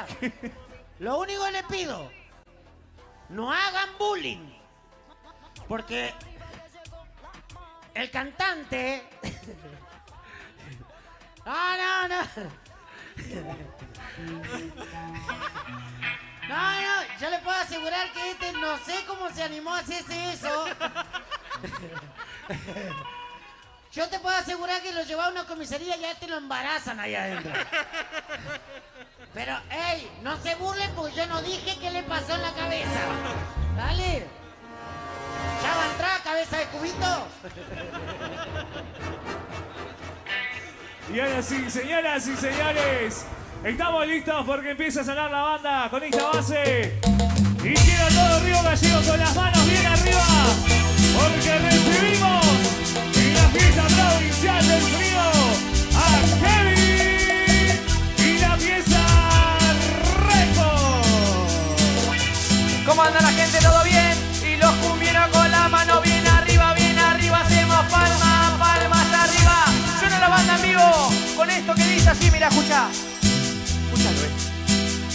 verdad. Lo único que le pido, no hagan bullying. Porque el cantante... No. No, yo le puedo asegurar que este no sé cómo se animó a hacerse eso. Yo te puedo asegurar que lo lleva a una comisaría y ya te lo embarazan ahí adentro. Pero, ey, no se burlen porque yo no dije qué le pasó en la cabeza. Dale. ¿Ya va a entrar, cabeza de cubito? Y ahora sí, señoras y señores, estamos listos porque empieza a sonar la banda con esta base. Y quiero todo Río Gallego con las manos bien arriba, porque recibimos en la fiesta provincial del frío a Kevin y la pieza Record. ¿Cómo anda la gente? ¿Todo bien? Y los cumbieros con la mano bien arriba, hacemos palmas, palmas arriba. Suena la banda en vivo con esto que dice así, mira, escucha. Escúchalo,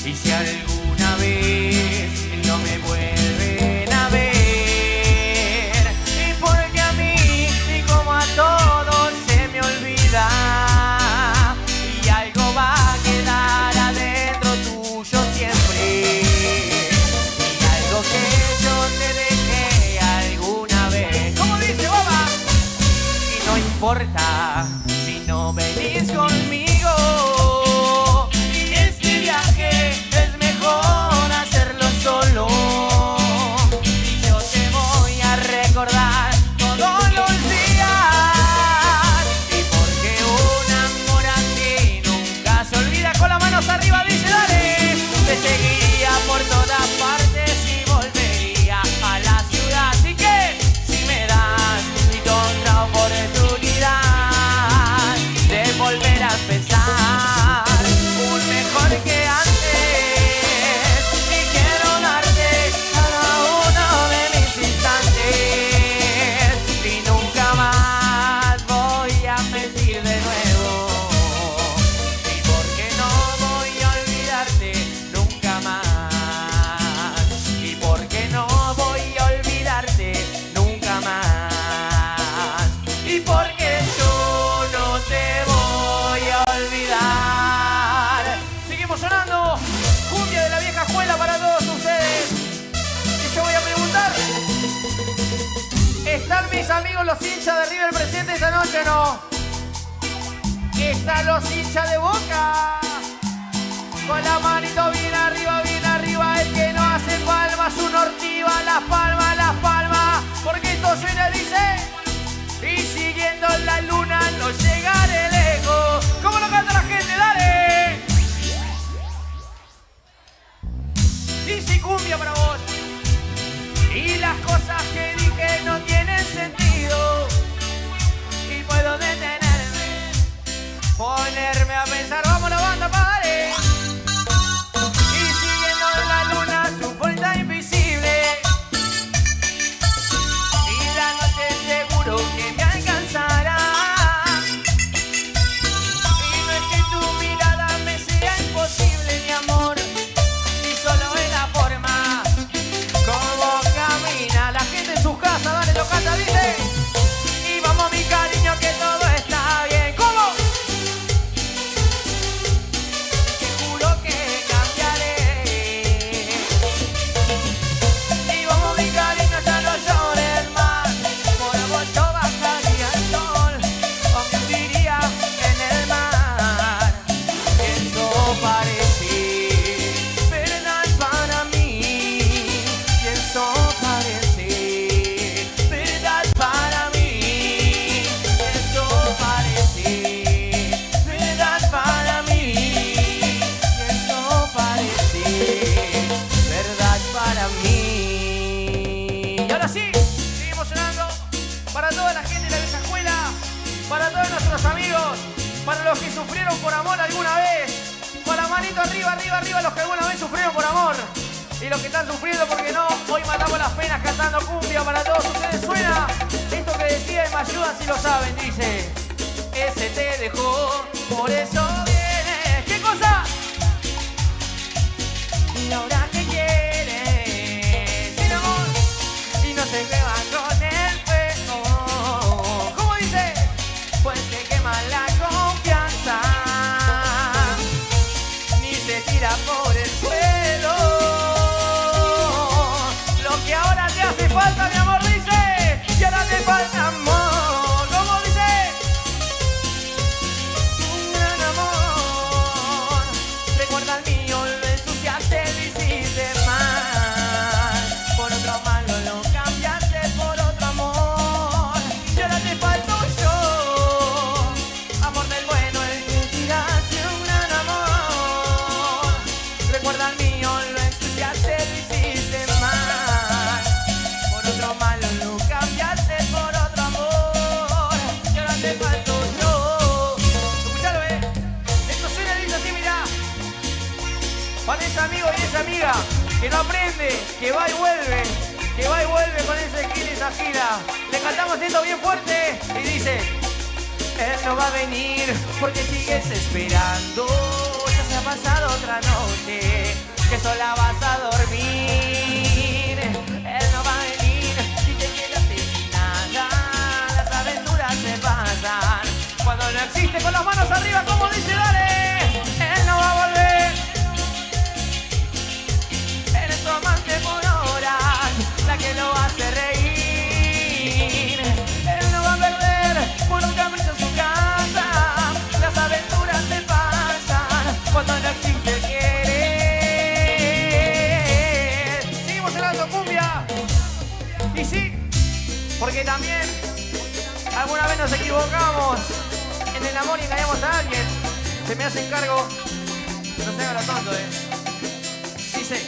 Y si alguna vez no me vuelven a ver, y porque a mí y como a todos se me olvida, y algo va a quedar adentro tuyo siempre, y algo que yo te dejé alguna vez. ¿Cómo dice, baba? Y no importa si no venís conmigo. Solo, y yo te voy a recordar todos los días, y porque un amor así nunca se olvida. Con las manos arriba dice dale, te seguiría por todas partes y volvería a la ciudad. Así que si me das otra oportunidad de volver a empezar, un mejor que antes. ¿Están mis amigos los hinchas de River presentes esta noche o no? ¿Están los hinchas de Boca? Con la manito bien arriba, el que no hace palmas, un ortiva, las palmas, porque esto suena, dice, y siguiendo la luna no llegaré lejos. ¿Cómo lo canta la gente? ¡Dale! Dice cumbia para vos. Y las cosas que dije no tienen sentido, y puedo detenerme, ponerme a pensar. Vamos la banda, padre. Y siguiendo la luna su vuelta invisible, y la noche seguro que me alcanzará. Y no es que tu mirada me sea imposible, mi amor, y solo es la forma como camina la gente en sus casas. Dale, lo canta, dice. Y vamos, mi cariño, que todo está bien. ¿Cómo? Te juro que cambiaré. Y vamos, mi cariño, ya no llores más. Por vos yo bajaría el sol, o me hundiría en el mar. Eso parece verdad para mí, y eso parece verdad para mí, eso parece verdad para mí, y eso parece verdad para mí. Y ahora sí, seguimos sonando para toda la gente de la vieja escuela, para todos nuestros amigos, para los que sufrieron por amor alguna vez. Con la manito arriba, los que alguna vez sufrieron por amor. Y los que están sufriendo porque no, hoy matamos las penas cantando cumbia para todos ustedes. Suena esto que decía y me ayudan si lo saben, dice: ese te dejó, por eso viene. ¿Qué cosa? ¿Y ahora qué quiere? Sin amor y no se quema con el fuego. ¿Cómo dice? Pues se quema la confianza, ni se tira por el suelo. Lo que ahora te hace falta, mi amor, dice, y ahora te falta amor. ¿Cómo dice? Un gran amor. Recuerda el mío, lo ensuciaste, lo hiciste mal. Por otro malo lo cambiaste por otro amor. Y ahora te falto yo, amor del bueno, el que tiraste. Un gran amor. Recuerda el mío, lo ensuciaste, lo hiciste mal. Por otro malo lo cambiaste por otro amor. Y ahora te falto yo. Escuchalo, esto suena lindo así, mirá. Para ese amigo y esa amiga que no aprende, que va y vuelve, con ese gira y esa gira. Le cantamos esto bien fuerte y dice: él no va a venir porque sigues esperando. Ya se ha pasado otra noche que sola vas a dormir. Él no va a venir si te quedas sin nada. Las aventuras se pasan cuando no existe. Con las manos arriba, como dice, dale. Él no va a volver. Eres tu amante por horas, la que lo hace reír. Él no va a perder por un capricho en su casa. Las aventuras se pasan cuando no existe el querer. Seguimos cenando cumbia. Y sí, porque también alguna vez nos equivocamos en el amor y engañamos a alguien. Se me hace encargo, no se haga lo tonto, Dice: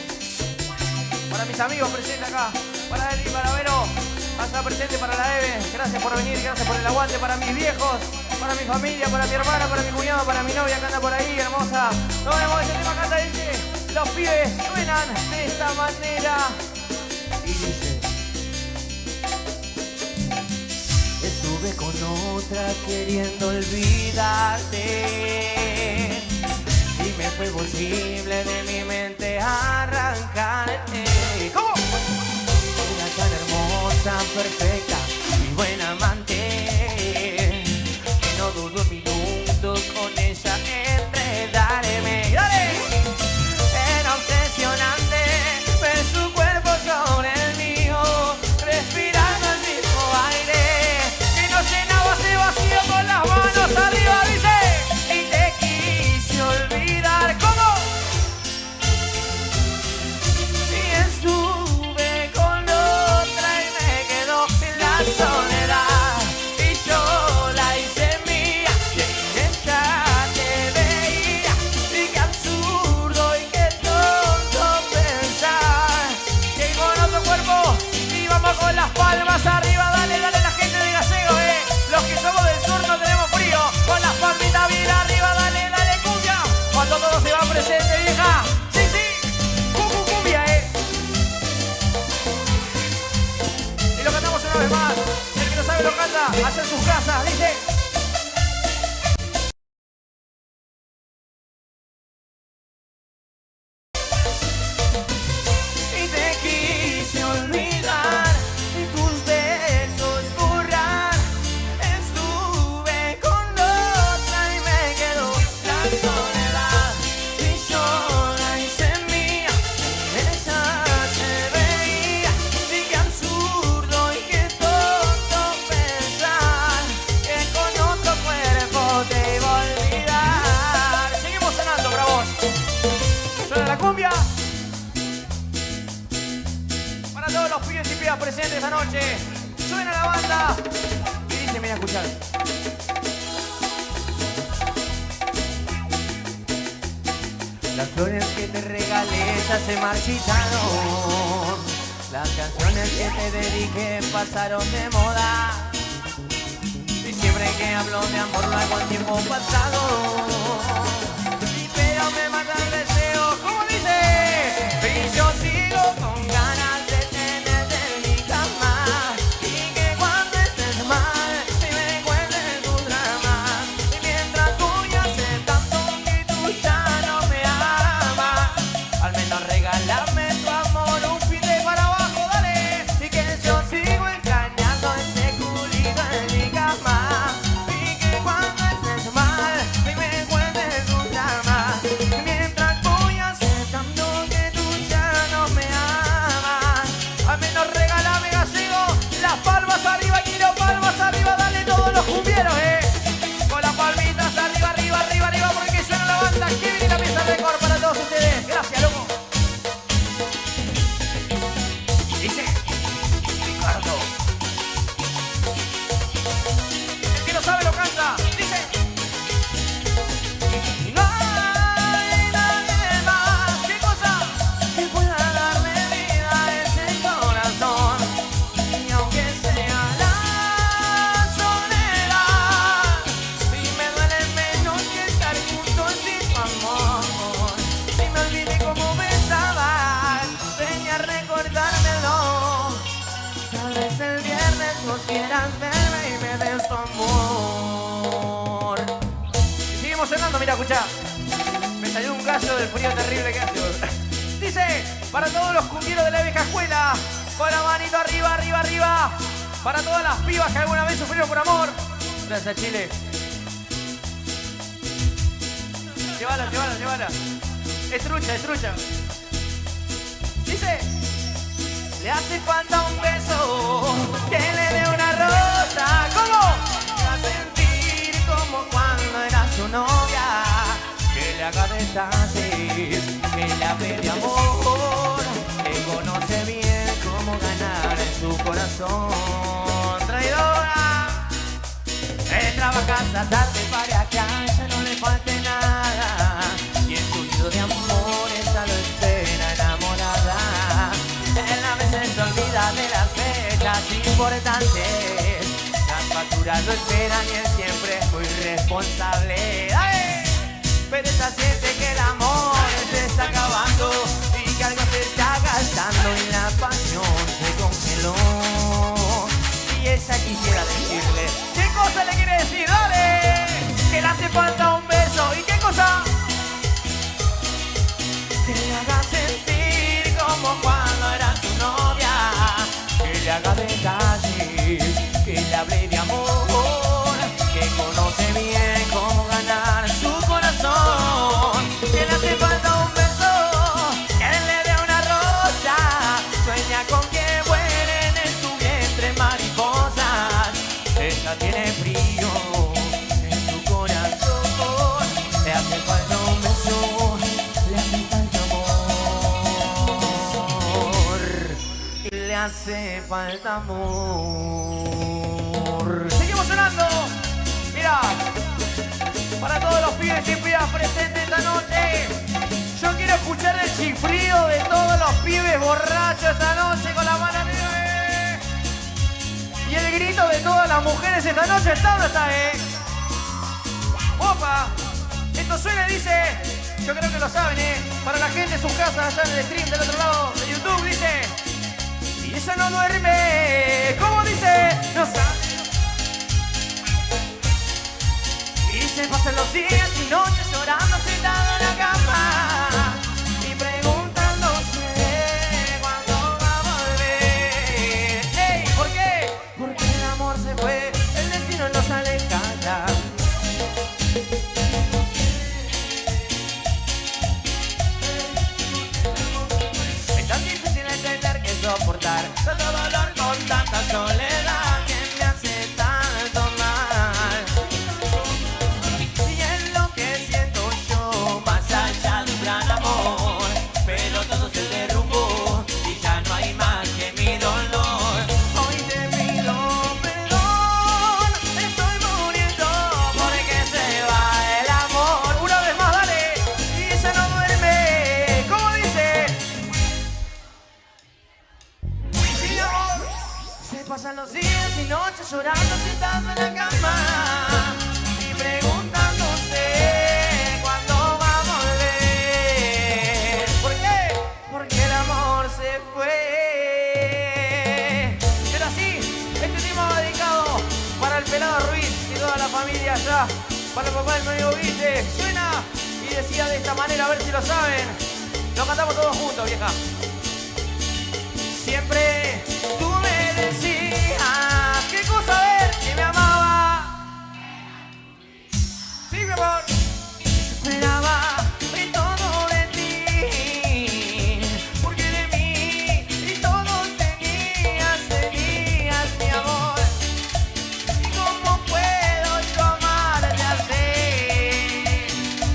para mis amigos presentes acá, para Eli, para Vero, allá presente, para la Eve, gracias por venir, gracias por el aguante, para mis viejos, para mi familia, para mi hermana, para mi cuñado, para mi novia que anda por ahí, hermosa. Nos vemos, este tema canta, dice, los pibes suenan de esta manera. Y dice: estuve con otra queriendo olvidarte y me fue imposible de mi mente arrancarte. ¿Cómo? Una tan hermosa, perfecta y buena amante que no dudo un minuto con ella enredarme. ¡Dale! Era obsesionante ver su cuerpo sobre el mío, respirando el mismo aire que nos llenaba ese vacío con las manos arriba, dice. Y te quise olvidar. ¿Cómo? Y estuve con otra y me quedó en la soledad. Y yo la hice mía y en ella te veía. Y qué absurdo y qué tonto pensar que con otro cuerpo íbamos con las palmas arriba. Dale, dale, la gente de Gaseo, Los que somos del sur no tenemos frío. Con las palmitas bien arriba, dale, dale, cumbia. Cuando todo se va presente, vieja. Sí, sí, cumbia, Y lo cantamos una vez más. El que no sabe lo canta, allá en sus casas, dice. Y te quise olvidar y tus besos borrar. Estuve con otra y me quedó la soledad. Y yo la hice mía, en ella se veía. Y qué absurdo y qué tonto pensar que con otro cuerpo te iba a olvidar. Seguimos sonando para vos. Suena la cumbia. Para todos los pibes y pibas presentes esta noche, suena la banda y dice, mira a escuchar. Las flores que te regalé ya se marchitaron. Las canciones que te dediqué pasaron de moda. Y siempre que hablo de amor lo hago en tiempo pasado. Y pero me mata el deseo, ¿cómo dice? Y yo sigo con ganas de tenerte en mi cama. Y que cuando estés mal, si me encuentres tus dramas. Y mientras tú ya hace tanto que tú ya no me amas, al menos regala vos quieras verme y me des tu amor. Y seguimos sonando, mira, escuchá. Me salió un gallo del frío terrible que hace. Dice, para todos los cumbieros de la vieja escuela, con la manito arriba, arriba, arriba. Para todas las pibas que alguna vez sufrieron por amor. Gracias, Chile. Llévala, llévala, llévala. Es trucha, es trucha. Dice, le hace falta un beso, que le dé una rosa. ¿Cómo? A sentir como cuando era su novia. Que le haga detalles, que le hable de amor, que conoce bien cómo ganar en su corazón. Traidora, trabaja hasta tarde para que a ella no le falte nada. Y en su nido de amor ella lo espera enamorada. Él a veces se olvida de las fechas importantes. Las facturas lo esperan y él siempre es muy responsable. ¡Ay! Pero ella siente que el amor se está acabando y que algo se está gastando y la pasión se congeló. Y ella quisiera decirle, ¿qué cosa le quiere decir? ¡Dale! Que le hace falta un beso. ¿Y qué cosa? Que le haga sentir como cuando era su novia. Que le haga detalles, que le hable de amor, que conoce bien cómo ganar su corazón. Que le hace falta un beso, que le dé una rosa. Sueña con que vuelen en su vientre mariposas. Ella tiene frío en su corazón. Le hace falta un beso, le hace falta amor. Y le hace falta amor. Seguimos sonando. Mira, para todos los pibes y pibas presentes esta noche, yo quiero escuchar el chifrido de todos los pibes borrachos esta noche con la mano arriba. Y el grito de todas las mujeres esta noche. ¿Está dónde está, ¡Opa! Esto suena y dice, yo creo que lo saben, para la gente en sus casas, allá en el stream del otro lado de YouTube, dice, y ella no duerme. ¿Cómo dice? No sabe. Y se pasan los días y noches llorando sentada en la cama y preguntándose cuándo va a volver. ¡Ey! ¿Por qué? Porque el amor se fue, el destino nos aleja ya. Es tan difícil entender que soportar tanto dolor con tanta soledad que me hace tanto mal. Y es lo que siento yo, más allá de un gran amor, pero todo se derrumbó y ya no hay más que mi dolor. Hoy te pido perdón, estoy muriendo porque se va el amor. Una vez más, dale. Y ella no duerme. ¿Cómo dice? Sin amor. Se pasan los días y noches llorando sentado en la cama y preguntándose cuándo va a volver. ¿Por qué? Porque el amor se fue. Pero así, este tema va dedicado para el pelado Ruiz y toda la familia allá, para el papá del medio Guille. Suena y decía de esta manera, a ver si lo saben. Lo cantamos todos juntos, vieja. Siempre tú me decías, ¿qué cosa? A ver, que me amaba. Sí, mi amor. Esperaba en todo de ti, porque de mí y todo tenías mi amor. ¿Y cómo puedo yo amarte así?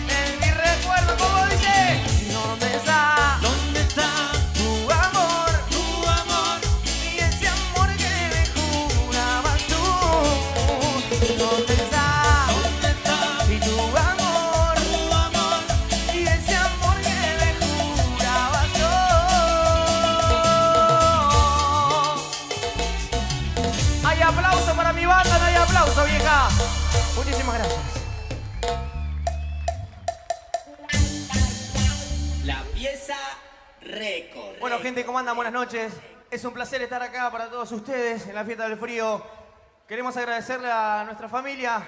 En mi recuerdo, ¿cómo dice? ¿Dónde está? ¿Dónde está tu amor? Tu amor. Y ese amor que me jurabas tú. ¿Dónde está? ¿Dónde está? Y tu amor. Tu amor. Y ese amor que me jurabas tú. Hay aplauso para mi banda, no hay aplauso, vieja. Muchísimas gracias. La pieza récord. Bueno, gente, ¿cómo andan? Buenas noches. Es un placer estar acá para todos ustedes en la fiesta del frío. Queremos agradecerle a nuestra familia,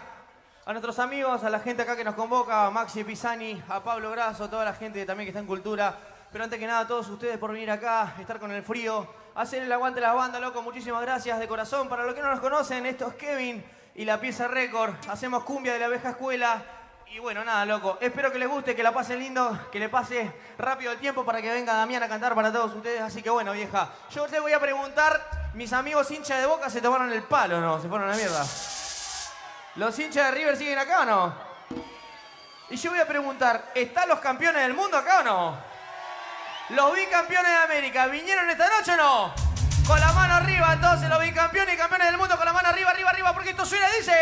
a nuestros amigos, a la gente acá que nos convoca, a Maxi Pisani, a Pablo Grasso, a toda la gente también que está en cultura. Pero antes que nada, a todos ustedes por venir acá, estar con el frío, hacer el aguante de la banda, loco. Muchísimas gracias de corazón. Para los que no nos conocen, esto es Kevin y La Pieza Record. Hacemos cumbia de la vieja escuela. Y bueno, nada, loco. Espero que les guste, que la pasen lindo, que le pase rápido el tiempo para que venga Damián a cantar para todos ustedes. Así que bueno, vieja, yo te voy a preguntar, mis amigos hinchas de Boca se tomaron el palo, ¿no? Se fueron a la mierda. ¿Los hinchas de River siguen acá o no? Y yo voy a preguntar, ¿están los campeones del mundo acá o no? ¿Los bicampeones de América vinieron esta noche o no? Con la mano arriba, entonces, los bicampeones y campeones del mundo con la mano arriba, arriba, arriba, porque esto suena y dice...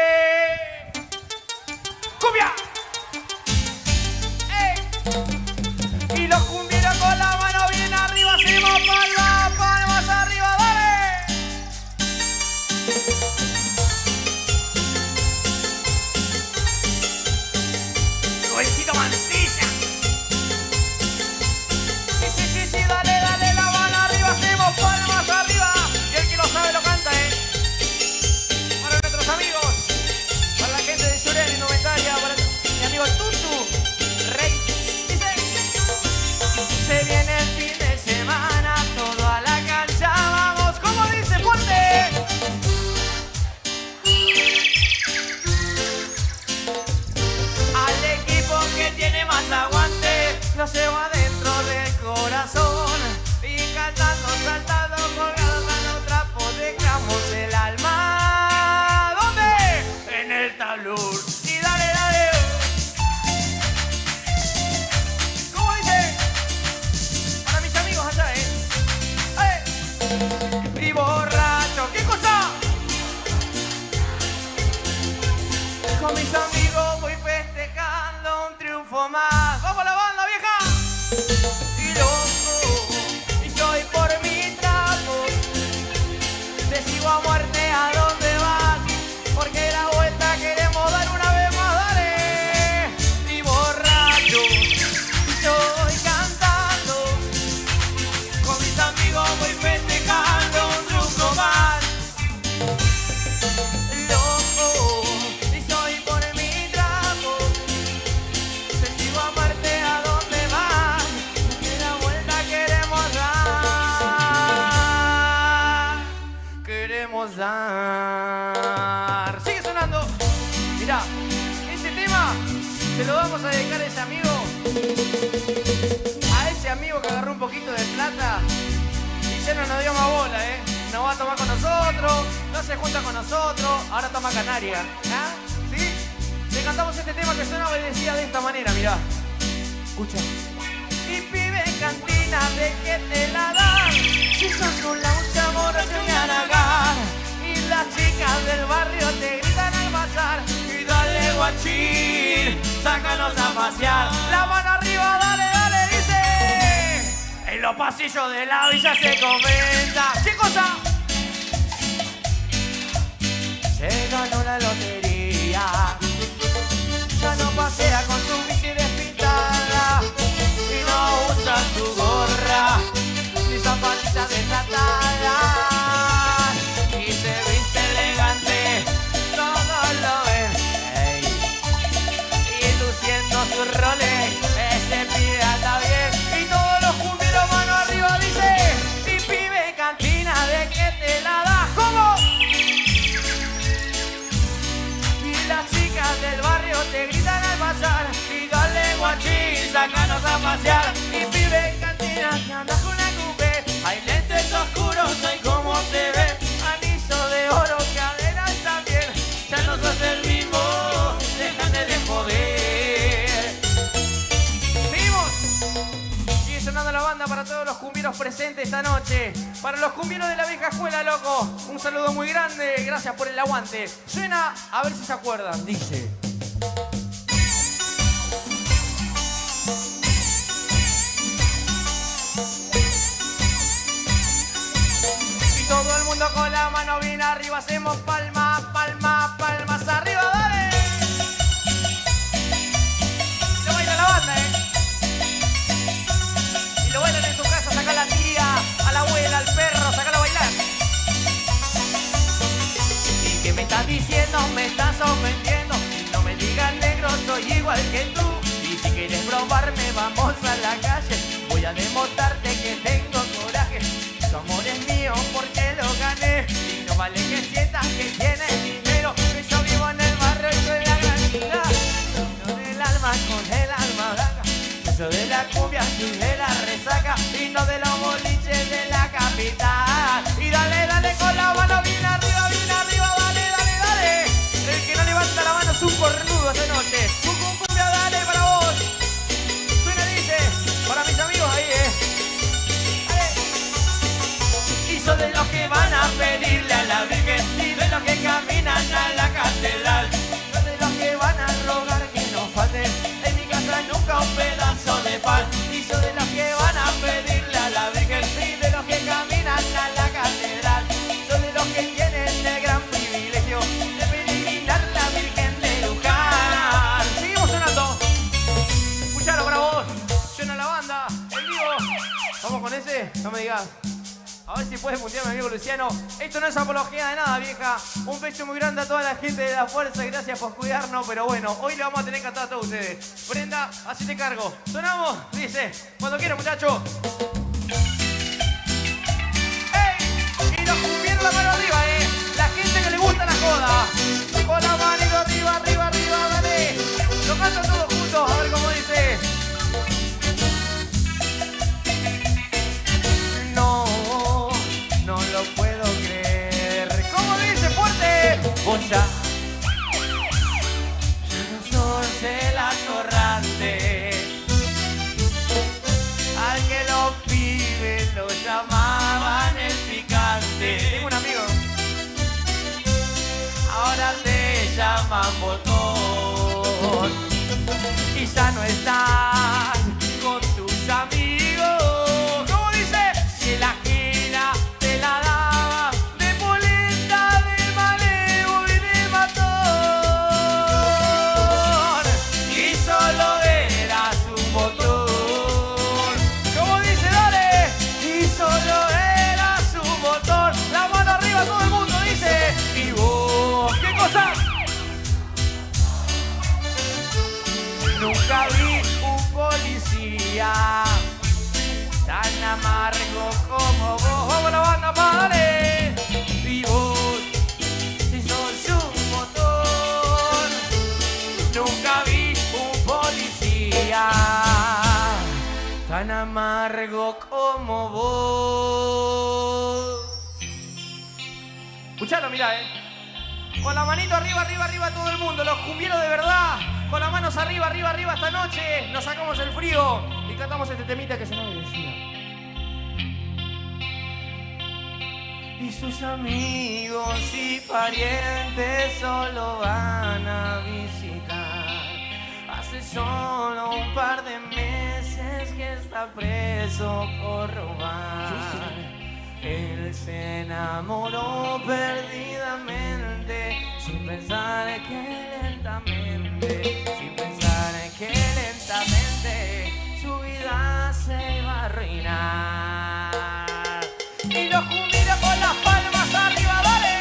¡Cumbia! ¡Ey! Y los cumbieros con la mano bien arriba, hacemos palmas, palmas arriba, dale. Luisito Mancilla. Sí, dale, dale, la mano arriba, hacemos palmas arriba. Y el que lo sabe lo canta, Para nuestros amigos, para la gente de Llorel, Indumentaria, para mi amigo Tutu, Rey. Dice, se viene el fin de semana, todo a la cancha, vamos, como dice, fuerte. Al equipo que tiene más aguante, lo llevo adentro del corazón. Y cantando, saltando, colgados a los trapos, dejamos el alma. ¿Dónde? En el tablón. Y dale, dale. ¿Cómo dice? Para mis amigos allá, Y borracho, ¿qué cosa? Con mis amigos voy festejando un triunfo más. ¡Vamos a la banda, vieja! Y loco, y soy por mi trapo. Te sigo a muerte a dónde vas, porque la vuelta queremos dar una vez más, dale. Y borracho, estoy cantando. Con mis amigos voy festejando un triunfo más. Loco, y soy por mi trapo. Te sigo a muerte a dónde vas, porque la vuelta queremos dar. Queremos dar. Sigue sonando. Mirá, este tema se lo vamos a dedicar a ese amigo. A ese amigo que agarró un poquito de plata y ya no nos dio más bola, No va a tomar con nosotros, no se junta con nosotros, ahora toma canaria. ¿Ah? ¿Sí? Le cantamos este tema que sonaba y decía de esta manera, mirá. Escucha. Y pibe en cantina, ¿de qué te la dan? Si sos un laucha, borracho y haragán. Y las chicas del barrio te gritan al pasar. Y dale guachín, sácanos a pasear. La mano arriba, dale, dale, dice. En los pasillos de la villa se comenta. ¿Qué cosa? Se ganó la lotería. Ya no pasea con su bici despintada y no usa su gorra ni zapatillas desatadas y se viste elegante, todos lo ven, y luciendo su Rolex, ese pibe anda bien. Y todos los cumbieros mano arriba dice, y pibe cantina, ¿de qué te la das? ¿Cómo? Y las chicas del barrio te gritan al pasar. Y dale guachín, sácanos a pasear. Y pibe en cantina que andas con la coupe. Hay lentes oscuros, soy como te ven. Anillo de oro, cadenas también. Ya no sos el mismo, déjate de joder. Seguimos. Sigue sonando la banda para todos los cumbieros presentes esta noche. Para los cumbieros de la vieja escuela, loco, un saludo muy grande, gracias por el aguante. Suena, a ver si se acuerdan, dice. Y todo el mundo con la mano bien arriba, hacemos palmas, palmas, palmas arriba, dale. Y lo baila la banda, Y lo bailan en tu casa, saca a la tía, a la abuela, al perro, saca la llevarme, vamos a la calle. Voy a demostrarte que tengo coraje. Tu amor es mío porque lo gané. Y no vale que sientas que tienes dinero, que yo vivo en el barrio y soy la gran ciudad. Vino del alma con el alma blanca. Yo soy de la cumbia, soy de la resaca. Y no de los boliches de la capital. Y dale, dale con la mano bien arriba, dale, dale, dale. El que no levanta la mano es un cornudo esta noche. Cumbia, dale para vos. Suena, dice, para mis amigos ahí, Dale. Y son de los que van a pedirle a la Virgen y de los que caminan a la catedral. Son de los que van a rogar que no falte en mi casa nunca un pedazo de pan. Y son de los que van a pedirle a la Virgen y de los que caminan a la catedral. Son de los que tienen el gran privilegio de peregrinar la Virgen de Luján. Seguimos sonando. Escuchalo para vos. Suena la banda en vivo. Vamos con ese. No me digas. A ver si puedes puntear a mi amigo Luciano. Esto no es apología de nada, vieja. Un beso muy grande a toda la gente de la fuerza. Gracias por cuidarnos. Pero bueno, hoy le vamos a tener que cantar a todos ustedes. Brenda, así te cargo. Sonamos, dice. Cuando quieras, muchachos. ¡Ey! Y nos cumbieron la mano arriba, La gente que le gusta la joda. Con la manito arriba, arriba, arriba, dale. Lo canto todos juntos, a ver cómo dice. No, no lo puedo creer. ¿Cómo dice fuerte? Vos ya no sos el atorrante al que los pibes lo llamaban el picante. Tengo un amigo. Ahora te llaman botón y ya no estás con tus amigos. ¿Cómo dice? Si la gira te la daba de polenta, de malevo y de matón. Y solo eras un botón. ¿Cómo dice? Dale. Y solo eras un botón. La mano arriba todo el mundo dice. Y vos, ¿qué cosa? Nunca vi un policía tan amargo como vos. Vamos a la banda, pa, dale. Y vos, si sos un botón. Nunca vi un policía tan amargo como vos. Escuchalo, mirá, Con la manito arriba, arriba, arriba todo el mundo. Los cumbieros de verdad. Con las manos arriba, arriba, arriba esta noche. Nos sacamos el frío y cantamos este temita que se nos decía. Y sus amigos y parientes solo van a visitar. Hace solo un par de meses que está preso por robar. Él se enamoró perdidamente, sin pensar que lentamente, su vida se iba a arruinar. Y los cumbieros con las palmas arriba, dale.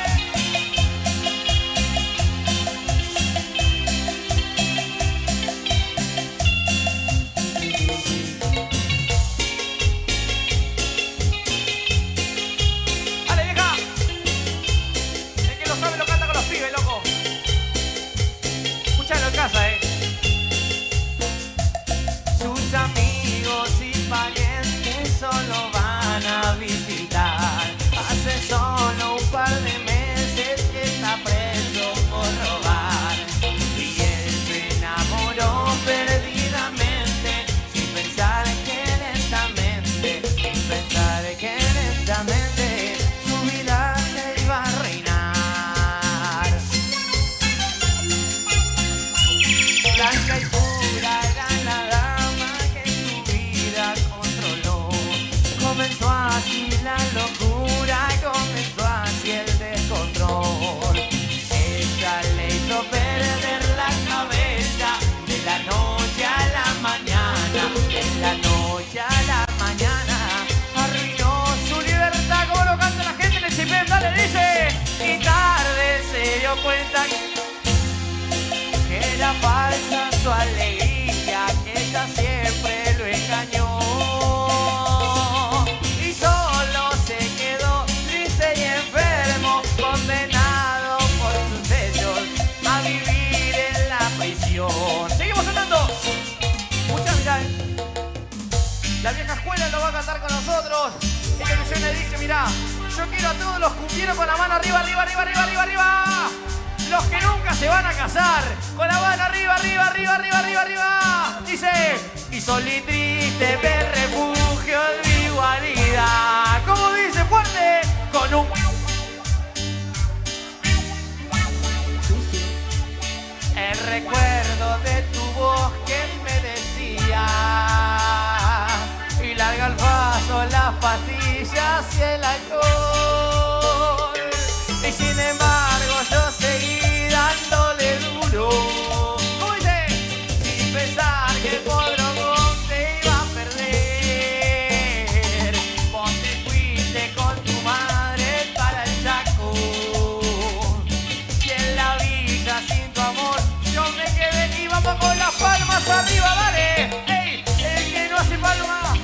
Sus amigos y parientes solo van a visitar. Hace solo un par de meses que está preso por robar. Y él se enamoró perdidamente, sin pensar que lentamente, su vida se iba a arruinar. Blanca y pura era la dama que su vida controló. Comenzó así la locura, comenzó así el descontrol. Ella le hizo perder la cabeza de la noche a la mañana, de la noche a la mañana. Arruinó su libertad, como lo canta la gente en el CIPEM, dale, dice. Y tarde se dio cuenta que era falsa su alegría, que ella siempre cumbia lo va a cantar con nosotros. Esta canción le dice, mirá, yo quiero a todos los cumbieros con la mano arriba, arriba, arriba, arriba, arriba, arriba. Los que nunca se van a casar, con la mano arriba, arriba, arriba, arriba, arriba, arriba. Dice, y sol y triste ver refugio en mi guarida. ¿Cómo dice? Fuerte, con un... El recuerdo de tu voz que me decía, y larga el paso, las pastillas y el alcohol. Y sin embargo yo seguí dándole duro. ¿Cómo dice? Sin pensar que por drogón te iba a perder. Vos te fuiste con tu madre para el Chaco. Y en la villa sin tu amor yo me quedé. Y vamos con las palmas arriba, dale. Ey, el que no hace palma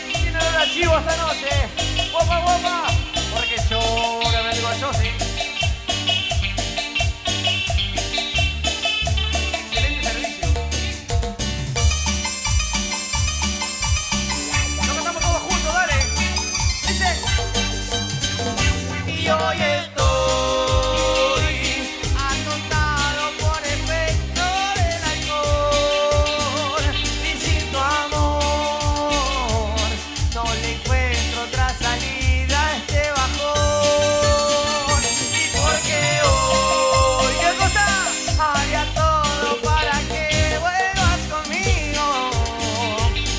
tiene el archivo esta noche. Guapa, guapa, porque yo que me digo yo sí. Y hoy estoy atontado por efecto del alcohol. Y sin tu amor no le encuentro otra salida a este bajón. Y porque hoy, ¿qué cosa? Haría todo para que vuelvas conmigo.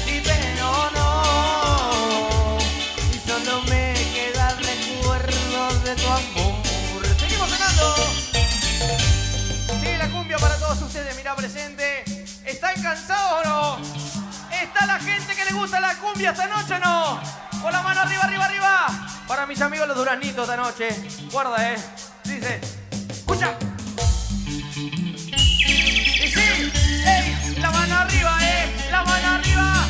Y pero no, y solo me queda el recuerdo de tu amor. Seguimos sonando. Sigue la cumbia para todos ustedes, mirá presente. ¿Están cansados o no? ¿Está la gente que le gusta la cumbia esta noche o no? Con la mano arriba, arriba, arriba. Para mis amigos los duraznitos esta noche. Guarda, dice, escucha. Y sí, ey, la mano arriba, la mano arriba.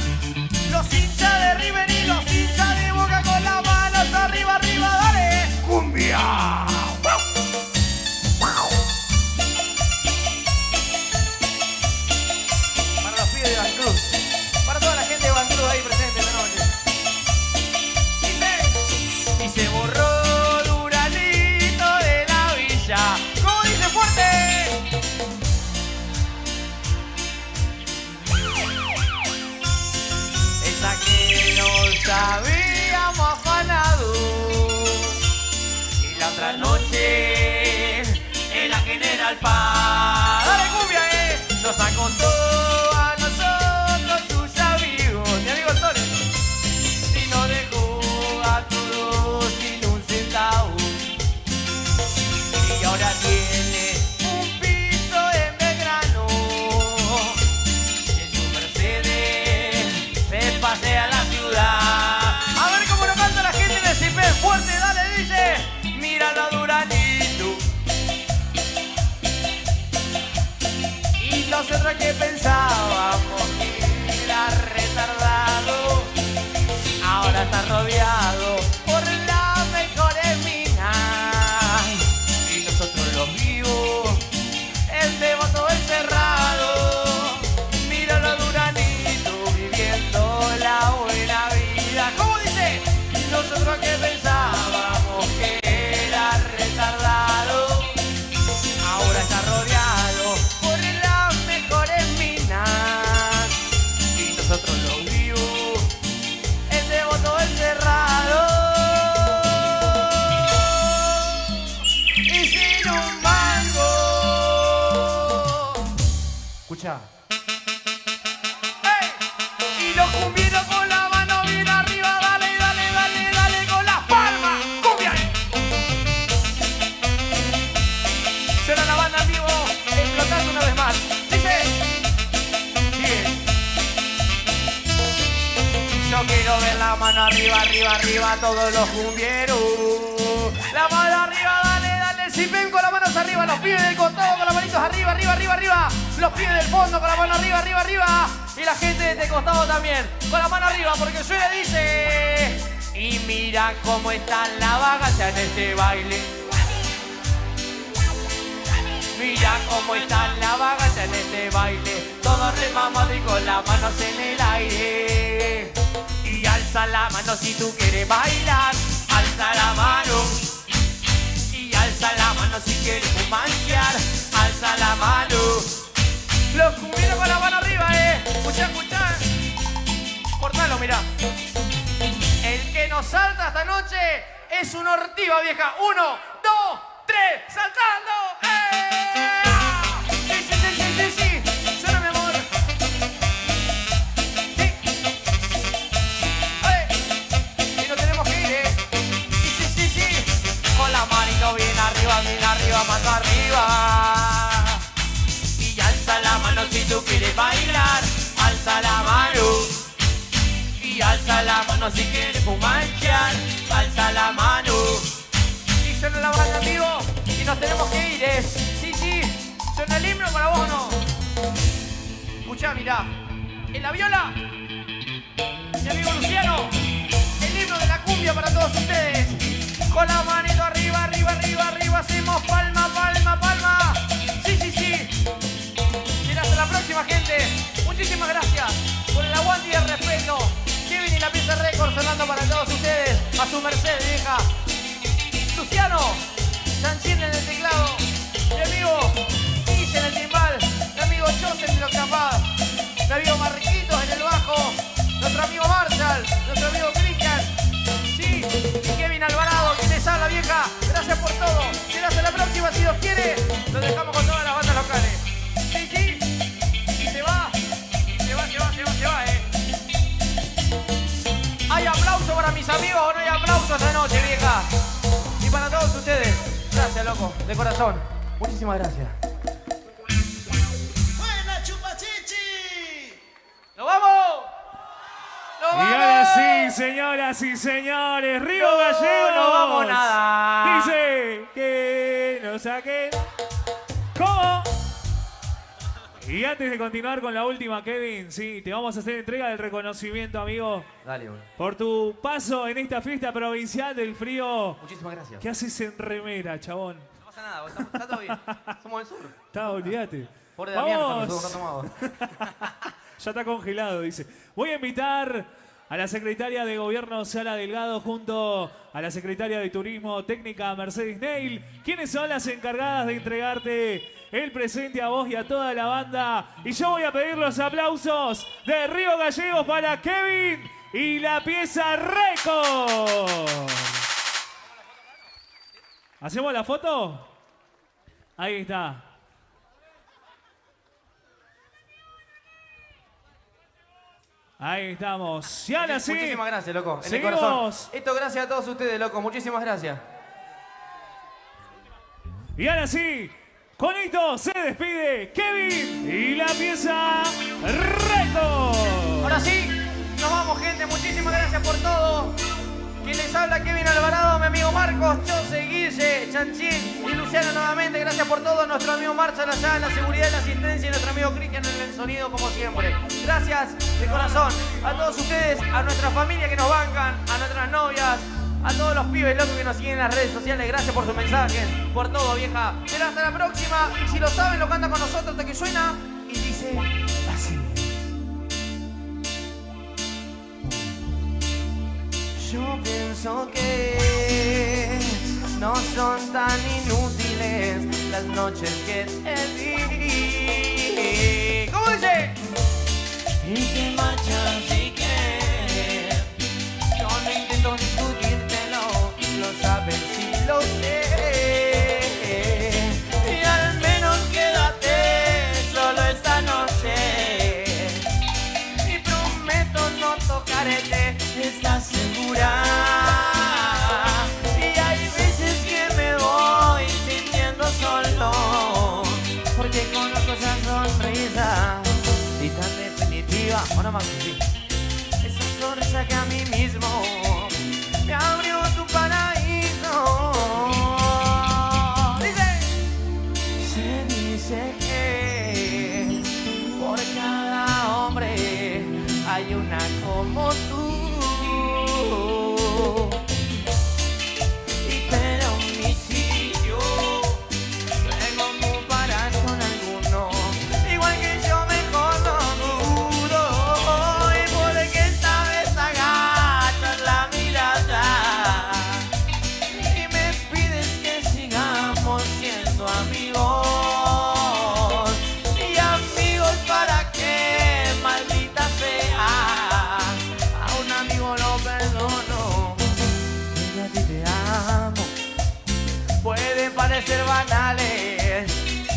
Los hinchas de River y los hinchas de Boca con las manos arriba, arriba, dale. ¡Cumbia! Para los pibes de Bancruz, para toda la gente de Bancruz ahí presente esta noche. Dice, y se borró Duranito de la villa. ¿Cómo dice fuerte? Esa que nos habíamos afanado. Y la otra noche en la General Paz. Dale cumbia, nos acostó a nosotros sus amigos. Mi amigo Antonio. Y nos dejó a todos sin un centavo. Y ahora tiene un piso en Belgrano. Y en su Mercedes se pasea la ciudad. A ver cómo lo canta la gente en el CP. Fuerte, dale, dice. Míralo a Duranito. Y nosotros que pensábamos que era retardado, ahora está rodeado por las mejores minas. Y nosotros los vivos, él se botó encerrado. Míralo a Duranito viviendo la buena vida. ¿Cómo dice? Nosotros que pensábamos que era retardado, ahora está rodeado por las mejores minas. Y nosotros los vivos, él se botó encerrado. Y sin un mango. Escucha. ¡Ey! Y los cumbieros con la mano bien arriba, dale, dale, dale, dale con las palmas. ¡Cumbia! Suena la banda en vivo, explotando una vez más. Dice, bien. Yo quiero ver la mano arriba, arriba, arriba, todos los cumbieros. La mano arriba, dale, dale. Si ven con las manos arriba, los pibes del costado con las manitos arriba, arriba, arriba, arriba. Los pibes del fondo con la mano arriba, arriba, arriba. Y la gente de este costado también, con la mano arriba, porque suena, dice. Y mira cómo están las vagas en este baile. Mira cómo están las vagas en este baile. Todos remamados y con las manos en el aire. Y al alza la mano si tú quieres bailar. Alza la mano. Y alza la mano si quieres fumanchear. Alza la mano. Los cumbieros con la mano arriba, Escuchá, escuchá. Cortalo, mirá. El que nos salta esta noche es una ortiva, vieja. 1, 2, 3, saltando. Sí, sí, sí, sí, sí, sí. Suena, mi amor. Sí. Y nos tenemos que ir, Sí, sí, sí, sí. Con la manito bien arriba, mano arriba. Y alza la mano si tú quieres bailar. Alza la mano. Y alza la mano si quieres fumanchear. Alza la mano. Y suena la banda en vivo. Y nos tenemos que ir, Sí, sí. ¿Suena el himno para vos o no? Escuchá, mirá. En la viola, mi amigo Luciano. El himno de la cumbia para todos ustedes. Con la manito arriba, arriba, arriba, arriba. Hacemos palma, palma, palma. Sí, sí, sí. Y hasta la próxima, gente. Muchísimas gracias por el aguante y el respeto. Kevin y la pieza récord sonando para todos ustedes. A su merced, vieja. Luciano, Chanchín en el teclado. Mi amigo Guille en el timbal. Mi amigo Joseph en los capadas. Mi amigo Marquitos en el bajo. Nuestro amigo Marshall. Nuestro amigo Cristian. Sí, y Kevin Alvarado, quien les habla, vieja. Gracias por todo. Será hasta la próxima, si Dios quiere. Lo dejamos con todas las bandas locales. Sí, sí. Y se va. Se va, ¿Hay aplauso para mis amigos o no hay aplauso esta noche, vieja? Y para todos ustedes. Gracias, loco. De corazón. Muchísimas gracias. ¡Buena chupachichi! ¡Nos vamos! ¡Nos Y vamos! ahora sí, señoras y señores, Río No, Gallegos. no vamos nada. Dice que nos saquen. ¿Cómo? Y antes de continuar con la última, Kevin, sí, te vamos a hacer entrega del reconocimiento, amigo, Dale, bro. por tu paso en esta fiesta provincial del frío. Muchísimas gracias. ¿Qué haces en remera, chabón? No pasa nada, está todo bien. Somos del sur. Está, olvídate. Pobre Damián, Vamos. nosotros no tomamos. Ya está congelado, dice. Voy a invitar a la secretaria de Gobierno, Sara Delgado, junto a la secretaria de Turismo Técnica, Mercedes Neil, quienes son las encargadas de entregarte el presente a vos y a toda la banda. Y yo voy a pedir los aplausos de Río Gallegos para Kevin y la pieza récord. ¿Hacemos la foto? Ahí está. Ahí estamos. Y ahora sí. Muchísimas gracias, loco. En Seguimos. el corazón. Esto gracias a todos ustedes, loco. Muchísimas gracias. Y ahora sí, con esto se despide Kevin y la pieza récord. Ahora sí, nos vamos, gente. Muchísimas gracias por todo. Quien les habla, Kevin Alvarado, mi amigo Marcos, Jose, Guille, Chanchín y Luciano nuevamente. Gracias por todo. Nuestro amigo Marshall allá en la seguridad y la asistencia y nuestro amigo Cristian en el sonido, como siempre. Gracias de corazón a todos ustedes, a nuestra familia que nos bancan, a nuestras novias, a todos los pibes locos que nos siguen en las redes sociales. Gracias por sus mensajes, por todo, vieja. Será hasta la próxima. Y si lo saben, lo cantan con nosotros hasta que suena y dice así. Yo pienso que no son tan inútiles las noches que te di. ¿Cómo dice? Y te marchas y que yo no intento discutírtelo, lo sabes y lo sé. Y al menos quédate solo esta noche. Y prometo no tocarte, ¿estás segura? Y hay veces que me voy sintiendo solo, porque conozco esa sonrisa y tan definitiva. Ahora más, sí. Esa sonrisa que a mí mismo me abrió tu paraíso. Se dice que por cada hombre hay una como tú. Y pero mi sitio no comparas con alguno. Igual que yo mejor no dudo. Y porque esta vez agarra ser banales.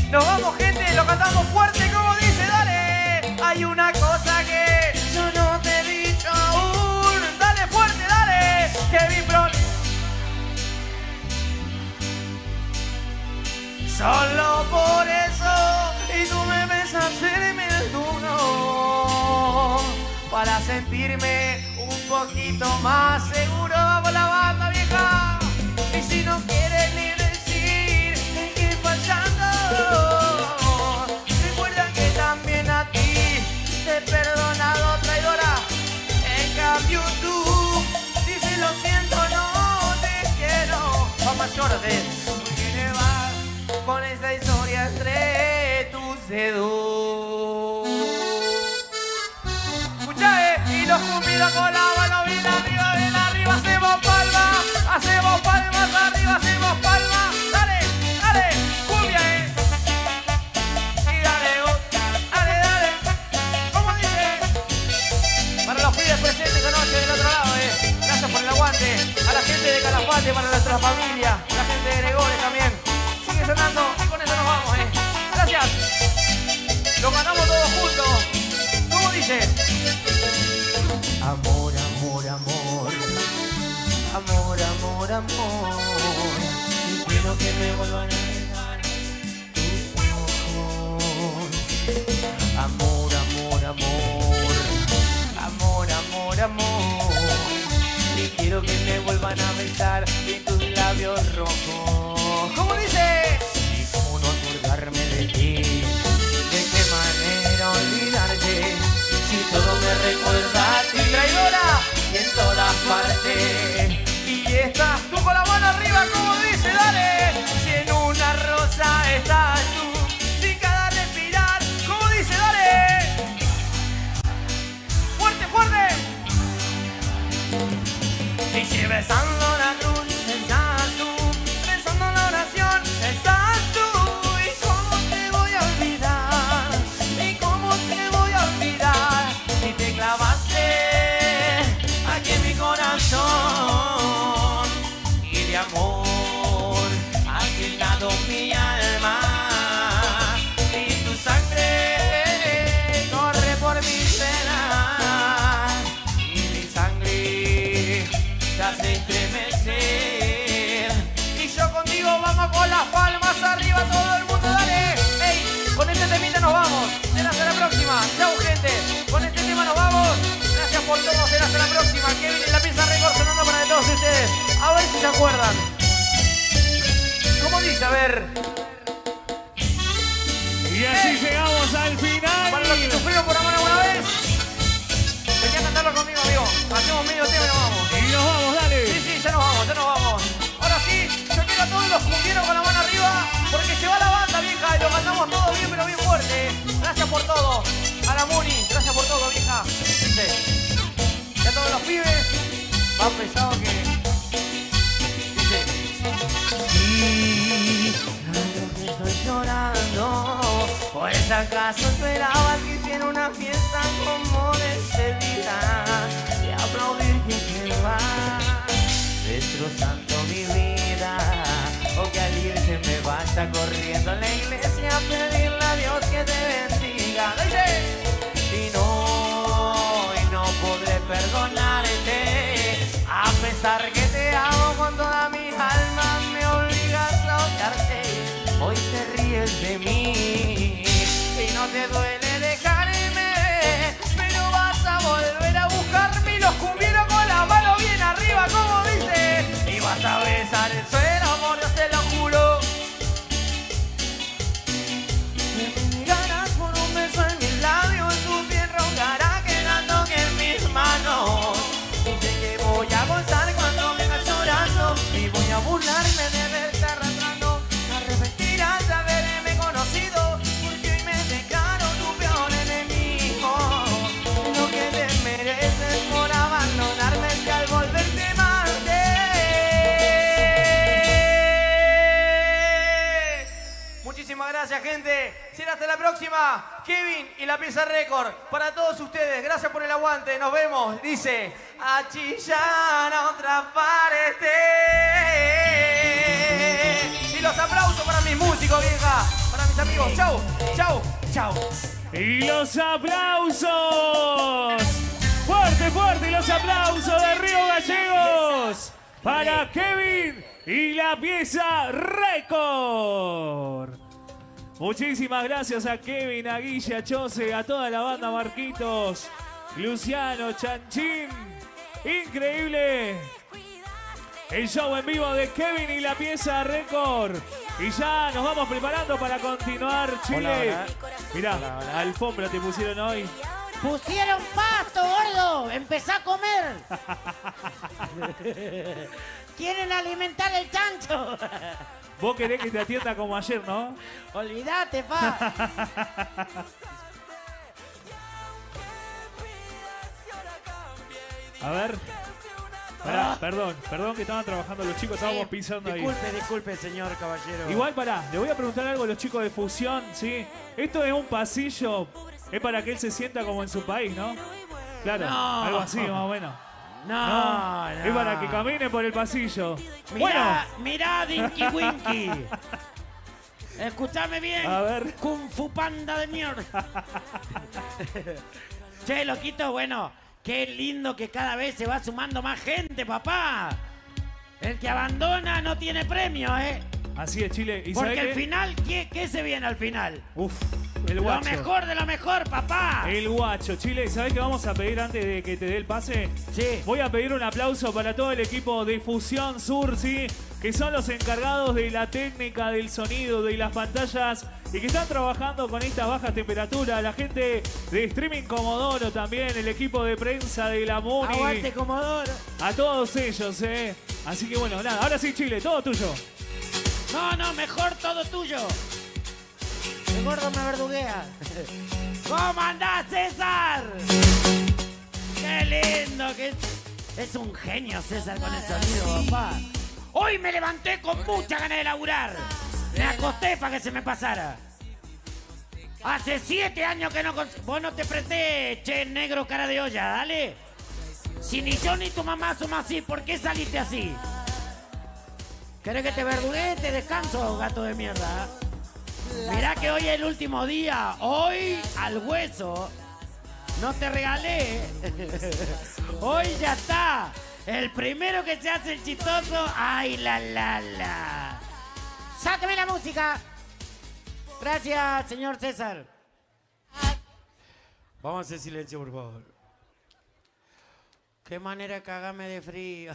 Nos vamos, gente, lo cantamos fuerte, como dice, dale. Hay una cosa que yo no te he dicho aún. Dale fuerte, dale. Kevin Bron. Solo por eso, y tú me ves hacerme el duro, para sentirme un poquito más seguro. Vamos la banda, vieja. Y si no quieres ni decir que fallando, recuerda que también a ti te he perdonado, traidora. En cambio tú dices lo siento, no te quiero. Vamos, llórate. ¿Qué va con esta historia entre tus dedos? Escucha, y los cumbidos con la mano bien arriba, hacemos palmas, arriba, hacemos palmas. Dale, dale, cumbia, y dale, dale, ¿cómo dice? Para los pibes presentes esta noche del otro lado, gracias por el aguante. A la gente de Calafate, para nuestra familia, la gente de Gregores también. Sigue sonando y con eso nos vamos, Gracias. Lo ganamos todos juntos. ¿Cómo dice? Amor, amor, amor. Amor, amor, amor. Y quiero que me vuelvan a dejar tus ojos. Amor, amor, amor. Amor, amor, amor. Y quiero que me vuelvan a besar en tus labios rojos. ¿Cómo dice? Y cómo no acordarme de ti. ¿De qué manera olvidarte? Si todo me recuerda a ti, traidora, y en todas partes. Y estás tú con la mano arriba, como dice, dale. Si en una rosa estás tú, sin cada respirar, como dice, dale. Fuerte, fuerte. Y si besando la cruz estás tú, rezando la oración estás tú. ¿Y cómo te voy a olvidar? ¿Y cómo te voy a olvidar? Si te clavaste aquí en mi corazón, y de amor has llenado mi alma, y tu sangre corre por mis venas, y mi sangre te hace estremecer. Y yo contigo vamos con las palmas arriba, todo el mundo, dale. Ey, con este temita nos vamos. Será hasta la próxima. Chau, gente. Con este tema nos vamos. Gracias por todo. Será hasta la próxima. Kevin en la pieza récord sonando para todos ustedes. A ver si se acuerdan. ¿Cómo dice? A ver. Y así llegamos al final. Para los que sufrieron por amor alguna vez, venía a cantarlo conmigo, amigo. Hacemos medio tema y nos vamos. Y nos vamos, dale. Sí, sí, ya nos vamos, ya nos vamos. Ahora sí, yo quiero a todos los cumbieros con la mano arriba, porque se va la banda, vieja, y lo cantamos todo bien, pero bien fuerte. Gracias por todo. A la Muni, gracias por todo, vieja. Dice. Y a todos los pibes, más pesado que... Dice. Sí, claro que estoy llorando, pues acaso esperabas que hiciera una fiesta como despedida y aplaudir que te vas, destrozando mi vida, o que al irse me vaya corriendo a la iglesia a pedirle a Dios que te bendiga. Y no podré perdonarte, a pesar que te amo con toda mi alma, me obligas a odiarte. Hoy te ríes de mí y no te duele dejarme, pero vas a volver a buscarme y los cumbieros con la mano bien arriba, como dice, y vas a besar el suelo, amor, yo te lo juro. Me negarás por un beso en mis labios, tu piel roncará quedando en mis manos. Dice que voy a gozar cuando vengas llorando y voy a burlarme de verte arrastrando. Arrepentirás de haberme conocido, porque hoy me declaro tu peor enemigo. Lo que te mereces por abandonarme es que al volverte amarte. Muchísimas gracias, gente. Será hasta la próxima. Kevin y la pieza récord para todos ustedes. Gracias por el aguante. Nos vemos. Dice, a chillar a otra parte. Y los aplausos. Atlético Vieja. Para mis amigos. Chau, chau, chau. Y los aplausos. Fuerte, fuerte los aplausos de Río Gallegos para Kevin y la pieza récord. Muchísimas gracias a Kevin, a Guille, a Chose, a toda la banda, Marquitos, Luciano, Chanchín. Increíble el show en vivo de Kevin y la pieza récord. Y ya nos vamos preparando para continuar, Chile. Hola, hola. Mirá, Hola, hola. alfombra te pusieron hoy. Pusieron pasto, gordo. Empezá a comer. Quieren alimentar el chancho. Vos querés que te atienda como ayer, ¿no? Olvídate, pa. A ver. Pará, perdón que estaban trabajando los chicos, estábamos pisando ahí. Disculpe, señor caballero. Igual pará, le voy a preguntar algo a los chicos de Fusión, ¿sí? Esto es un pasillo, es para que él se sienta como en su país, ¿no? Claro, No. algo así más o menos. No. Es para que camine por el pasillo. Mirá, Dinky Winky. Escúchame bien. A ver. Kung Fu Panda de mierda. Che, loquito, bueno, qué lindo que cada vez se va sumando más gente, papá. El que abandona no tiene premio, ¿eh? Así es, Chile. ¿Y Porque sabés al qué? final, ¿qué se viene al final? Uf, el Lo guacho. mejor de lo mejor, papá. El guacho, Chile. ¿Sabés qué vamos a pedir antes de que te dé el pase? Sí. Voy a pedir un aplauso para todo el equipo de Fusión Sur, ¿sí? Que son los encargados de la técnica, del sonido, de las pantallas y que están trabajando con estas bajas temperaturas. La gente de Streaming Comodoro también, el equipo de prensa de la MUNI. Aguante, Comodoro. A todos ellos, ¿eh? Así que bueno, nada. Ahora sí, Chile, todo tuyo. No, mejor todo tuyo. El gordo me verduguea. ¿Cómo andás, César? Qué lindo que es un genio César con el sonido, papá. Hoy me levanté con mucha ganas de laburar. Me acosté para que se me pasara. Hace 7 años que no... Vos no te presté, che, negro cara de olla, dale. Si ni yo ni tu mamá somos así, ¿por qué saliste así? ¿Querés que te verduguee? Te descanso, gato de mierda. Mirá que hoy es el último día. Hoy al hueso. No te regalé. Hoy ya está. El primero que se hace el chistoso. ¡Ay, la! ¡Sáqueme la música! Gracias, señor César. Vamos a hacer silencio, por favor. Qué manera de cagarme de frío.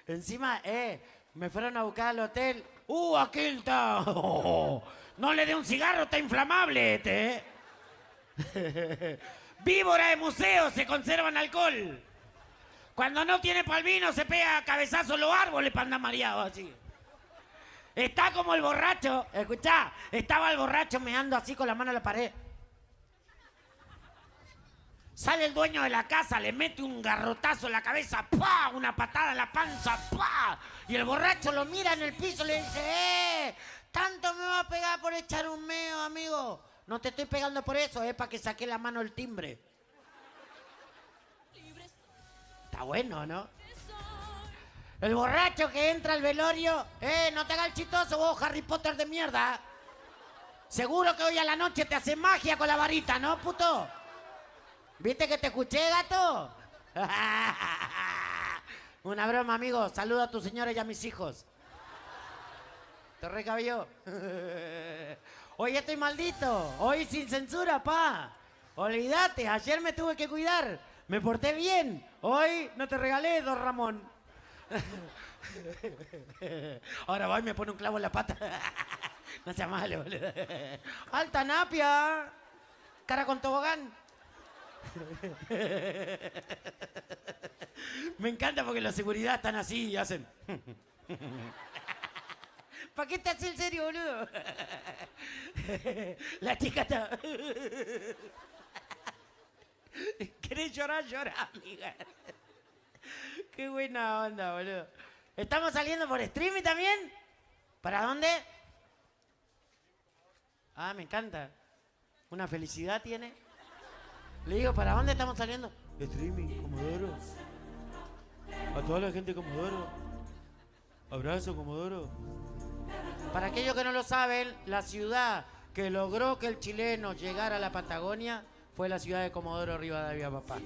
Encima, me fueron a buscar al hotel. Aquel está. No le dé un cigarro, está inflamable este, Víbora de museo, se conservan alcohol. Cuando no tiene palvino, se pega a cabezazos los árboles para andar mareado así. Está como el borracho. Escuchá, estaba el borracho meando así con la mano a la pared. Sale el dueño de la casa, le mete un garrotazo en la cabeza, ¡pah! Una patada en la panza, ¡pah! Y el borracho lo mira en el piso y le dice, ¿tanto me va a pegar por echar un meo, amigo? No te estoy pegando por eso, es para que saque la mano el timbre. Está bueno, ¿no? El borracho que entra al velorio, no te hagas el chistoso vos, Harry Potter de mierda. Seguro que hoy a la noche te hace magia con la varita, ¿no, puto? ¿Viste que te escuché, gato? Una broma, amigo. Saluda a tu señora y a mis hijos. ¿Te recabió? Hoy estoy maldito. Hoy sin censura, pa. Olvídate, ayer me tuve que cuidar. Me porté bien. Hoy no te regalé, don Ramón. Ahora va y me pone un clavo en la pata. No sea malo, boludo. Alta napia. Cara con tobogán. Me encanta porque la seguridad están así y hacen. ¿Para qué te hace el serio, boludo? La chica está. ¿Querés llorar? Llora, amiga. Qué buena onda, boludo. ¿Estamos saliendo por streaming también? ¿Para dónde? Ah, me encanta. Una felicidad tiene. Le digo, ¿para dónde estamos saliendo? Streaming, Comodoro. A toda la gente de Comodoro. Abrazo, Comodoro. Para aquellos que no lo saben, la ciudad que logró que el chileno llegara a la Patagonia fue la ciudad de Comodoro Rivadavia, papá.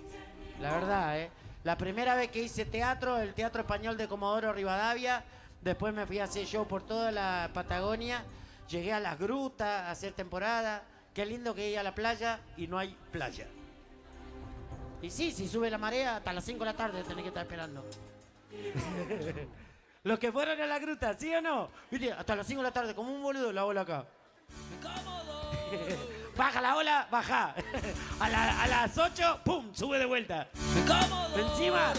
La verdad, ¿eh? La primera vez que hice teatro, el Teatro Español de Comodoro Rivadavia, después me fui a hacer show por toda la Patagonia, llegué a las grutas a hacer temporada. Qué lindo que ir a la playa y no hay playa. Y sí, si sube la marea, hasta las 5 de la tarde tenés que estar esperando. Los que fueron a la gruta, ¿sí o no? Viste, hasta las 5 de la tarde, como un boludo, la ola acá. Baja la ola, baja. A las 8, ¡pum! Sube de vuelta. Encima.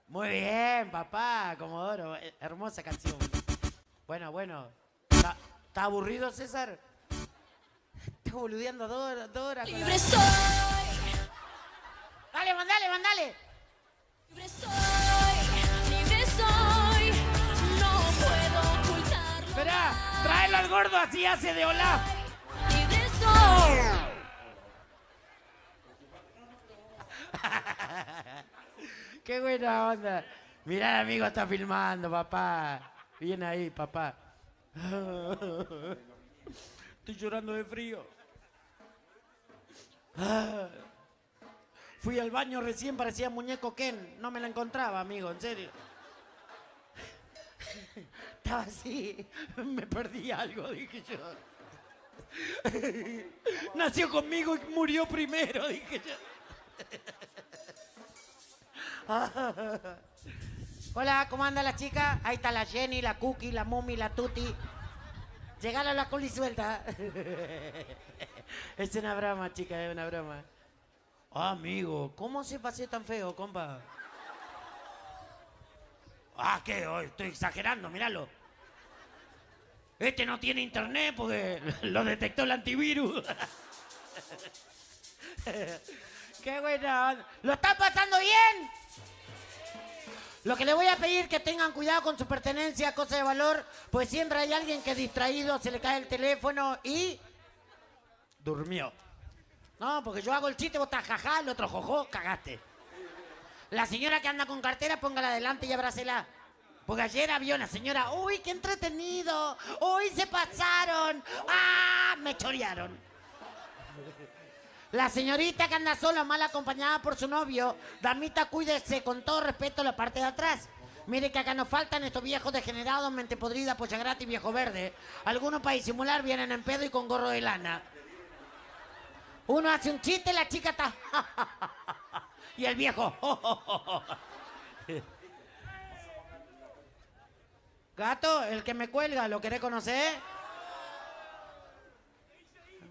Muy bien, papá, Comodoro. Hermosa canción. Bueno. ¿Está aburrido, César? Está boludeando 2 horas. Libre soy, Dale, mandale. libre soy, no puedo ocultarlo. Esperá, tráelo al gordo, así hace de Olaf. Libre soy. Qué buena onda. Mirá, el amigo está filmando, papá. Bien ahí, papá. Estoy llorando de frío. Fui al baño recién, parecía muñeco Ken. No me la encontraba, amigo, en serio. Estaba así. Me perdí algo, dije yo. Nació conmigo y murió primero, dije yo. Hola, ¿cómo anda la chica? Ahí está la Jenny, la Cookie, la Mumi, la Tuti. Llegaron a la culi suelta. Es una broma, chica, es una broma. Ah, amigo, ¿cómo se pasé tan feo, compa? Ah, ¿qué? Oh, estoy exagerando, míralo. Este no tiene internet porque lo detectó el antivirus. ¡Qué buena! ¿Lo están pasando bien? Lo que le voy a pedir es que tengan cuidado con su pertenencia, cosa de valor, pues siempre hay alguien que es distraído, se le cae el teléfono y... durmió. No, porque yo hago el chiste, vos estás jajá, el otro jojo, cagaste. La señora que anda con cartera, póngala adelante y abrácela. Porque ayer había una señora, ¡uy, qué entretenido! ¡Uy, se pasaron! ¡Ah, me chorearon! La señorita que anda sola, mal acompañada por su novio, damita, cuídese con todo respeto la parte de atrás. Mire que acá nos faltan estos viejos degenerados, mente podrida, polla gratis, viejo verde. Algunos para disimular vienen en pedo y con gorro de lana. Uno hace un chiste, la chica está... y el viejo... Gato, el que me cuelga, ¿lo querés conocer?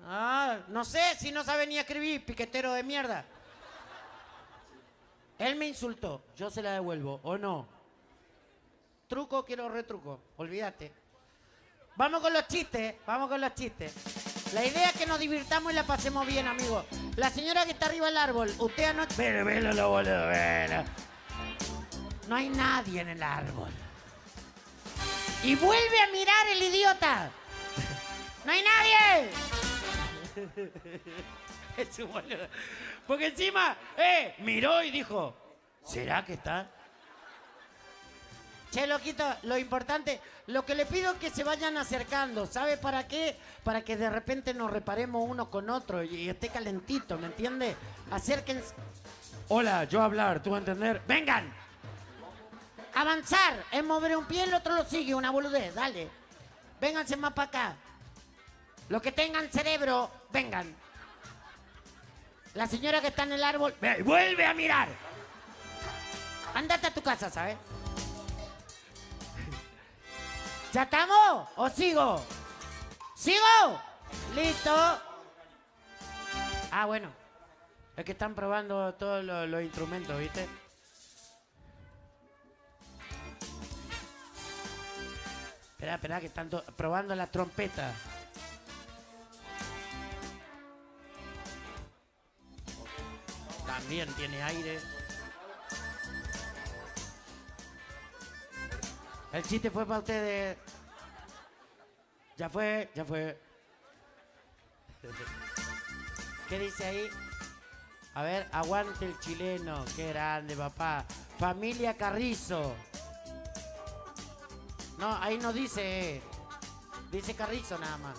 Ah, no sé, si no sabe ni escribir, piquetero de mierda. Él me insultó, yo se la devuelvo, ¿o no? Truco, quiero retruco, olvídate. Vamos con los chistes, vamos con los chistes. La idea es que nos divirtamos y la pasemos bien, amigos. La señora que está arriba del árbol, usted anoche... Velo, boludo, velo. No hay nadie en el árbol. Y vuelve a mirar el idiota. ¡No hay nadie! Es un boludo. Porque encima, miró y dijo, ¿será que está? Che, loquito, lo importante, lo que le pido es que se vayan acercando. ¿Sabe para qué? Para que de repente nos reparemos uno con otro y esté calentito, ¿me entiende? Acérquense. Hola, yo hablar, ¿tú entender? ¡Vengan! Avanzar, es mover un pie, el otro lo sigue, una boludez, dale. Vénganse más para acá. Los que tengan cerebro, vengan. La señora que está en el árbol, vuelve a mirar. Ándate a tu casa, ¿sabes? ¿Ya estamos? ¿O sigo? ¿Sigo? Listo. Ah, bueno. Es que están probando todos los instrumentos, ¿viste? Espera, que están probando la trompeta. También tiene aire. El chiste fue para ustedes. Ya fue. ¿Qué dice ahí? A ver, aguante el chileno. Qué grande, papá. Familia Carrizo. No, ahí no dice. Dice Carrizo nada más.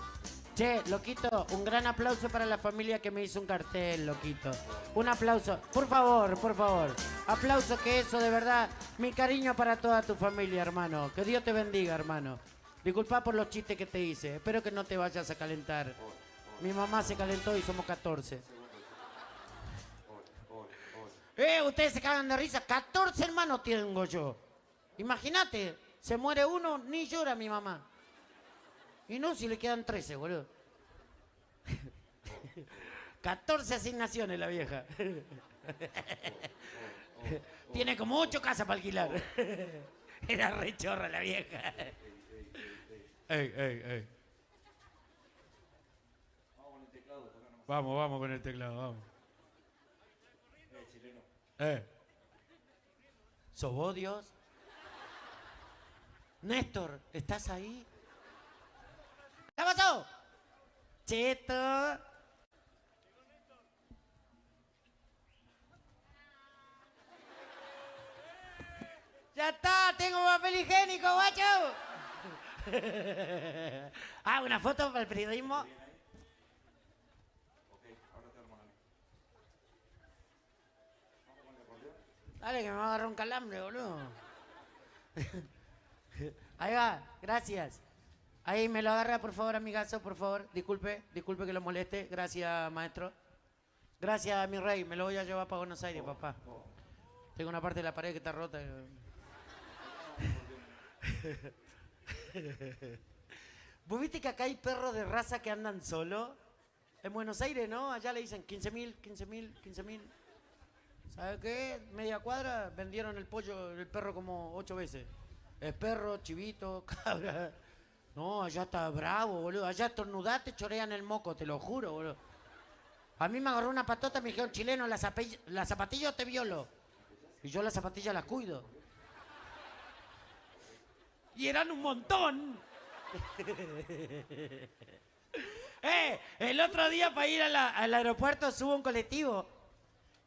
Che, loquito, un gran aplauso para la familia que me hizo un cartel, loquito. Un aplauso, por favor, por favor. Aplauso que eso, de verdad. Mi cariño para toda tu familia, hermano. Que Dios te bendiga, hermano. Disculpa por los chistes que te hice. Espero que no te vayas a calentar. Mi mamá se calentó y somos 14. Ustedes se cagan de risa. 14 hermanos tengo yo. Imagínate, se muere uno, ni llora mi mamá. Y no, si le quedan 13, boludo. 14 asignaciones la vieja. Tiene como 8 casas para alquilar. Era re chorra la vieja. Ey. Vamos con el teclado, vamos. ¿Sos vos, Dios? Néstor, ¿estás ahí? ¿Qué pasó? Cheto. Ya está, tengo papel higiénico, guacho. Una foto para el periodismo. Dale, que me va a agarrar un calambre, boludo. Ahí va, gracias. Ahí me lo agarra, por favor, amigazo, por favor. Disculpe que lo moleste. Gracias, maestro. Gracias, mi rey. Me lo voy a llevar para Buenos Aires, papá. Tengo una parte de la pared que está rota. ¿Vos viste que acá hay perros de raza que andan solos? En Buenos Aires, ¿no? Allá le dicen 15.000. ¿Sabes qué? Media cuadra vendieron el perro como 8 veces. El perro, chivito, cabra. No, allá está bravo, boludo. Allá estornudaste, chorean el moco, te lo juro, boludo. A mí me agarró una patota, me dijeron, chileno, la zapatilla o te violo. Y yo las zapatillas las cuido. Y eran un montón. El otro día para ir al aeropuerto subo un colectivo.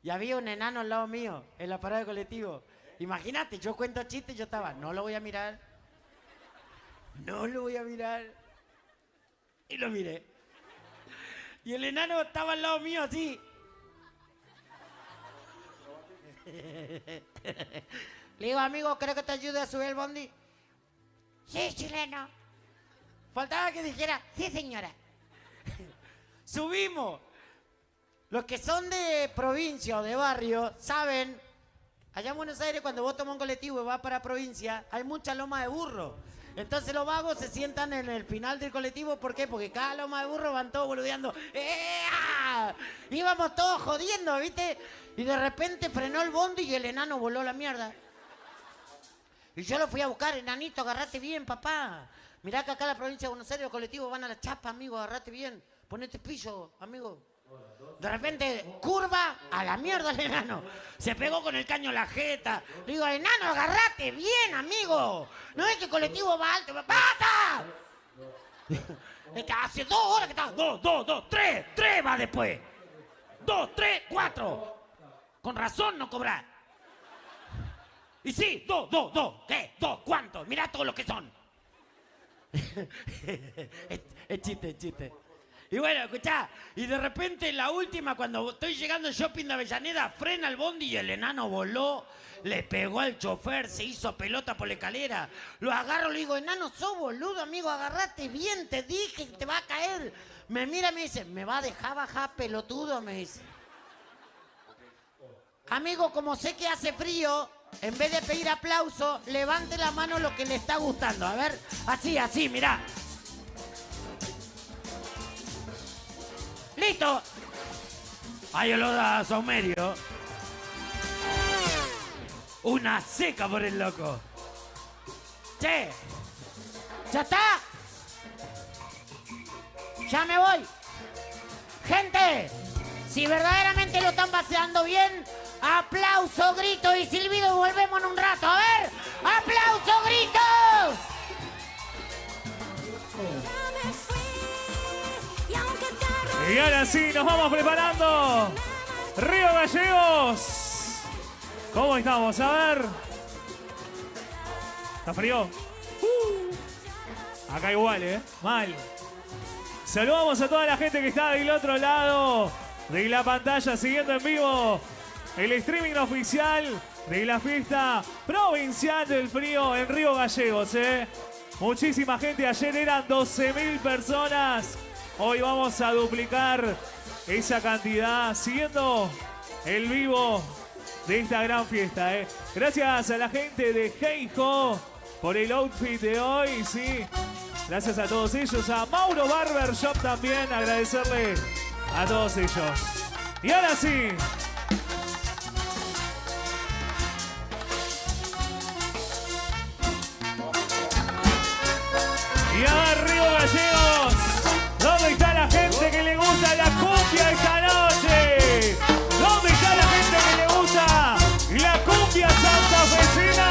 Y había un enano al lado mío, en la parada de colectivo. Imagínate, yo cuento chistes y yo estaba, no lo voy a mirar. Y lo miré. Y el enano estaba al lado mío así. Le digo, amigo, ¿creo que te ayude a subir el bondi? Sí, chileno. Faltaba que dijera, sí, señora. Subimos. Los que son de provincia o de barrio saben, allá en Buenos Aires cuando vos tomas un colectivo y vas para provincia, hay mucha loma de burro. Entonces los vagos se sientan en el final del colectivo, ¿por qué? Porque cada loma de burro van todos boludeando. Íbamos todos jodiendo, ¿viste? Y de repente frenó el bondi y el enano voló la mierda. Y yo lo fui a buscar, enanito, agarrate bien, papá. Mirá que acá en la provincia de Buenos Aires los colectivos van a la chapa, amigo, agarrate bien. Ponete pillo, amigo. De repente, curva, a la mierda el enano. Se pegó con el caño en la jeta. Le digo, enano, agarrate bien, amigo. No es que el colectivo va alto. ¡Basta! Es que hace 2 horas que está. 2, 3 va después. 2, 3, 4. Con razón no cobrar. Y sí, 2. ¿Qué? 2, ¿cuántos? Mirá todos los que son. Es chiste. Y bueno, escuchá, y de repente la última, cuando estoy llegando al shopping de Avellaneda, frena el bondi y el enano voló, le pegó al chofer, se hizo pelota por la escalera. Lo agarro, le digo, enano, sos boludo, amigo, agarrate bien, te dije que te va a caer. Me mira y me dice, ¿me va a dejar bajar, pelotudo? Me dice. Amigo, como sé que hace frío, en vez de pedir aplauso, levante la mano lo que le está gustando. A ver, así, mirá. ¡Listo! Ahí lo da Saumerio. Una seca por el loco. Che, ¿ya está? Ya me voy. Gente, si verdaderamente lo están paseando bien, aplauso, grito y silbido y volvemos en un rato. A ver, aplauso, gritos. Y ahora sí, nos vamos preparando. Río Gallegos. ¿Cómo estamos? A ver. ¿Está frío? Acá igual, mal. Saludamos a toda la gente que está del otro lado de la pantalla siguiendo en vivo el streaming oficial de la fiesta provincial del frío en Río Gallegos, Muchísima gente, ayer eran 12.000 personas. Hoy vamos a duplicar esa cantidad siguiendo el vivo de esta gran fiesta, Gracias a la gente de Heijo por el outfit de hoy, sí. Gracias a todos ellos, a Mauro Barber Shop también, agradecerle a todos ellos. Y ahora sí. Y a ver, Río Gallegos, ¿dónde está la gente que le gusta la cumbia esta noche? ¿Dónde está la gente que le gusta la cumbia santafesina?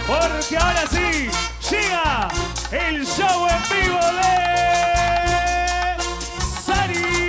Porque ahora sí, llega el show en vivo de Sariva.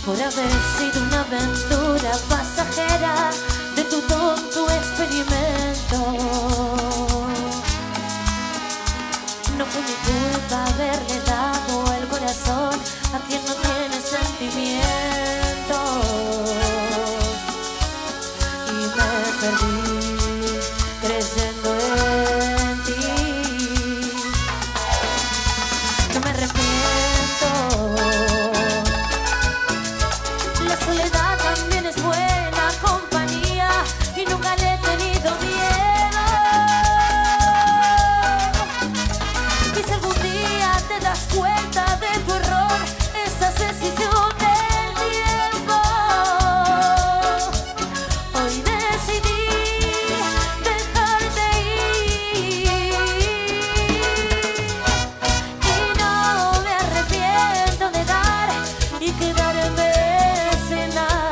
por haber sido una aventura pasajera de tu tonto experimento. No fue mi culpa haberle dado el corazón a quien no tiene sentimientos. Y me perdí creyendo en ti. No me arrepiento. La soledad también es buena compañía y nunca le he tenido miedo. Y si algún día te das cuenta de tu error, esa es decisión del tiempo. Hoy decidí dejarte ir y no me arrepiento de dar y quedarme sin nada.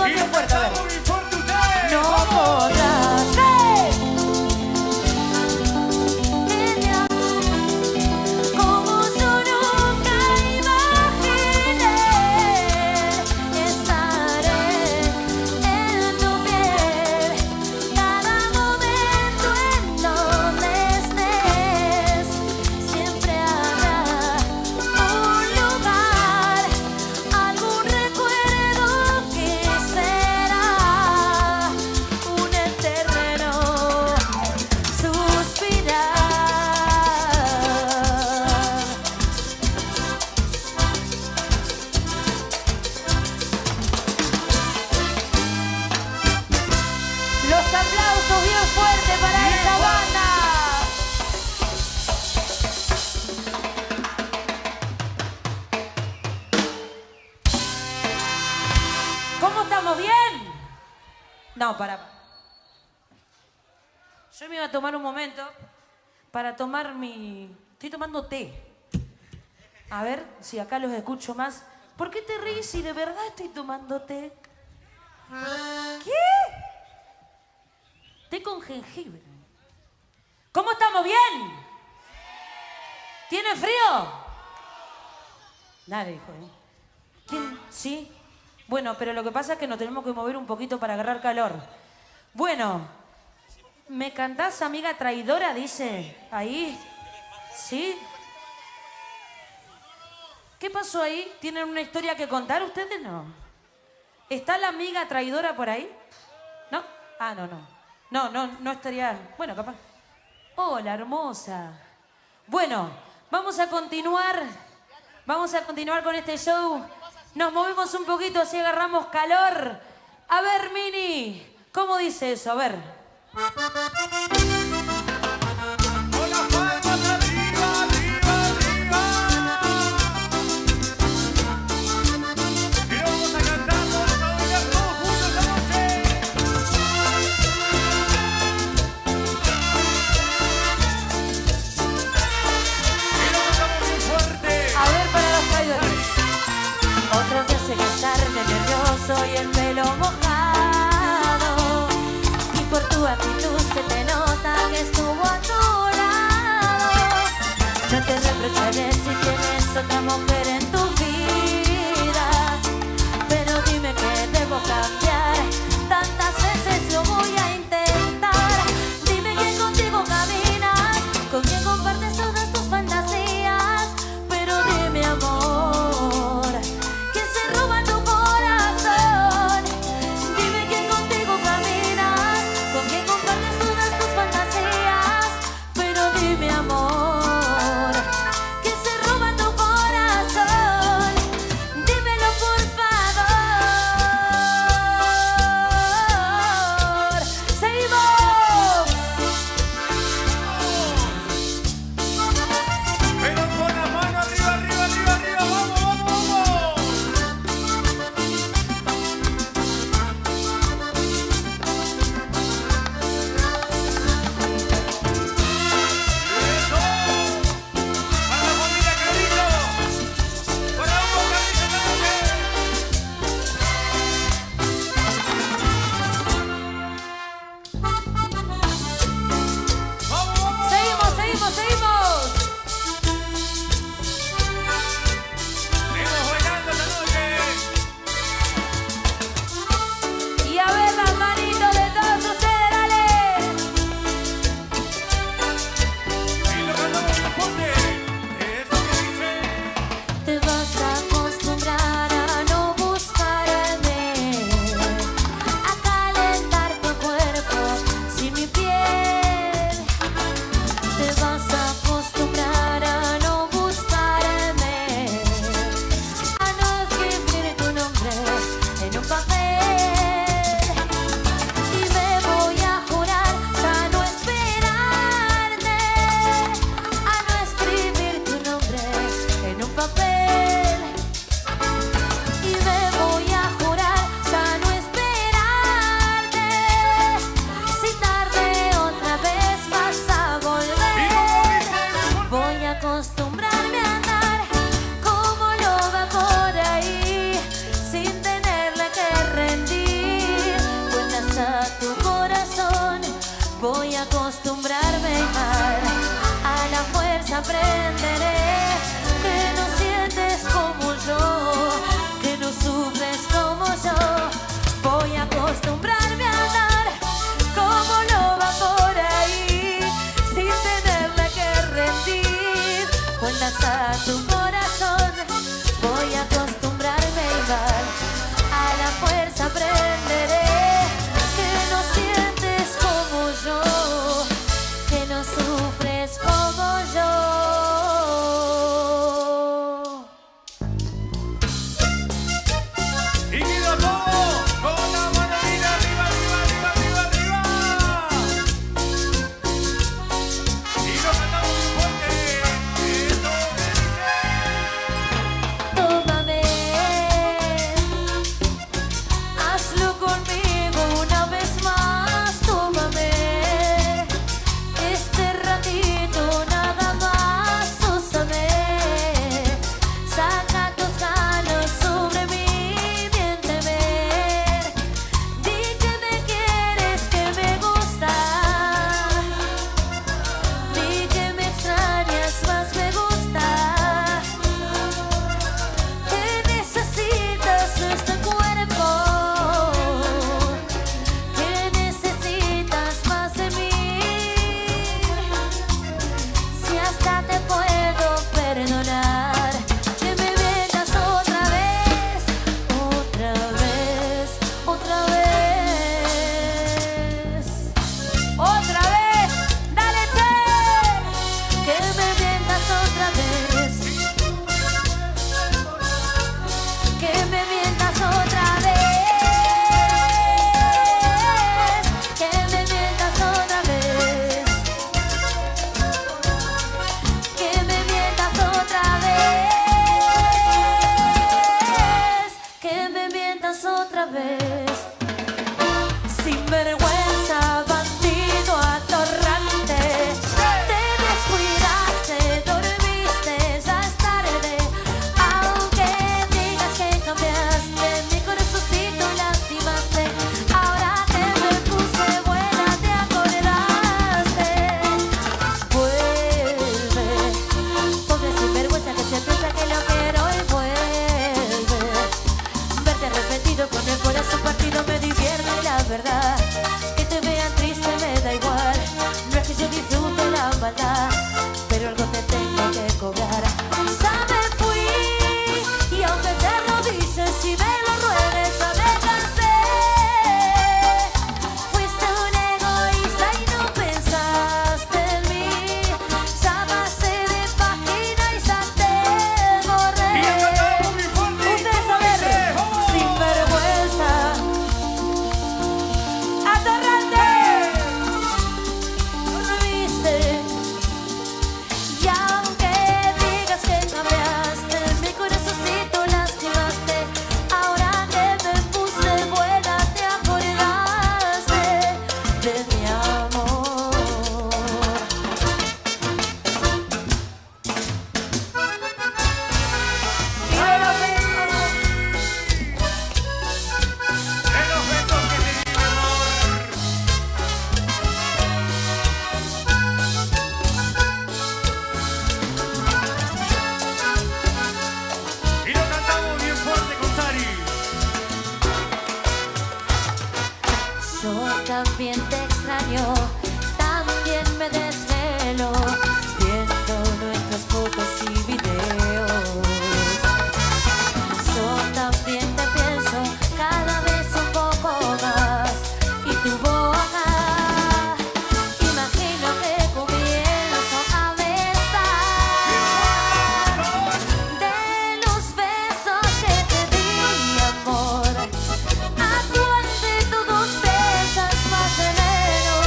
todas Y bien nos fuerte, a ver. cantamos muy fuerte ustedes. No ¡Vamos! podrás como yo nunca imaginé. Estaré en tu piel cada momento en donde estés. Siempre habrá un lugar, algún recuerdo que será un eterno suspirar. Los aplausos bien fuertes para esta banda. ¿Cómo estamos? ¿Bien? No, para. Yo me iba a tomar un momento para tomar mi... Estoy tomando té. A ver si acá los escucho más. ¿Por qué te ríes si de verdad estoy tomando té? ¿Qué? Té con jengibre. ¿Cómo estamos? ¿Bien? ¿Tiene frío? Nadie dijo, ¿eh? ¿Quién? ¿Sí? Bueno, pero lo que pasa es que nos tenemos que mover un poquito para agarrar calor. Bueno, ¿me cantás, amiga traidora? Dice, ahí. ¿Sí? ¿Qué pasó ahí? ¿Tienen una historia que contar ustedes? No. ¿Está la amiga traidora por ahí? ¿No? Ah, no estaría... Bueno, capaz. Hola, hermosa. Bueno, vamos a continuar con este show. Nos movemos un poquito, así agarramos calor. A ver, Mini, ¿cómo dice eso? A ver. Con las palmas arriba, arriba, arriba. Y vamos a cantar, vamos a bailar todos juntos esta noche. Y lo cantamos muy fuerte. A ver, para los traidores. Otra vez en estarme nervioso y el pelo mojado. Y por tu actitud se te nota que estuvo a tu lado. No te reprocharé si tienes otra mujer en tu vida. Pero dime que debo cambiar. Tantas veces lo voy a intentar. Dime quién contigo caminas, con quién compartes todas tus fantasías. Pero dime, amor, ¿quién se roba tu corazón? Dime quién contigo caminas, con quién compartes acostumbrarme mal. A la fuerza aprenderé que no sientes como yo, que no sufres como yo. Voy a acostumbrarme a andar como loba por ahí, sin tenerle que rendir cuentas a tu corazón. Voy a acostumbrarme igual. A la fuerza aprenderé que no sientes como yo, que no sufres como yo. Y quiero todo con la mano arriba, arriba, arriba, arriba, arriba, arriba. Y lo cantamos muy fuerte. Esto dice. Tómame, hazlo conmigo una vez más. Tómame, este ratito nada más. Úsame, saca tus ganas sobre mí, miénteme. Di que me quieres, que me gusta. Di que me extrañas, más me gusta. Que necesitas este cuerpo, que necesitas más de mí. Si hasta te puedo perdonar, que me vengas otra vez, otra vez, otra vez. Otra vez, dale Cher, que me mientas otra vez, que me mientas otra vez, que me mientas otra vez, que me mientas otra vez, que me mientas otra vez. Sin vergüenza, bandido atorrante, te descuidaste, dormiste, ya es tarde. Aunque digas que cambiaste, mi corazoncito lastimaste. Ahora que me puse buena, te acordaste. Vuelve, pobre sinvergüenza que se piensa que lo quiero y vuelve. Verte arrepentido con el corazón partido me divierte, la verdad. Que te vean triste me da igual. No es que yo disfrute la maldad, pero algo te tengo que cobrar. Ya me fui y aunque te arrodilles y me lo ruegues, ya me cansé. Fuiste un egoísta y no pensaste en mí. Ya pasé de página y ya te borré. Y lo cantamos muy fuerte. Ustedes a ver, Dice, ¡vamos! sin vergüenza, atorrante, viste. Y aunque digas que cambiaste, mi corazoncito lastimaste. Ahora que me puse buena, te acordaste de mi amor. Y de los besos. De los besos que te di, mi amor. Y lo cantamos bien fuerte con Sari. Yo también te extraño, también me desvelo viendo nuestras fotos y videos. Yo también te pienso cada vez un poco más. Y tu boca, imagino que comienzo a besar. De los besos que te di, amor, a cuál de todos besas más veneno.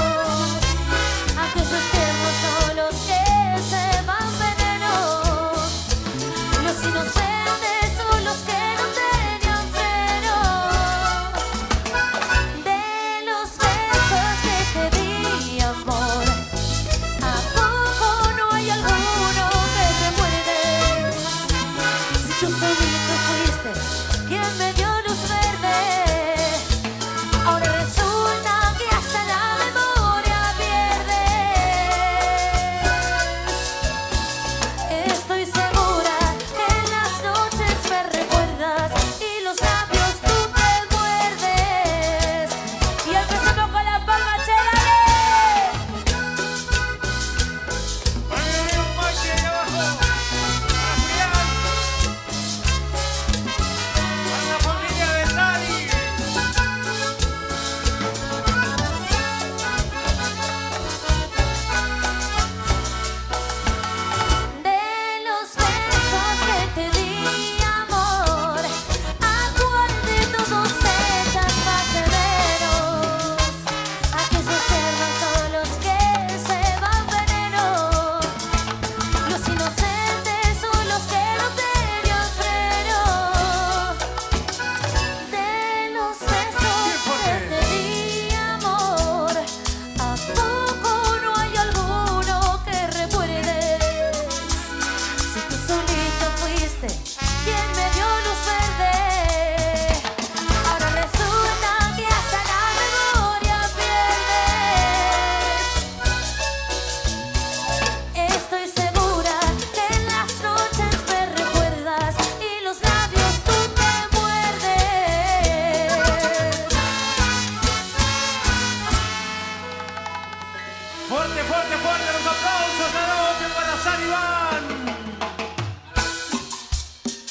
aplauso esta noche para San Iván.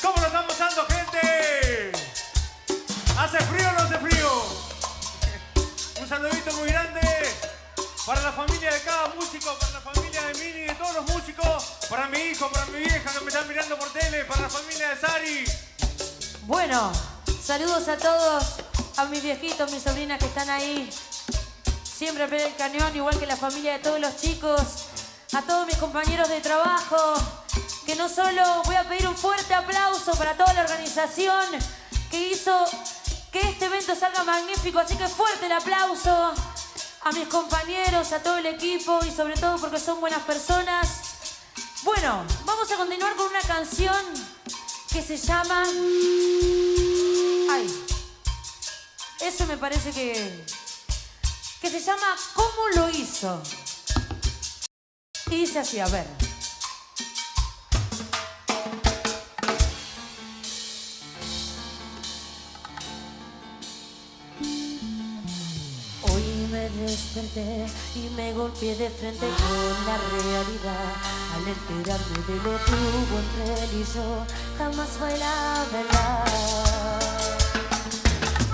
¿Cómo lo están pasando, gente? ¿Hace frío o no hace frío? Un saludito muy grande para la familia de cada músico, para la familia de Mini, de todos los músicos, para mi hijo, para mi vieja que me están mirando por tele, para la familia de Sari. Bueno, saludos a todos, a mis viejitos, mis sobrinas que están ahí, siempre a pie del cañón, igual que la familia de todos los chicos, a todos mis compañeros de trabajo, que no solo voy a pedir un fuerte aplauso para toda la organización que hizo que este evento salga magnífico, así que fuerte el aplauso a mis compañeros, a todo el equipo y sobre todo porque son buenas personas. Bueno, vamos a continuar con una canción que se llama... Ay, eso me parece que se llama ¿Cómo lo hizo? Y dice así, a ver. Hoy me desperté y me golpeé de frente con la realidad. Al enterarme de lo que hubo entre él y yo, jamás fue la verdad.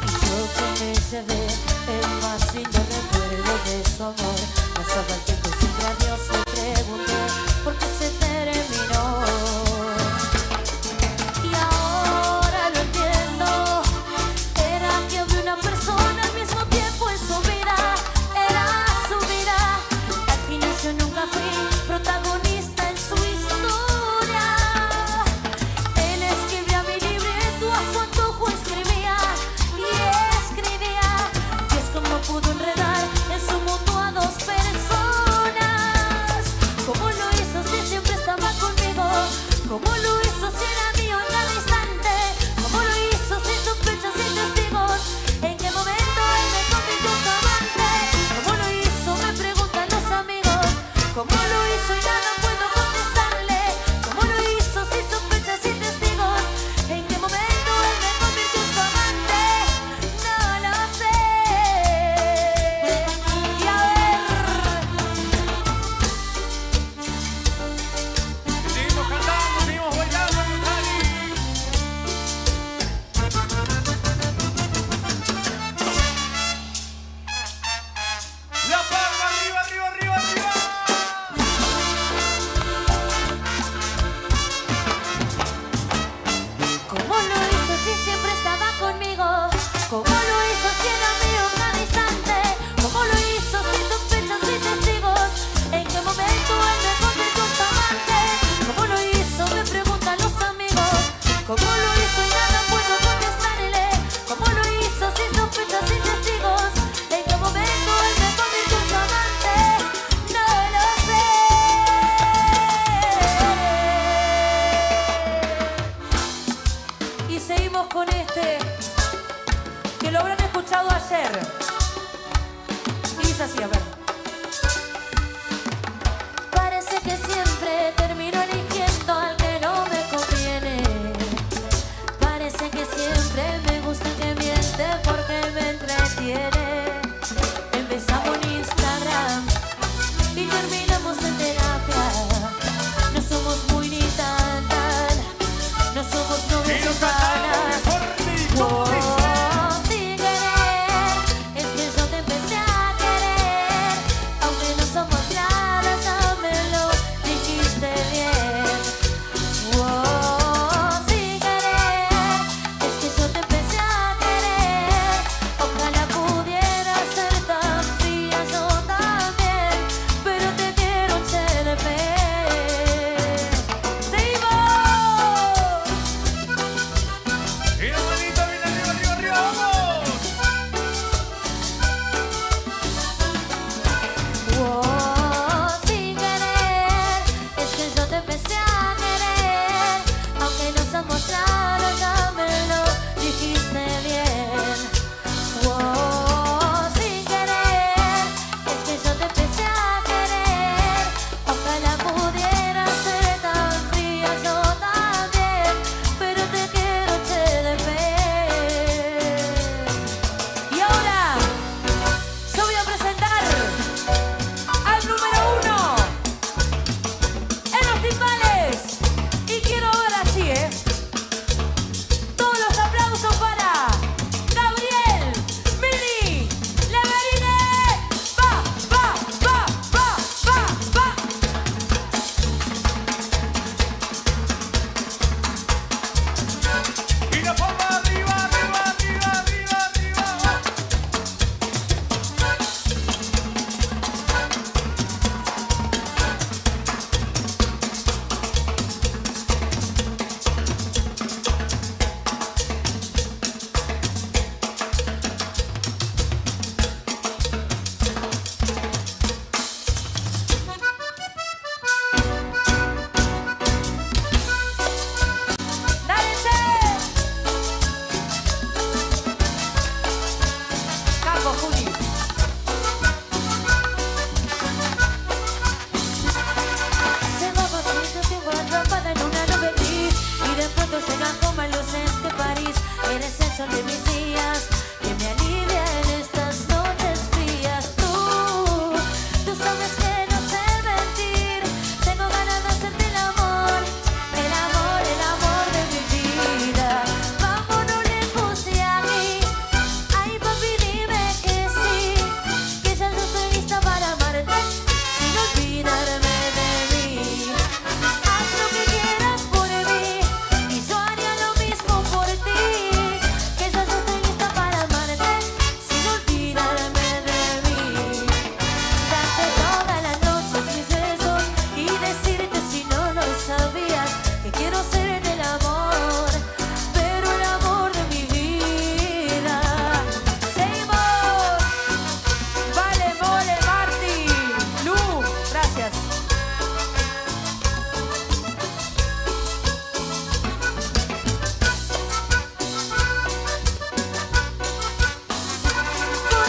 Y yo que me llevé el más lindo recuerdo de su amor. Pasaba el tiempo siempre a Dios le pregunté por qué se terminó. Y ahora lo entiendo, era que había una persona al mismo tiempo en su vida, era su vida. Al final yo nunca fui protagonista en su historia. Él escribía mi libreto a su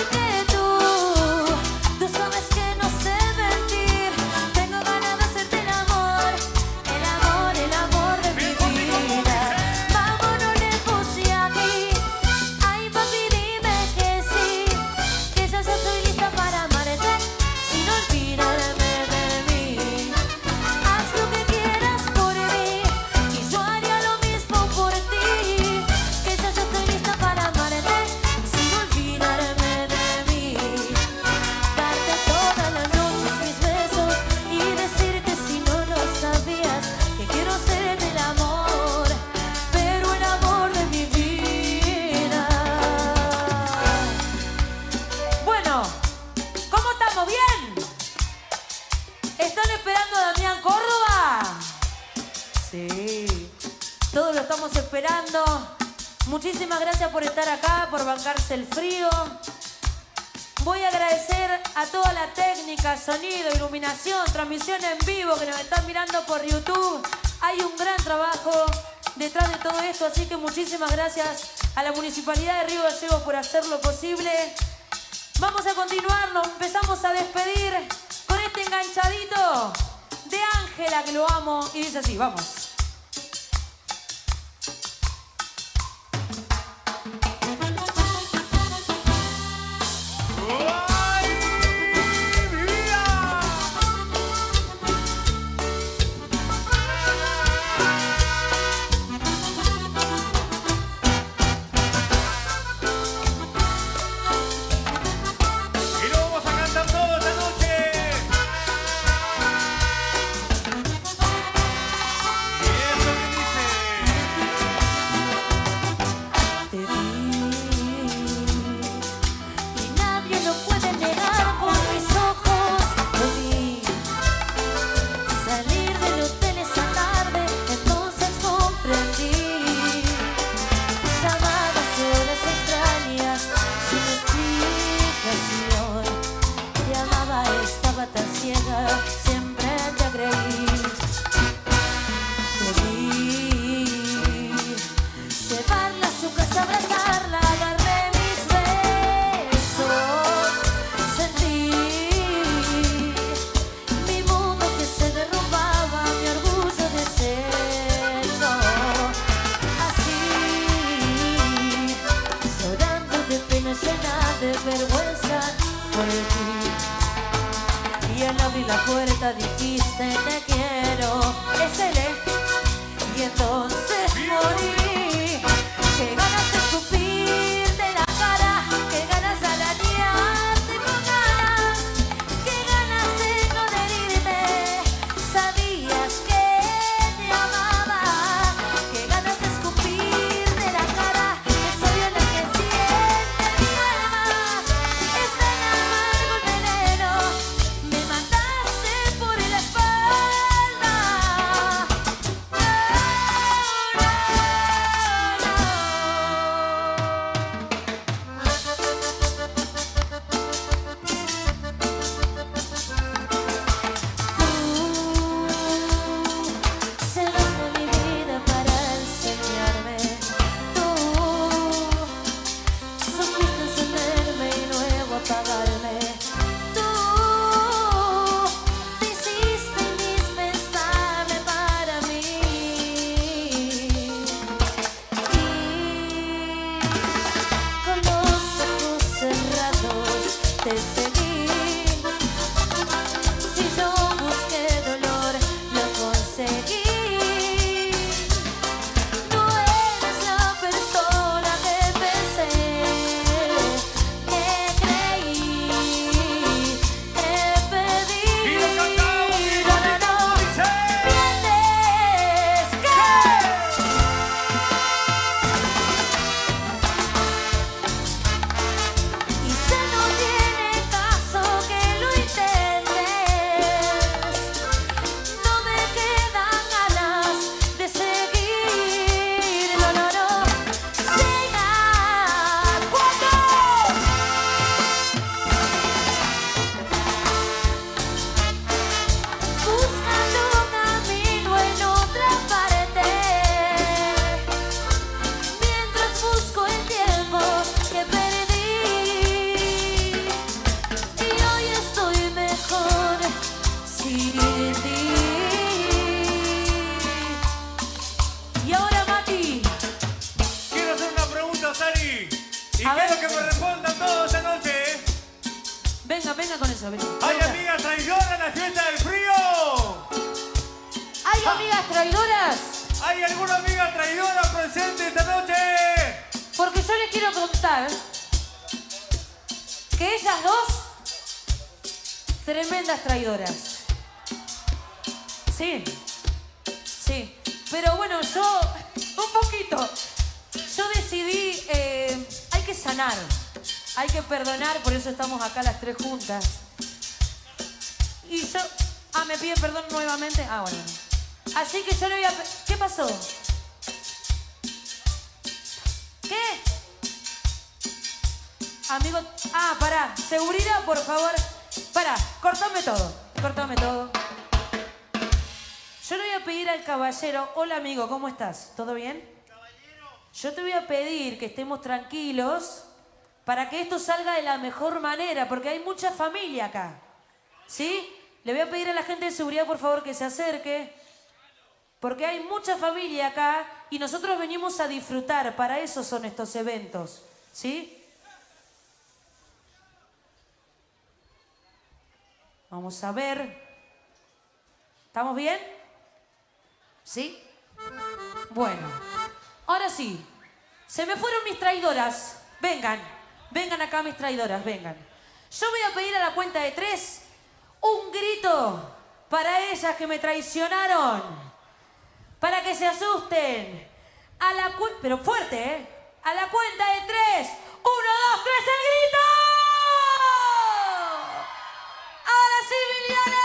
igual que tú sabes que no sé mentir. Tengo ganas de hacerte el amor de mi vida. Vámonos lejos de aquí. Ay, papi, dime que sí, que ya estoy lista para amarte, sin olvidarme de mí. Haz lo que quieras por mí y yo haría lo mismo por ti. Que ya estoy lista para amarte, sin olvidarme de mí. Darte todas las noches mis besos y decirte si no lo sabías que quiero ser el amor, pero el amor de mi vida. Bueno, ¿cómo estamos? ¿Bien? ¿Están esperando a Damián Córdoba? Sí, todos lo estamos esperando. Muchísimas gracias por estar acá, por bancarse el frío. Voy a agradecer a toda la técnica, sonido, iluminación, transmisión en vivo que nos están mirando por YouTube. Hay un gran trabajo detrás de todo esto, así que muchísimas gracias a la Municipalidad de Río Gallegos por hacerlo posible. Vamos a continuar, nos empezamos a despedir con este enganchadito de Ángela, que lo amo, y dice así, vamos. Y lo vamos a cantar toda esta noche. Y eso que dice. Te vi y nadie lo puede negar, por mis ojos lo vi. Salir del hotel esa tarde, entonces comprendí. Llamadas, horas extrañas, sin explicación. Te amaba, estaba tan ciega, siempre te agreí. Te vi llevarla a su casa, abrazarla, agarré mis besos. Sentí mi mundo que se derrumbaba, mi orgullo deshecho. Así, llorando de pena, llena de vergüenza por ti. Y al abrir la puerta dijiste te quiero, es él, y entonces morí. Qué ganas de escupirte la cara, qué ganas de arañarte con ganas, qué ganas tengo de herirte. Sabías que te amaba, qué ganas de escupirte la cara, que soy la que siente mi alma. Es tan amargo el veneno, me mataste por la espalda. No, no, no. Venga, venga con eso, venga. ¡Ay, Venga. amiga traidora en la fiesta del frío! ¿Hay amigas traidoras? ¿Hay alguna amiga traidora presente esta noche? Porque yo les quiero contar que ellas dos, tremendas traidoras. Sí, sí. Pero bueno, yo, un poquito, yo decidí, hay que sanar, hay que perdonar, por eso estamos acá las tres juntas. Y yo, me piden perdón nuevamente, bueno. Así que yo le voy a... ¿Qué pasó? ¿Qué? Amigo, pará, seguridad, por favor. Pará, cortame todo, cortame todo. Yo le voy a pedir al caballero, hola amigo, ¿cómo estás? ¿Todo bien? Caballero. Yo te voy a pedir que estemos tranquilos para que esto salga de la mejor manera, porque hay mucha familia acá. ¿Sí? Le voy a pedir a la gente de seguridad, por favor, que se acerque, porque hay mucha familia acá y nosotros venimos a disfrutar, para eso son estos eventos. ¿Sí? Vamos a ver. ¿Estamos bien? ¿Sí? Bueno, ahora sí. Se me fueron mis traidoras. Vengan, vengan acá mis traidoras, vengan. Yo voy a pedir a la cuenta de 3 un grito para ellas que me traicionaron. Para que se asusten. Pero fuerte, ¿eh? A la cuenta de 3. 1, 2, 3, ¡el grito! ¡Ahora sí, Milianes!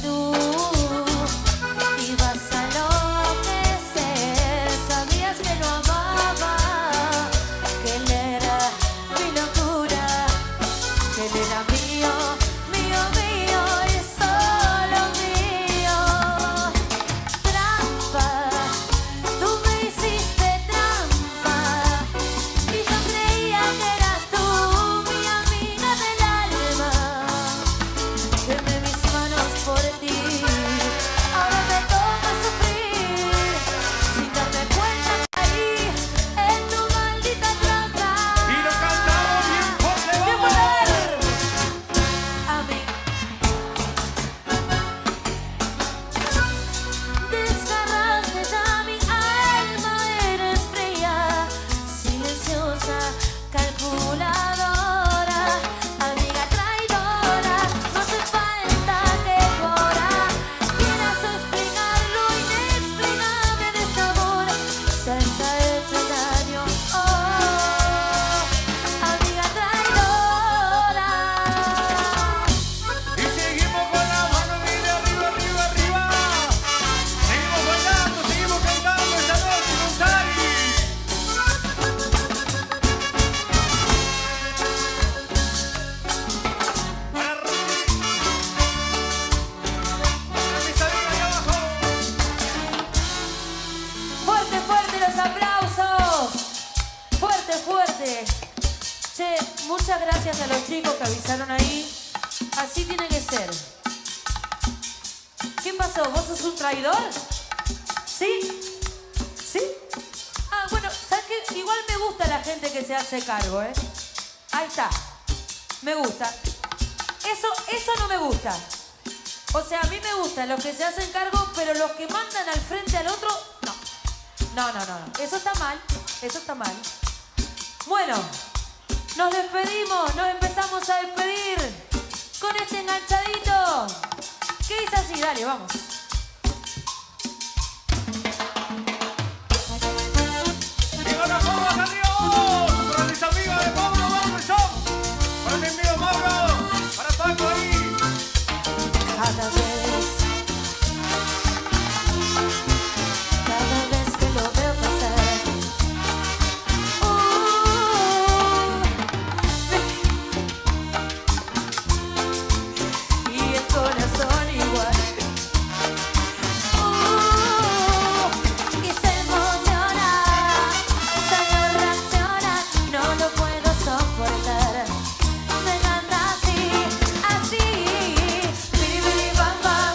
Tú ibas a enloquecer, sabías que lo amaba, que él era mi locura, que él era mío, mío, mío y solo mío. Trampa, tú me hiciste trampa y yo creía que eras tú, mi amiga del alma. Quemé mis manos por ti, ahora me toca sufrir, sin darme cuenta caí en tu maldita trampa. Y lo cantamos bien fuerte, ¡Bien vamos. fuerte! A mí. Desgarraste ya mi alma, eres fría, silenciosa, calculadora, amiga traidora, no hace falta que ahora quieras explicar lo inexplicable de este amor, ya está hecho el daño, amiga traidora. Y seguimos con la mano, mire, arriba, arriba, arriba. Seguimos bailando, seguimos cantando esta noche con Sari. Para mis amigos allá abajo. Fuerte, fuerte los aplausos. Fuerte, fuerte. Che, muchas gracias a los chicos que avisaron ahí. Así tiene que ser. ¿Qué pasó? ¿Vos sos un traidor? ¿Sí? ¿Sí? Bueno, ¿sabes qué? Igual me gusta la gente que se hace cargo, ¿eh? Ahí está. Me gusta. Eso no me gusta. O sea, a mí me gustan los que se hacen cargo, pero los que mandan al frente al otro, no. No. Eso está mal. Eso está mal. Bueno, nos despedimos, nos empezamos a despedir con este enganchadito. ¿Qué dice así? Dale, vamos. Y con las palmas arriba, vamos. Para mis amigos de Pablo Barber Shop. Para mi amigo Mauro. Para Paco ahí. cada vez que lo veo pasar. Y el corazón igual. Y se emociona, solo reacciona, no lo puedo soportar. Me encanta así, así, biri biri bam bam.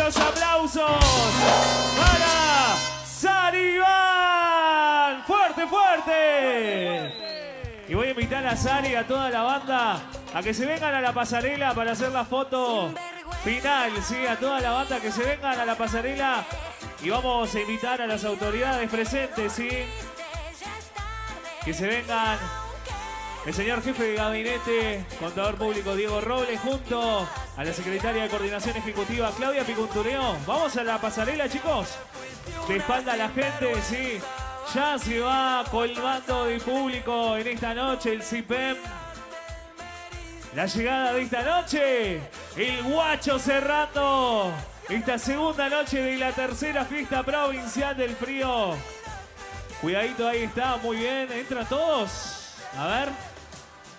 los aplausos para Saribán. ¡Fuerte, fuerte! Y voy a invitar a Sari y a toda la banda a que se vengan a la pasarela para hacer la foto final, ¿sí? A toda la banda que se vengan a la pasarela y vamos a invitar a las autoridades presentes, ¿sí? Que se vengan el señor jefe de gabinete, contador público Diego Robles, junto a la secretaria de Coordinación Ejecutiva Claudia Picuntureo. Vamos a la pasarela, chicos. De espalda a la gente, sí. Ya se va colmando de público en esta noche el CIPEM. La llegada de esta noche, el Guacho cerrando esta segunda noche de la tercera fiesta provincial del frío. Cuidadito, ahí está, muy bien, entran todos. A ver.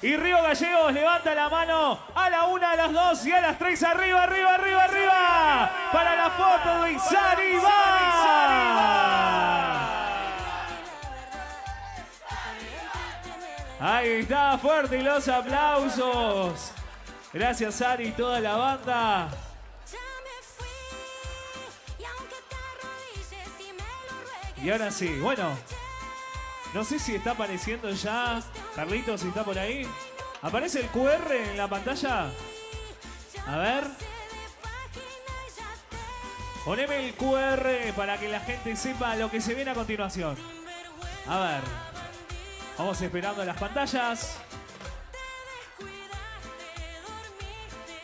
Y Río Gallegos levanta la mano a la 1, a las 2 y a las 3. Arriba, arriba, arriba, arriba. Para la foto de Saribán. Ahí está, fuerte y los aplausos. Gracias, Sari y toda la banda. Y ahora sí, bueno. No sé si está apareciendo ya. Carlitos, si está por ahí. ¿Aparece el QR en la pantalla? A ver. Poneme el QR para que la gente sepa lo que se viene a continuación. A ver. Vamos esperando las pantallas.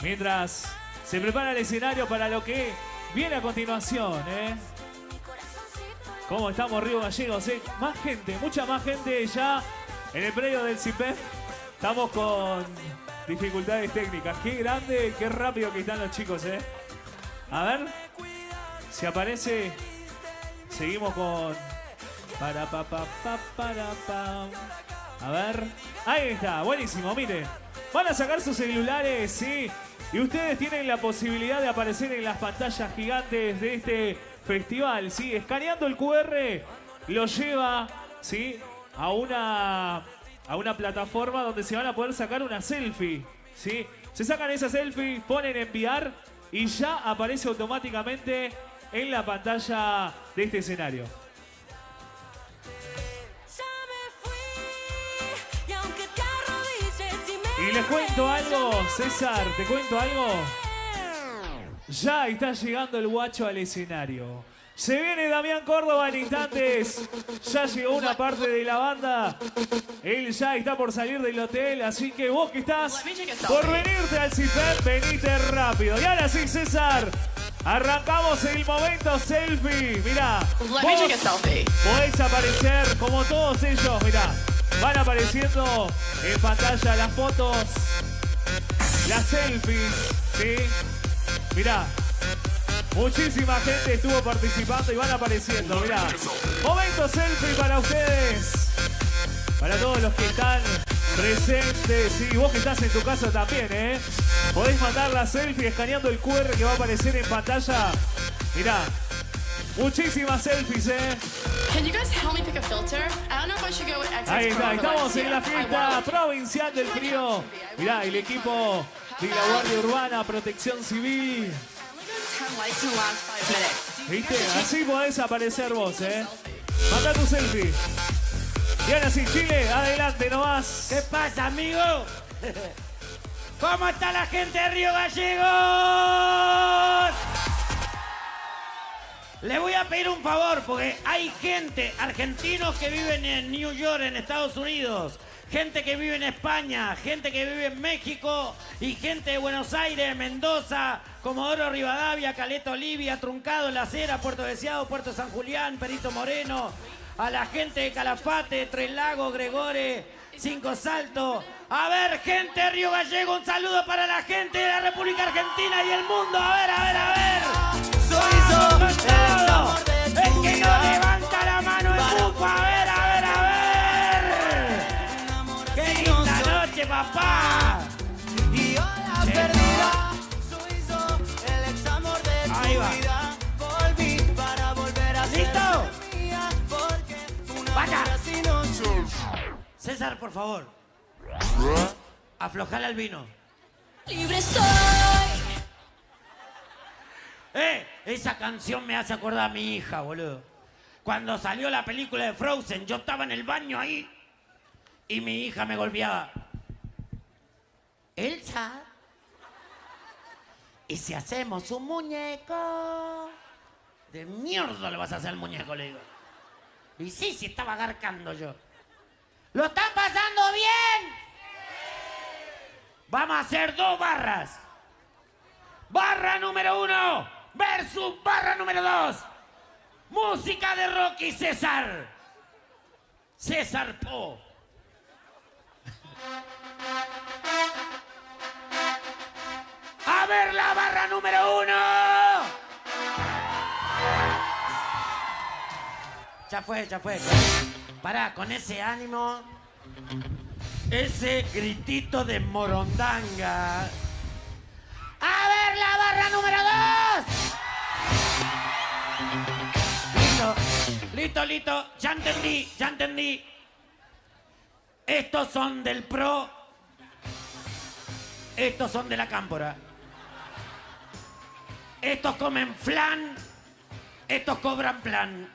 Mientras se prepara el escenario para lo que viene a continuación, ¿Cómo estamos, Río Gallegos? Más gente, mucha más gente ya en el predio del CIPEM. Estamos con dificultades técnicas. Qué grande, qué rápido que están los chicos, A ver si aparece. Seguimos con... A ver. Ahí está, buenísimo, mire. Van a sacar sus celulares, sí. Y ustedes tienen la posibilidad de aparecer en las pantallas gigantes de este festival, sí. Escaneando el QR, lo lleva, sí, a una plataforma donde se van a poder sacar una selfie, sí. Se sacan esa selfie, ponen enviar y ya aparece automáticamente en la pantalla de este escenario. Y les cuento algo, César, te cuento algo. Ya está llegando el Guacho al escenario. Se viene Damián Córdoba en instantes. Ya llegó una parte de la banda. Él ya está por salir del hotel, así que vos que estás por venirte al CIPEM, venite rápido. Y ahora sí, César, arrancamos el momento selfie. Mirá, vos podés aparecer como todos ellos, mirá. Van apareciendo en pantalla las fotos, las selfies, ¿sí? Mirá, muchísima gente estuvo participando y van apareciendo, mirá. Momento selfie para ustedes, para todos los que están presentes, sí, vos que estás en tu casa también, Podés mandar la selfie escaneando el QR que va a aparecer en pantalla. Mirá, muchísimas selfies, Can you guys help me pick a filter? I don't know if I should go with XX Ahí está, Pro estamos or en la fiesta provincial del frío. Mirá, el equipo de la Guardia Urbana, Protección Civil. 10 likes in the last 5 minutes. ¿Viste? Así podés aparecer vos, Manda tu selfie. Y ahora sí, Chile, adelante nomás. ¿Qué pasa, amigo? ¿Cómo está la gente de Río Gallegos? Le voy a pedir un favor, porque hay gente, argentinos que viven en New York, en Estados Unidos, gente que vive en España, gente que vive en México y gente de Buenos Aires, Mendoza, Comodoro Rivadavia, Caleta Olivia, Truncado, La Cera, Puerto Deseado, Puerto San Julián, Perito Moreno, a la gente de Calafate, Tres Lagos, Gregore, Cinco Saltos. A ver, gente de Río Gallegos, un saludo para la gente de la República Argentina y el mundo. A ver, a ver, a ver. ¡Vamos con todo! El que no levanta la mano es Cuco. A ver, a ver, a ver. ¡Qué linda noche, papá! Y hola perdida, suizo, el ex amor de tu Ahí va. vida. Volví para volver a ser ¿Listo? mía, porque una Vaya. vida así no soy. César, por favor. Aflojale al vino. Libre soy. Esa canción me hace acordar a mi hija, boludo. Cuando salió la película de Frozen, yo estaba en el baño ahí y mi hija me golpeaba. Elsa, ¿y si hacemos un muñeco? De mierda le vas a hacer al muñeco, le digo. Y sí, estaba garcando yo. ¿Lo están pasando bien? Vamos a hacer 2 barras. Barra número 1 versus barra número 2. Música de Rocky César. César Po. A ver la barra número 1. Ya fue. Pará, con ese ánimo, ese gritito de morondanga. A ver la barra número 2. Listo. Ya entendí. Estos son del pro. Estos son de la cámpora. Estos comen flan. Estos cobran plan.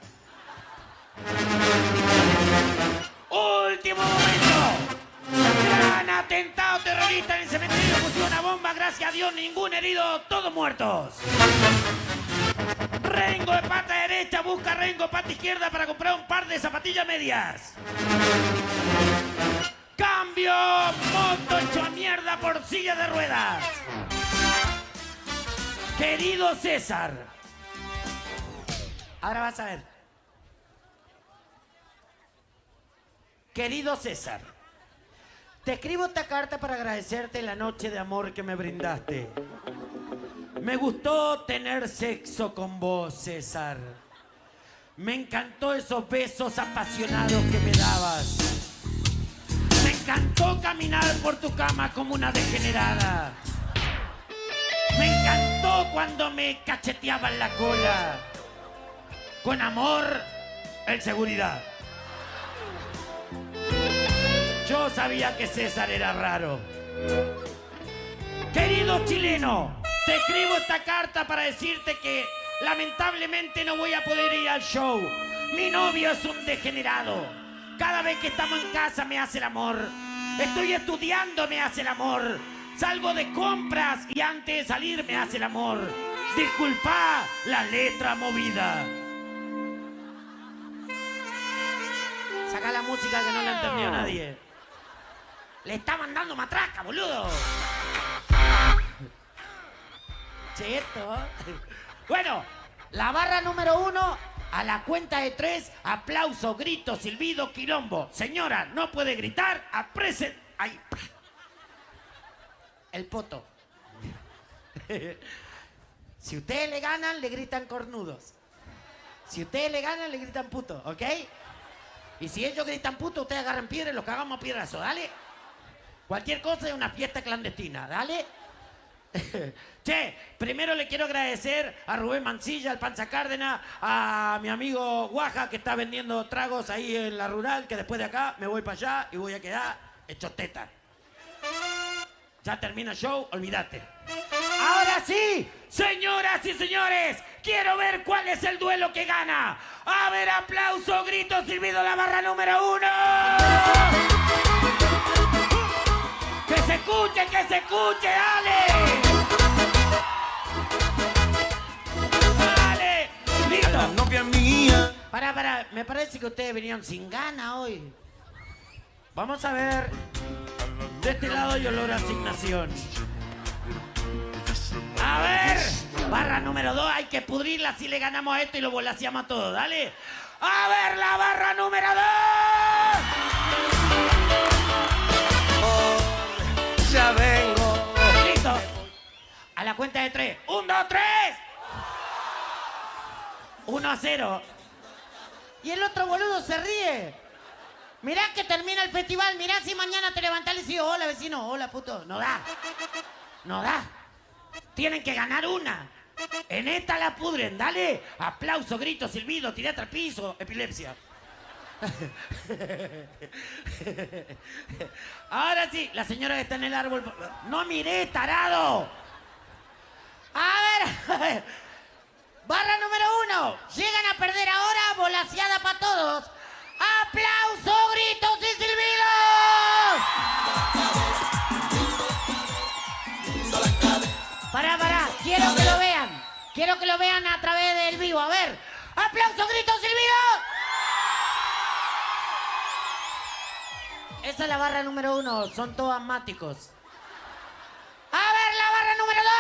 Último momento. Gran atentado terrorista en el cementerio. Pusieron una bomba. Gracias a Dios, ningún herido. Todos muertos. Rengo de pata derecha busca Rengo pata izquierda para comprar un par de zapatillas medias. Cambio. Moto hecho a mierda por silla de ruedas. Querido César. Ahora vas a ver. Querido César, te escribo esta carta para agradecerte la noche de amor que me brindaste. Me gustó tener sexo con vos, César. Me encantó esos besos apasionados que me dabas. Me encantó caminar por tu cama como una degenerada. Me encantó cuando me cacheteaban la cola. Con amor, el seguridad. Yo sabía que César era raro. Querido chileno, te escribo esta carta para decirte que lamentablemente no voy a poder ir al show. Mi novio es un degenerado. Cada vez que estamos en casa me hace el amor. Estoy estudiando, me hace el amor. Salgo de compras y antes de salir me hace el amor. Disculpa la letra movida. Saca la música que no la entendió nadie. Le está mandando matraca, boludo. Cheto. Bueno, la barra número 1, a la cuenta de 3, aplauso, grito, silbido, quilombo. Señora, no puede gritar, Ay. El poto. Si ustedes le ganan, le gritan cornudos. Si ustedes le ganan, le gritan puto, ¿ok? Y si ellos gritan puto, ustedes agarran piedra y los cagamos a piedrazos, ¿dale? Cualquier cosa es una fiesta clandestina, ¿dale? Che, primero le quiero agradecer a Rubén Mancilla, al Panza Cárdenas, a mi amigo Guaja, que está vendiendo tragos ahí en la rural, que después de acá me voy para allá y voy a quedar hecho teta. Ya termina el show, olvídate. Ahora sí, señoras y señores, quiero ver cuál es el duelo que gana. A ver, aplauso, grito, silbido, la barra número 1. ¡Que se escuche, dale! ¡Dale! ¡Listo! Novia mía. Pará, me parece que ustedes vinieron sin gana hoy. Vamos a ver. De este lado hay olor a asignación. A ver, barra número 2, hay que pudrirla si le ganamos a esto y lo volaseamos a todo, dale. A ver la barra número 2. Ya vengo. Listo. A la cuenta de 3. 1, 2, 3. 1-0. Y el otro boludo se ríe. Mirá que termina el festival. Mirá si mañana te levantás y le decís, hola vecino, hola puto. No da. No da. Tienen que ganar una. En esta la pudren, dale. Aplauso, grito, silbido, tirate al piso, epilepsia. Ahora sí, la señora que está en el árbol. No miré, tarado. A ver. Barra número 1. Llegan a perder ahora, volaseada para todos. ¡Aplausos, gritos y silbidos! Pará, quiero que lo vean. Quiero que lo vean a través del vivo. A ver, ¡aplausos, gritos, silbidos! Esa es la barra número 1, son todos asmáticos. A ver, la barra número 2.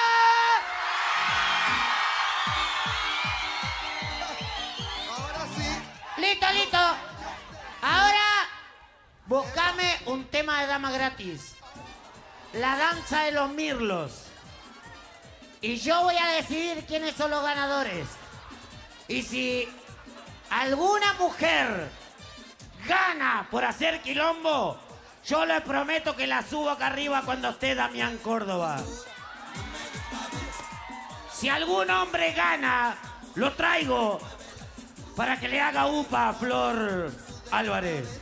Ahora sí. Listo. Ahora, buscame un tema de dama gratis. La danza de los mirlos. Y yo voy a decidir quiénes son los ganadores. Y si alguna mujer gana por hacer quilombo, yo le prometo que la subo acá arriba cuando esté Damián Córdoba. Si algún hombre gana, lo traigo para que le haga upa a Flor Álvarez.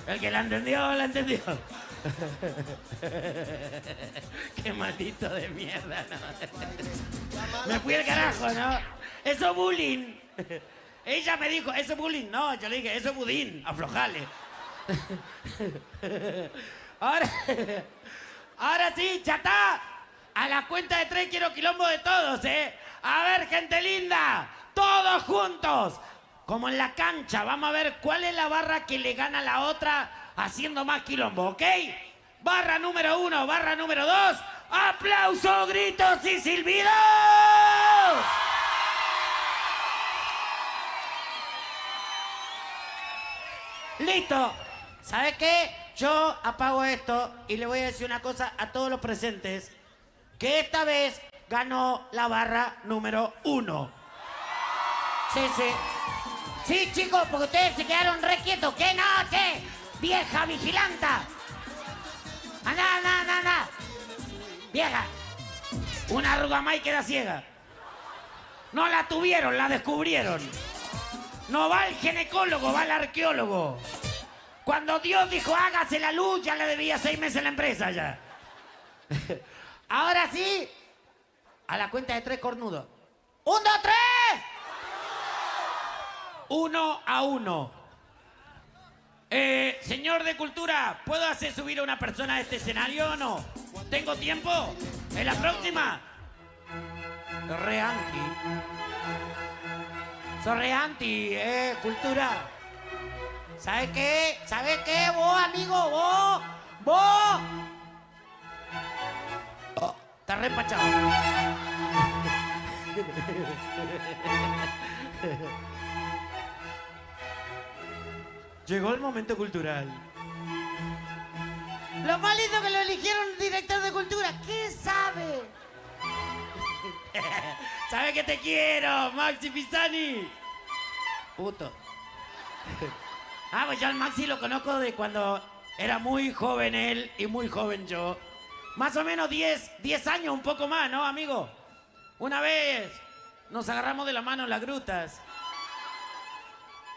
El que la entendió, la entendió. Qué maldito de mierda, ¿no? Me fui al carajo, ¿no? Eso es bullying. Ella me dijo, eso es bullying. No, yo le dije, eso es budín, aflojale. Ahora sí, ya está. A la cuenta de 3 quiero quilombo de todos, ¿eh? A ver, gente linda, todos juntos. Como en la cancha, vamos a ver cuál es la barra que le gana a la otra haciendo más quilombo, ¿ok? Barra número 1, barra número 2. ¡Aplausos, gritos y silbidos! Listo. ¿Sabe qué? Yo apago esto y le voy a decir una cosa a todos los presentes. Que esta vez ganó la barra número 1. Sí. Sí, chicos, porque ustedes se quedaron re quietos. ¿Qué no, che? Vieja vigilanta. Anda. Vieja. Una arruga más y queda ciega. No la tuvieron, la descubrieron. No va el ginecólogo, va el arqueólogo. Cuando Dios dijo hágase la luz, ya le debía 6 meses a la empresa ya. Ahora sí, a la cuenta de 3, cornudo. 1, 2, 3. 1-1. Señor de Cultura, ¿puedo hacer subir a una persona a este escenario o no? ¿Tengo tiempo? ¿En la próxima? Re anti. Soy re anti, Cultura. ¿Sabes qué? Vos, amigo, vos. Oh, está re empachado. Llegó el momento cultural. Lo más lindo que lo eligieron director de cultura. ¿Qué sabe? ¿Sabe que te quiero, Maxi Pisani? Puto. Pues yo al Maxi lo conozco de cuando era muy joven él y muy joven yo. Más o menos 10 años, un poco más, ¿no, amigo? Una vez nos agarramos de la mano en las grutas.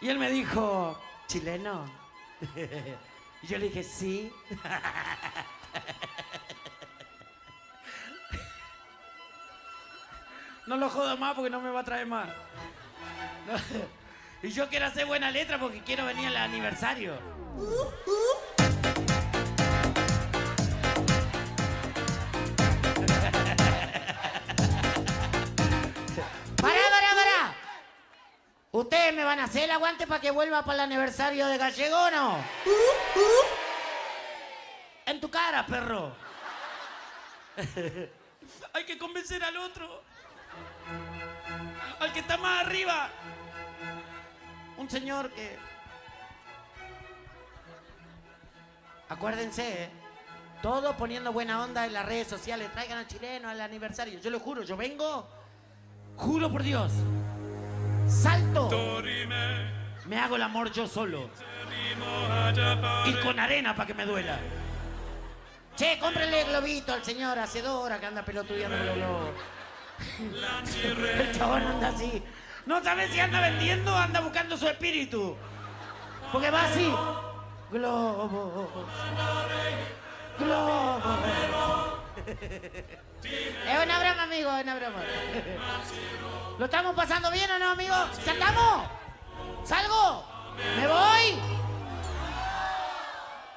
Y él me dijo, ¿chileno? Y yo le dije, sí. No lo jodo más porque no me va a traer más. No. Y yo quiero hacer buena letra porque quiero venir al aniversario. ¡Pará! ¿Ustedes me van a hacer el aguante para que vuelva para el aniversario de Gallego o no? En tu cara, perro. Hay que convencer al otro. Al que está más arriba. Un señor que... Acuérdense, todo poniendo buena onda en las redes sociales. Traigan al chileno al aniversario. Yo lo juro, yo vengo, juro por Dios, salto, me hago el amor yo solo y con arena para que me duela. Che, cómprenle globito al señor, hace 2 horas que anda pelotudeando con los globos. El chabón anda así. No sabe si anda vendiendo o anda buscando su espíritu. Porque va así. Globos. Es una broma, amigo, es una broma. ¿Lo estamos pasando bien o no, amigo? ¿Saltamos? ¿Salgo? ¿Me voy?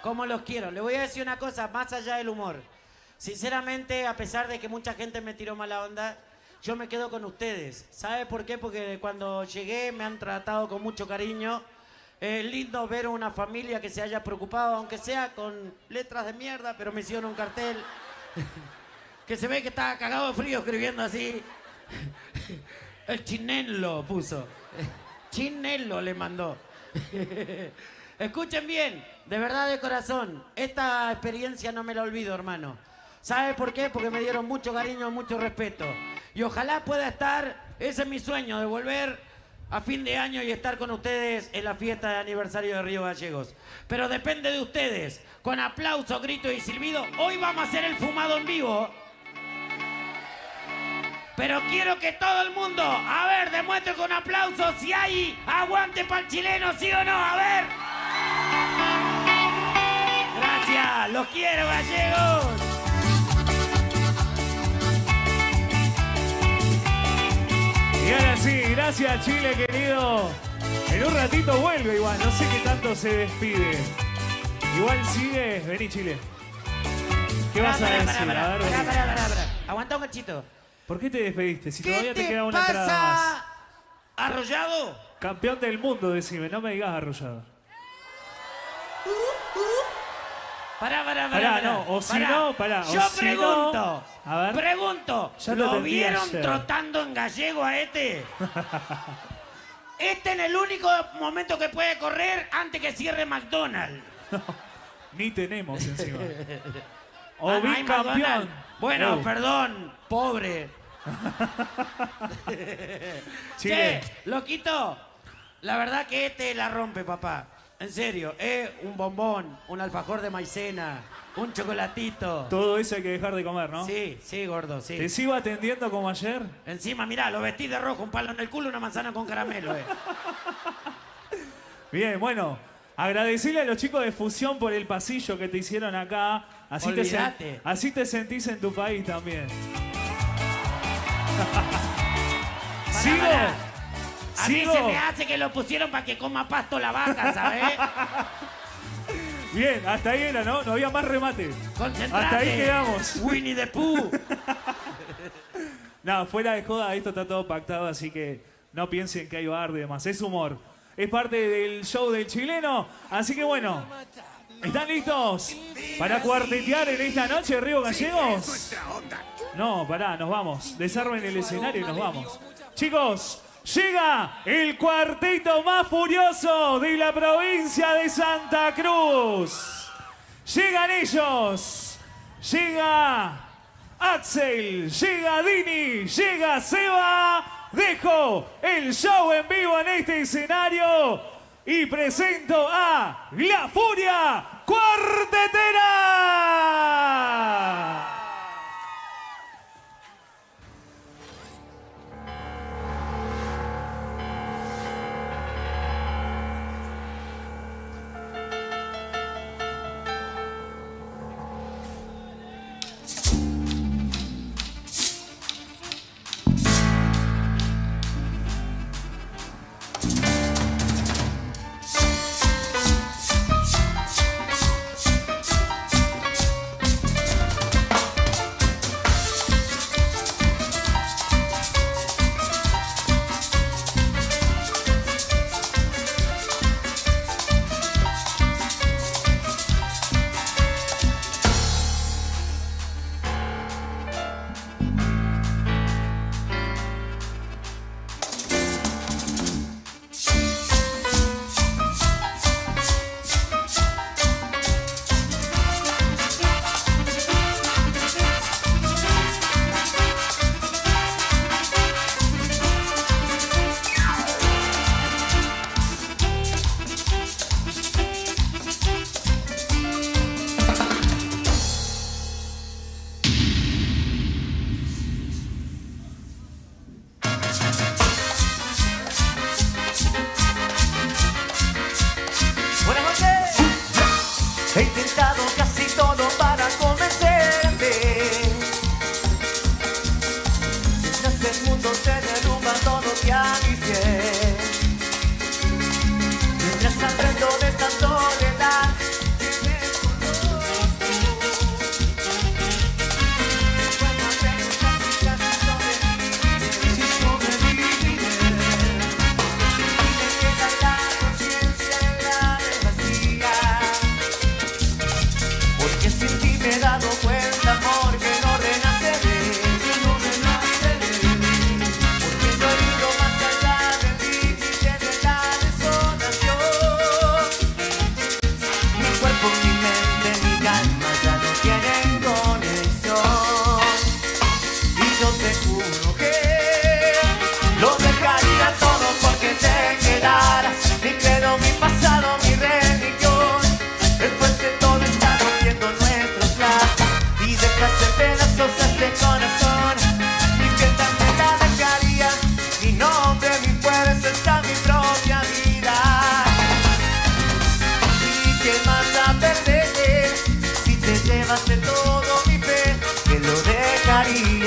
Como los quiero. Le voy a decir una cosa, más allá del humor. Sinceramente, a pesar de que mucha gente me tiró mala onda, yo me quedo con ustedes. ¿Sabe por qué? Porque cuando llegué me han tratado con mucho cariño. Es lindo ver una familia que se haya preocupado, aunque sea con letras de mierda, pero me hicieron un cartel que se ve que estaba cagado de frío escribiendo así. El Chinelo puso. Chinelo le mandó. Escuchen bien, de verdad de corazón, esta experiencia no me la olvido, hermano. ¿Sabe por qué? Porque me dieron mucho cariño, mucho respeto. Y ojalá pueda estar, ese es mi sueño, de volver a fin de año y estar con ustedes en la fiesta de aniversario de Río Gallegos. Pero depende de ustedes, con aplauso, grito y silbido. Hoy vamos a hacer el fumado en vivo. Pero quiero que todo el mundo, a ver, demuestre con aplauso si hay aguante para el chileno, ¿sí o no? A ver. Gracias, los quiero, gallegos. Y ahora sí, gracias Chile, querido. En un ratito vuelve igual, no sé qué tanto se despide. Igual sigue, vení Chile. ¿Qué vas a decir? A ver, vení. Pará. Aguanta un cachito. ¿Por qué te despediste? Si ¿Qué todavía te queda una pasa, entrada más. Arrollado? Campeón del mundo, decime, no me digas Arrollado. Pará. No, o si no, pará. Yo o si pregunto, no, a ver. pregunto, Ya lo ¿lo entendí vieron ayer. trotando en gallego a este? Este en el único momento que puede correr antes que cierre McDonald's. Ni tenemos encima. O Ah, ¿no hay bicampeón. McDonald's? Bueno, Oh. perdón, pobre. Chile. Che, loquito, la verdad que este la rompe, papá. En serio, es un bombón, un alfajor de maicena, un chocolatito. Todo eso hay que dejar de comer, ¿no? Sí, gordo, sí. ¿Te sigo atendiendo como ayer? Encima, mirá, lo vestí de rojo, un palo en el culo y una manzana con caramelo, Bien, bueno. Agradecerle a los chicos de Fusión por el pasillo que te hicieron acá. Olvídate. Así te sentís en tu país también. ¿Sigo? Pará. A mí ¿Sigo? se me hace que lo pusieron para que coma pasto la vaca, ¿sabes? Bien, hasta ahí era, ¿no? No había más remate. Concentrate. Hasta ahí quedamos. Winnie the Pooh. No, fuera de joda, esto está todo pactado, así que no piensen que hay bardo y demás. Es humor. Es parte del show del chileno. Así que bueno, ¿están listos para cuartetear en esta noche, Río Gallegos? No, pará, nos vamos. Desarmen el escenario y nos vamos. Chicos, llega el cuarteto más furioso de la provincia de Santa Cruz. Llegan ellos. Llega Axel, llega Dini, llega Seba. Dejo el show en vivo en este escenario y presento a La Furia Cuartetera. Buenas noches. He intentado casi todo para convencerte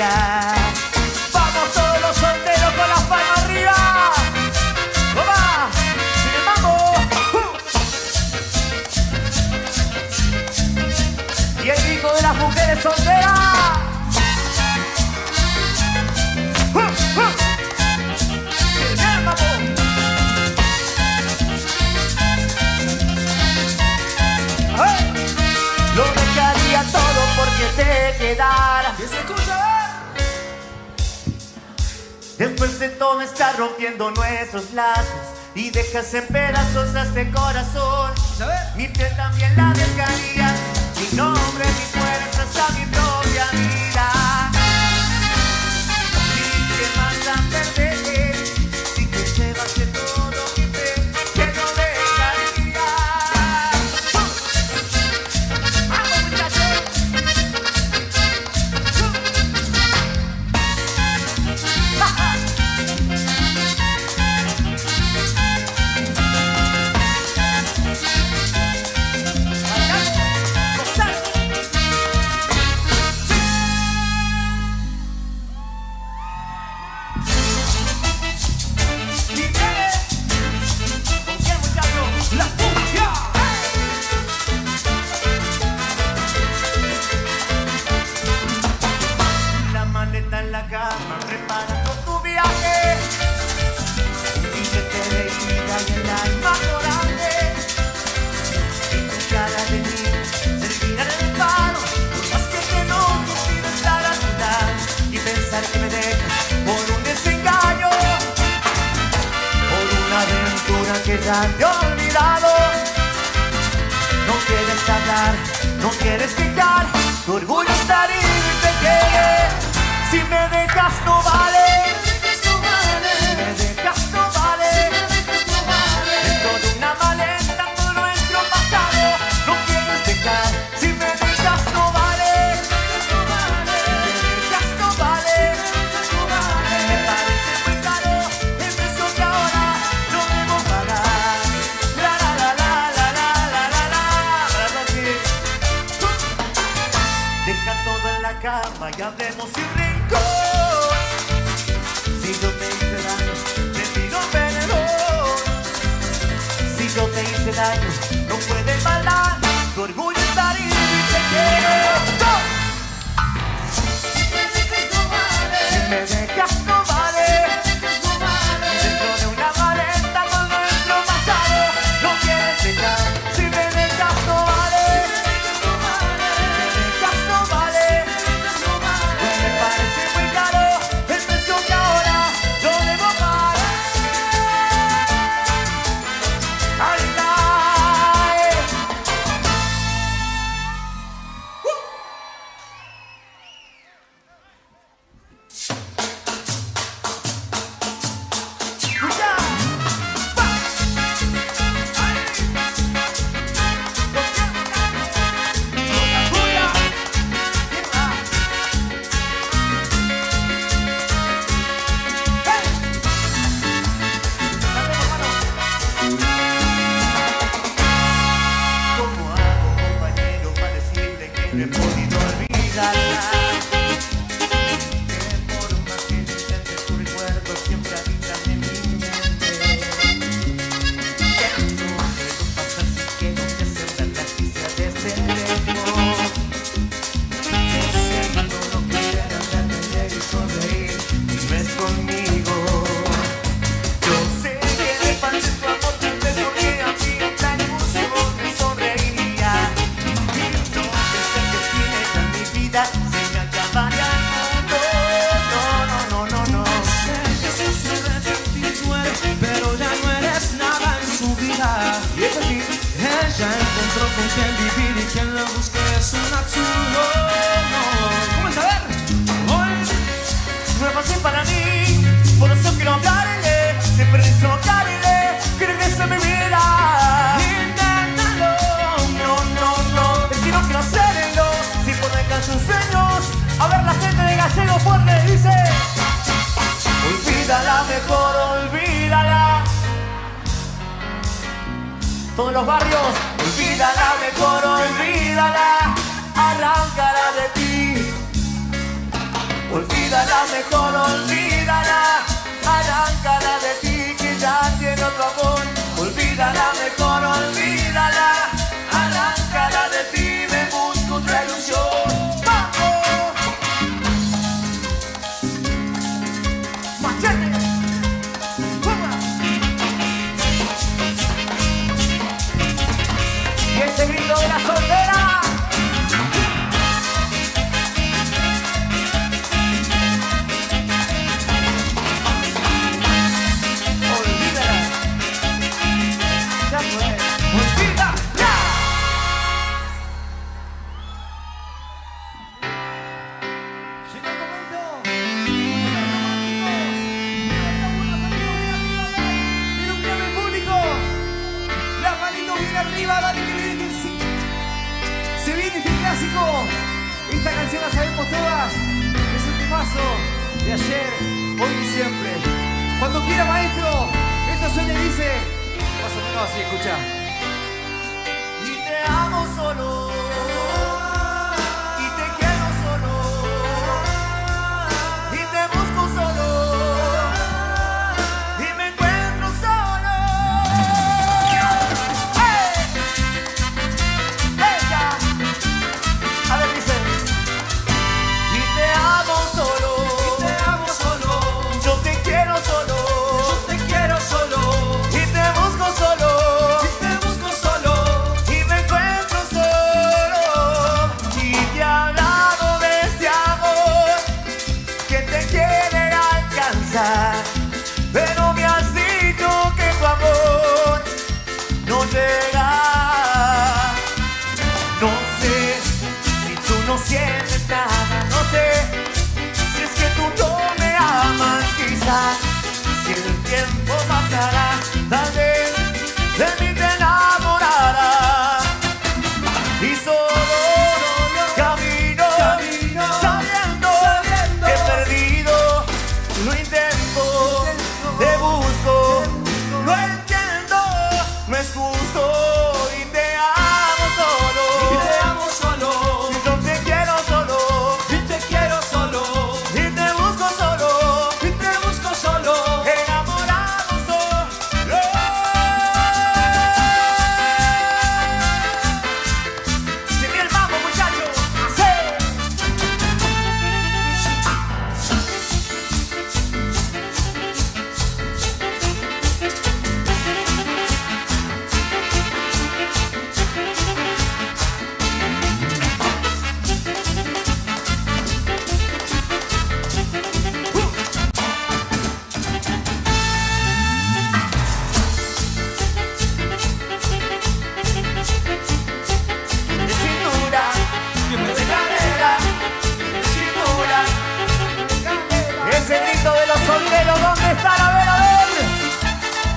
historia. Vamos todos los solteros con las palmas arriba. ¡Opa! ¡Sin el mambo! Y el grito de las mujeres solteras. ¡Sin el mambo! Lo dejaría todo porque te quedara. ¿Qué se escucha? Después de todo está rompiendo nuestros lazos y dejas en pedazos a este corazón. Mi piel también la dejaría, mi nombre, mi fuerza, hasta mi propia vida. ¿Y qué más a perder? Si te llevas de todo mi fe, que no dejaría. ¡Vamos, muchachos! La maleta en la cama, preparando tu viaje. Un billete de ida y el alma llorante. Y tu cara de mí se olvida del paro. Por más que te noto, quiero estar a tu lado y pensar que me dejas por un desengaño, por una aventura que ya te he olvidado. No quieres hablar, no quieres dejar tu orgullo estar y te quiere. Si me dejas no vale, si me dejas no vale. Dentro de una maleta todo nuestro pasado no quieres dejar. Si me dejas no vale, si me dejas no vale. Me parece muy caro el precio que ahora no debo pagar. La la la la la la la la la. Deja todo en la cama y hablemos sin rincón. Si yo te hice daño, te pido perdón. Si yo te hice daño, no puedes maldad. Tu orgullo está herido y te quiero. Si me dejas no vale. Dentro de una maleta con nuestro pasado no quieres dejar. Si me dejas no vale. No vale, pues me parece muy caro el precio que ahora yo debo pagar. Ay, ay. Escucha. Pa. Ay. Cuya. ¿Cómo hago, compañero, para decirle que no he podido olvidarla? Que por más que intente su recuerdo siempre habitan en mi mente. Que no puedo pasar si quiero que se me noticia desde lejos. Que sé que no quisiera verme leer y sonreír y no es conmigo. Yo sé que de parte su amor te porque a mí otra emoción me sonreía. Y no pensé que sin ella en mi vida se me acabaría el mundo. No, no, no, no, no. Sé que se sustituir, pero ya no eres nada en su vida. Y es así. Ella encontró con quien vivir y quien la busque es un absurdo. ¿Cómo es? A ver. Hoy No es fácil para mí, por eso quiero hablarle. Siempre disfrutarle, que regrese a mi vida. inténtalo. No, no, no, es que no quiero hacerlo. Si por dejar sus sueños, a ver la gente de Gallego fuerte dice: olvídala mejor, olvídala. Todos los barrios, olvídala mejor, olvídala. Arráncala de ti. Olvídala. Olvídala, mejor olvídala. Arráncala de ti que ya tiene otro amor. Olvídala, mejor olvídala. Arráncala de ti, me busco otra ilusión. ¡Vamos! ¡Machete! Y ese grito de la soltera. Olvídala. Ya fue. Olvídala. Llegó el momento. Ilumíname el público. Las manitos bien arriba, dale que viene. Se viene este clásico. Esta canción la sabemos todas. Es un temazo de ayer, hoy y siempre. Cuando quiera, maestro, esto suena y dice más o menos así, escucha. Y te amo solo. Y te quiero solo. Y te busco solo. Y me encuentro solo. ¡Hey! ¡Ella! A ver, dice. Y te amo solo. Y te amo solo. Yo te quiero solo. Yo te quiero solo. Y te busco solo. Y te busco solo. Y me encuentro solo. Y te he hablado de este amor que te quiere alcanzar. Pero me has dicho que tu amor no llega. No sé si tú no sientes nada, no sé si es que tú no me amas, quizás si el tiempo pasará, tal vez de mí te enamorarás. Y solo camino sabiendo que he perdido, lo intento, te busco, lo entiendo, no es justo y te amo solo. Y te amo solo. Y yo te quiero solo. Y te quiero solo. Y te busco solo. Y te busco solo. Enamorado solo. Se viene el mambo, muchachos. ¡Sí! De cintura, de cadera, de cintura. Ese grito de los solteros, ¿dónde están? A ver,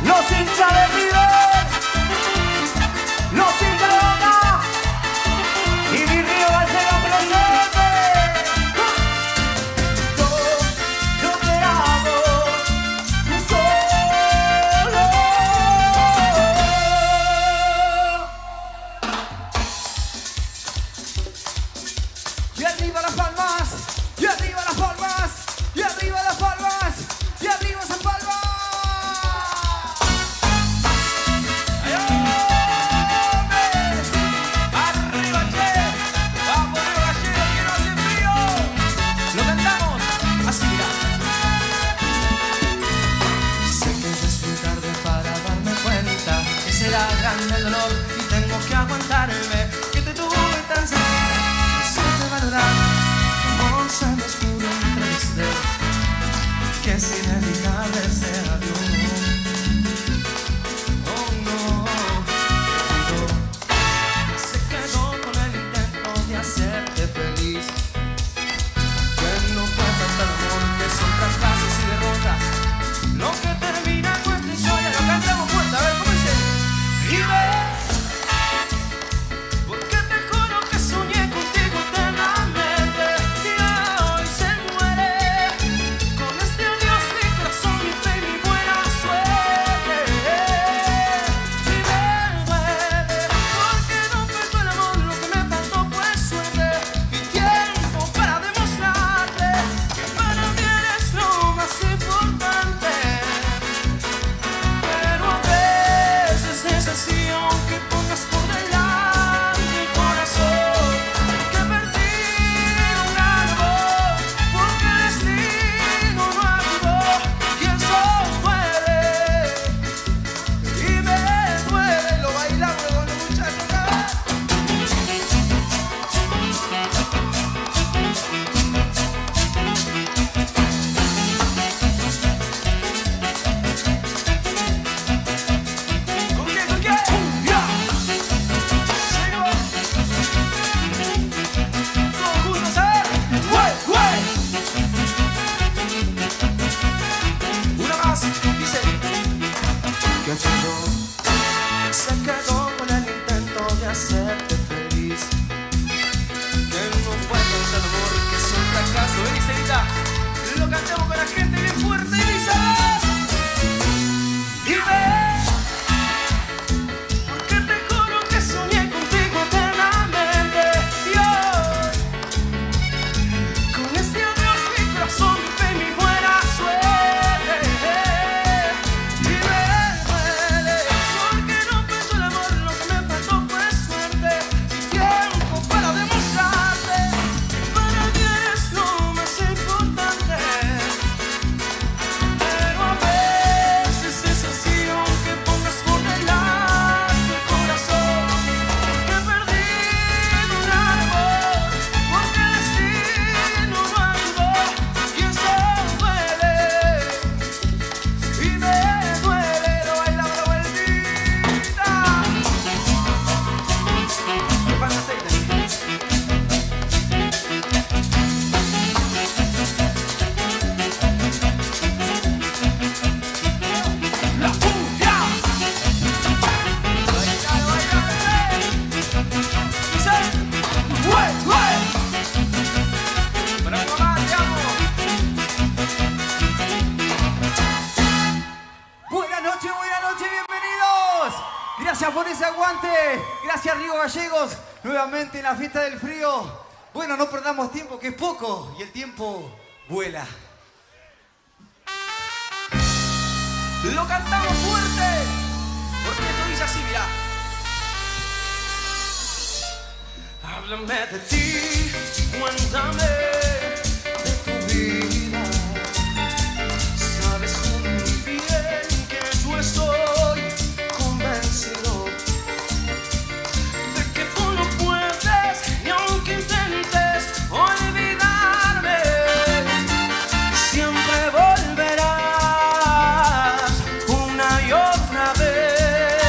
los hinchas de River, los hinchas de Boca y mi Río Gallegos presente. Yo te amo solo. Y arriba las palmas, y arriba las palmas, y arriba las palmas, y arriba esas palmas. ¡Ay, hombre! ¡Arriba, che! ¡Vamos, Río Gallegos, que no hace frío! Lo cantamos así, mira. Sé que ya es muy tarde para darme cuenta que será grande el dolor y tengo que aguantarme, que te tuve tan cerca, no sé te valorar como Río Gallegos, nuevamente en la fiesta del frío. Bueno, no perdamos tiempo, que es poco, y el tiempo vuela. Lo cantamos fuerte, porque esto dice así, mirá. Háblame de ti, cuéntame de tu vida. Sabes muy bien que yo estoy convencido de que tú no puedes, ni aunque intentes olvidarme, siempre volverás una y otra vez,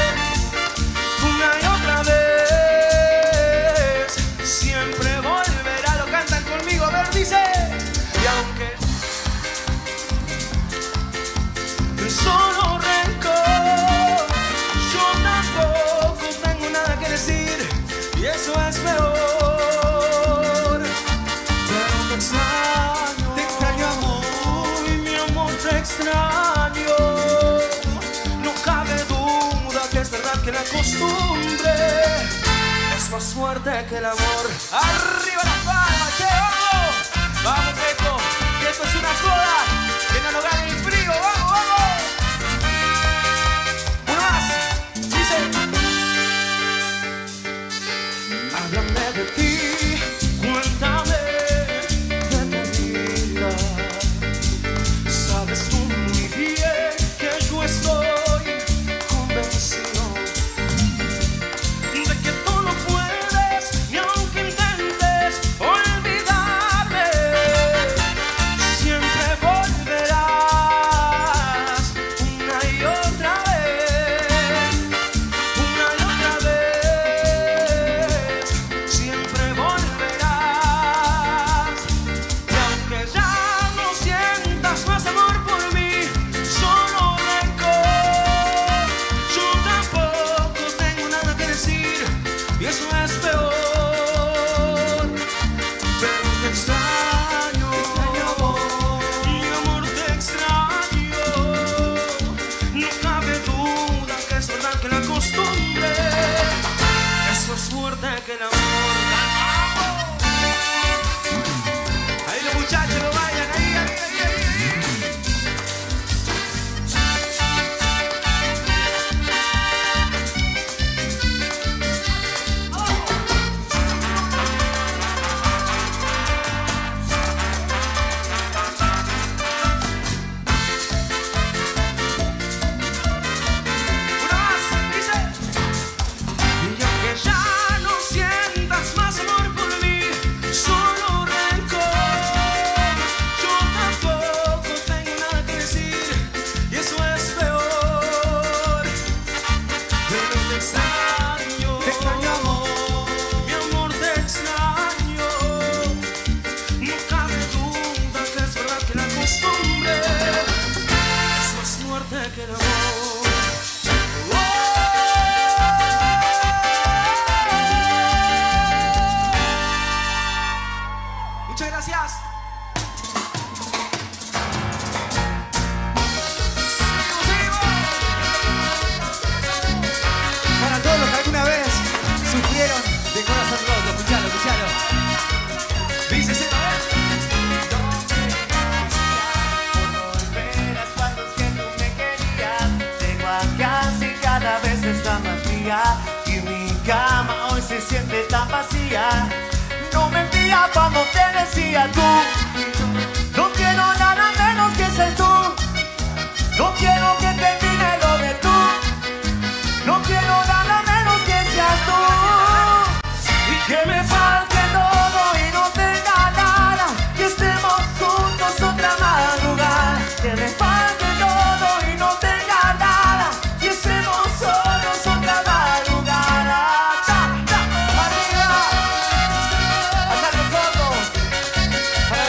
una y otra vez, siempre volverá. Lo cantan conmigo, a ver, dice. Y aunque solo rencor, yo tampoco tengo nada que decir, y eso es peor. Pero te extraño amor, uy, mi amor, te extraño. No cabe duda que es verdad que la costumbre es más fuerte que el amor. ¡Arriba las palmas, che! ¡Vamos! ¡Vamos, esto! Que esto es una joda, que no nos gane el frío. ¡Vamos, vamos! Uno más, dice. Háblame de ti, cuéntame de tu vida. Sabes tú muy bien que yo estoy convencido de que tú no puedes, ni aunque intentes olvidarme, siempre volverás una y otra vez, una y otra vez, siempre volverás. Y aunque ya no sientas más amor por mí, solo rencor, yo tampoco tengo nada que decir, y eso es peor. Pero te extraño, mi amor, te extraño. No cabe duda que es verdad que la costumbre es más fuerte que el amor. Ahí los muchachos lo vayan, ahí, ahí, ahí, ahí. Una más, dice. Y aunque ya no sientas más amor por mí, solo rencor, yo tampoco tengo nada que decir, y eso es peor. Pero te extraño amor, mi amor, te extraño. No cabe duda que es verdad que la costumbre es más fuerte que el amor. Muchas gracias. Para todos los que alguna vez sufrieron de corazón roto, escuchalo, escuchalo. Dice ese Volverás cuando es que tú me querías. Tengo a casa y cada vez está más fría, y mi cama hoy se siente tan vacía. No mentía cuando te decía tú, no quiero nada menos que ser tú. No quiero que termine lo de tú, no quiero nada menos que seas tú. Y que me falte todo y no tenga nada, que estemos juntos otra madrugada. Que me falte todo y no tenga nada, que estemos solos otra madrugada. ¡Ta, ta! ¡Arriba! ¡Hasta los ojos! ¡Para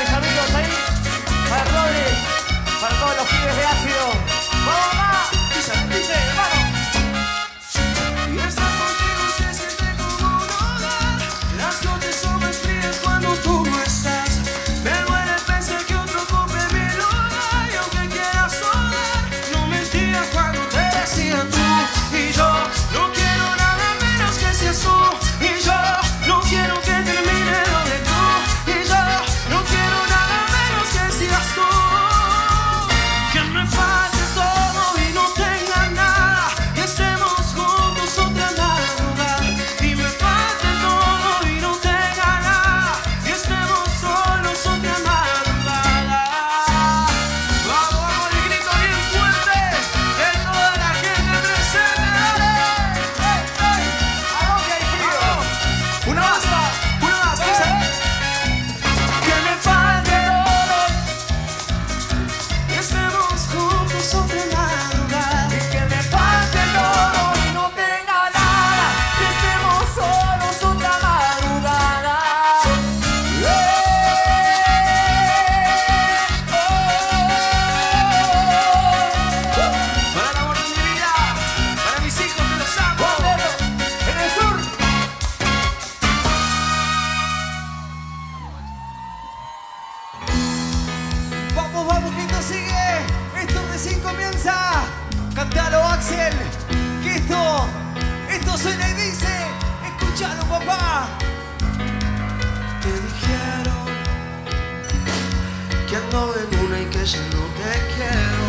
quedó en una y que ya no te quiero,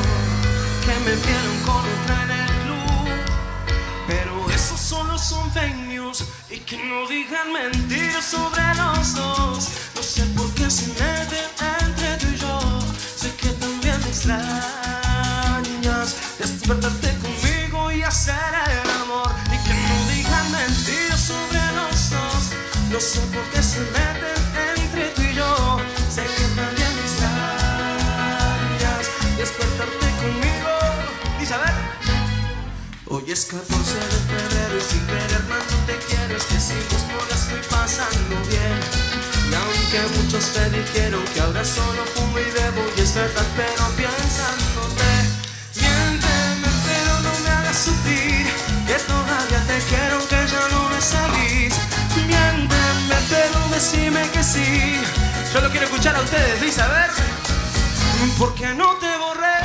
que me vieron con otra en el club, pero esos solo son fake news y que no digan mentiras sobre los dos. No sé por qué se meten entre tú y yo, sé que también me extrañas despertarte conmigo y hacer el amor y que no digan mentiras sobre los dos. No sé por qué se meten entre tú y yo, sé que también me extrañas despertarte conmigo. Dice, a ver. Hoy es 14 de febrero y sin querer más no te quiero, es que si vos no la estoy pasando bien. Y aunque muchos te dijeron que ahora solo fumo y bebo, y es verdad, pero piénsate, miénteme pero no me hagas sufrir, que todavía te quiero, que ya no me salís. Miénteme pero decime que sí. Yo lo quiero escuchar a ustedes, Luis, a ver. Porque no te borré.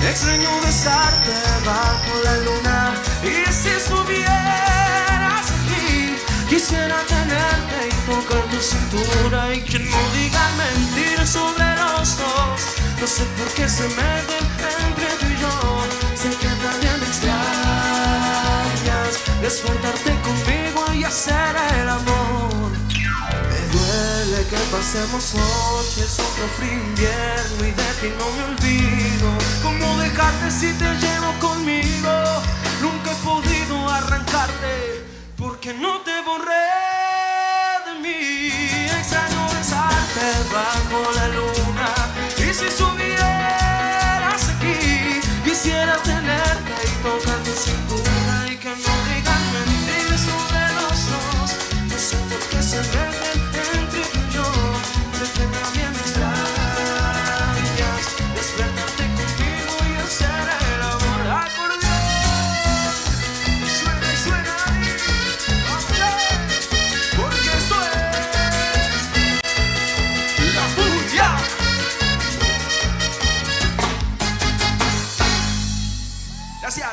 Extraño besarte bajo la luna y si estuvieras aquí quisiera tenerte y tocar tu cintura y que no digan mentiras sobre los dos. No sé por qué se meten entre tú y yo, sé que también me extrañas despertarte conmigo y hacer el amor. Me duele que pasemos noches, otro frío invierno y de ti no me olvido. ¿Cómo dejarte si te llevo conmigo? Nunca he podido arrancarte porque no te borré de mí. Extraño besarte bajo la luna y si estuvieras aquí quisiera tenerte y tocar tu cintura y que no digan mentiras sobre los dos. No sé por qué se meten entre tú y yo, sé que también me extrañas despertarte conmigo y hacer el amor. Acordeón, suena y suena ahí, porque esto es la furia. Gracias.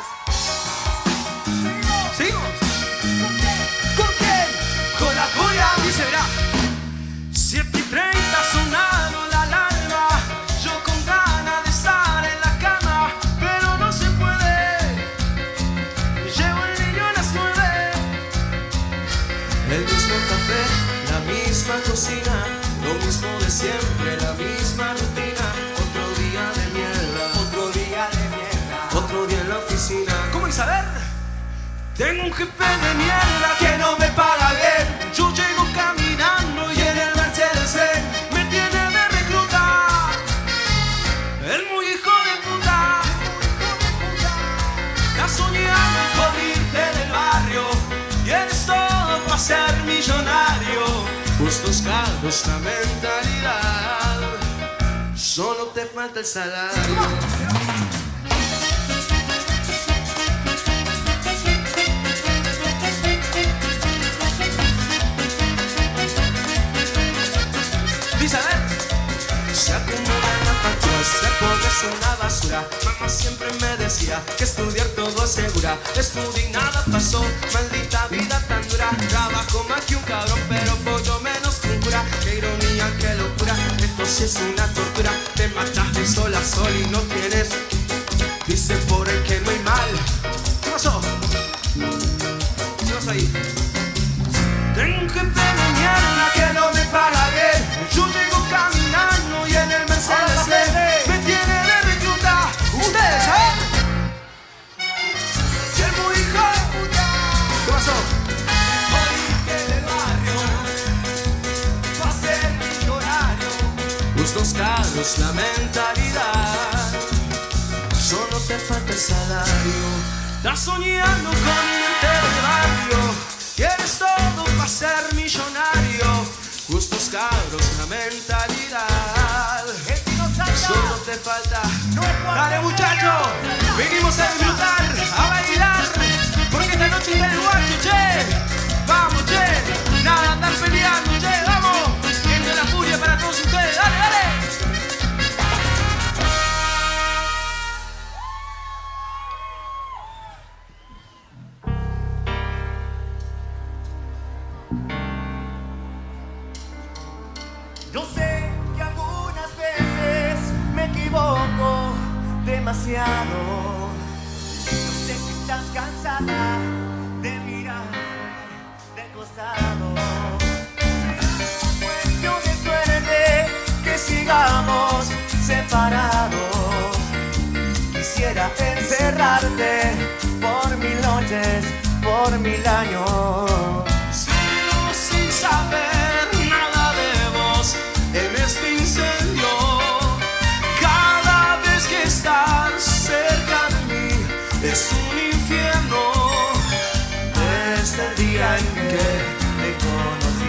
Seguimos. ¿Con quién? Con la furia. Dice, verá. 7:30 sonaron la alarma, yo con ganas de estar en la cama, pero no se puede. Llevo el niño a las 9. El mismo café, la misma cocina, lo mismo de siempre, la misma rutina. Otro día de mierda, otro día de mierda, otro día en la oficina. ¿Cómo Isabel? Tengo un jefe de mierda que no me paga bien. Yo llego caminando y en el Mercedes me tiene de recluta. El muy hijo de puta. La soñando con irte del barrio y eres todo para ser millonario. Gustos caros, la mentalidad, solo te falta el salario. Dice, a ver. Se acumulan las facturas, se pobre es una basura. Mamá siempre me decía que estudiar todo asegura. Estudié y nada pasó, maldita vida tan dura. Trabajo más que un cabrón, pero pollo menos que un cura. Qué ironía, qué locura, esto sí es una tortura. Te matas de sol a sol y no tienes. Dice por el que no hay mal. ¿Qué pasó? ¿Qué pasó ahí? Tengo un jefe de mierda que no me paga bien. Yo llego caminando y en el Mercedes me tiene de recluta. Ustedes, ¿saben? Y el muy hijo de puta. ¿Qué pasó? Oíste del barrio, va a ser millonario. Gustos caros, la mentalidad, solo te falta el salario. Estás soñando con irte del barrio, quieres todo para ser millonario. Gustos caros, la mentalidad, solo te falta. Dale muchachos, venimos a disfrutar, a bailar, porque esta noche está el guacho, che. Vamos, che, nada andar peleando, che, vamos. Esto es la furia para todos ustedes, dale, dale. Yo sé que a demasiado. Yo sé que estás cansada de mirar de costado. Cuestión de suerte que sigamos separados. Quisiera encerrarte por 1000 noches, por 1000 años. Sigo sin saber nada de vos en este incendio. Cada vez que estás cerca de mí es un infierno. Desde el día en que te conocí.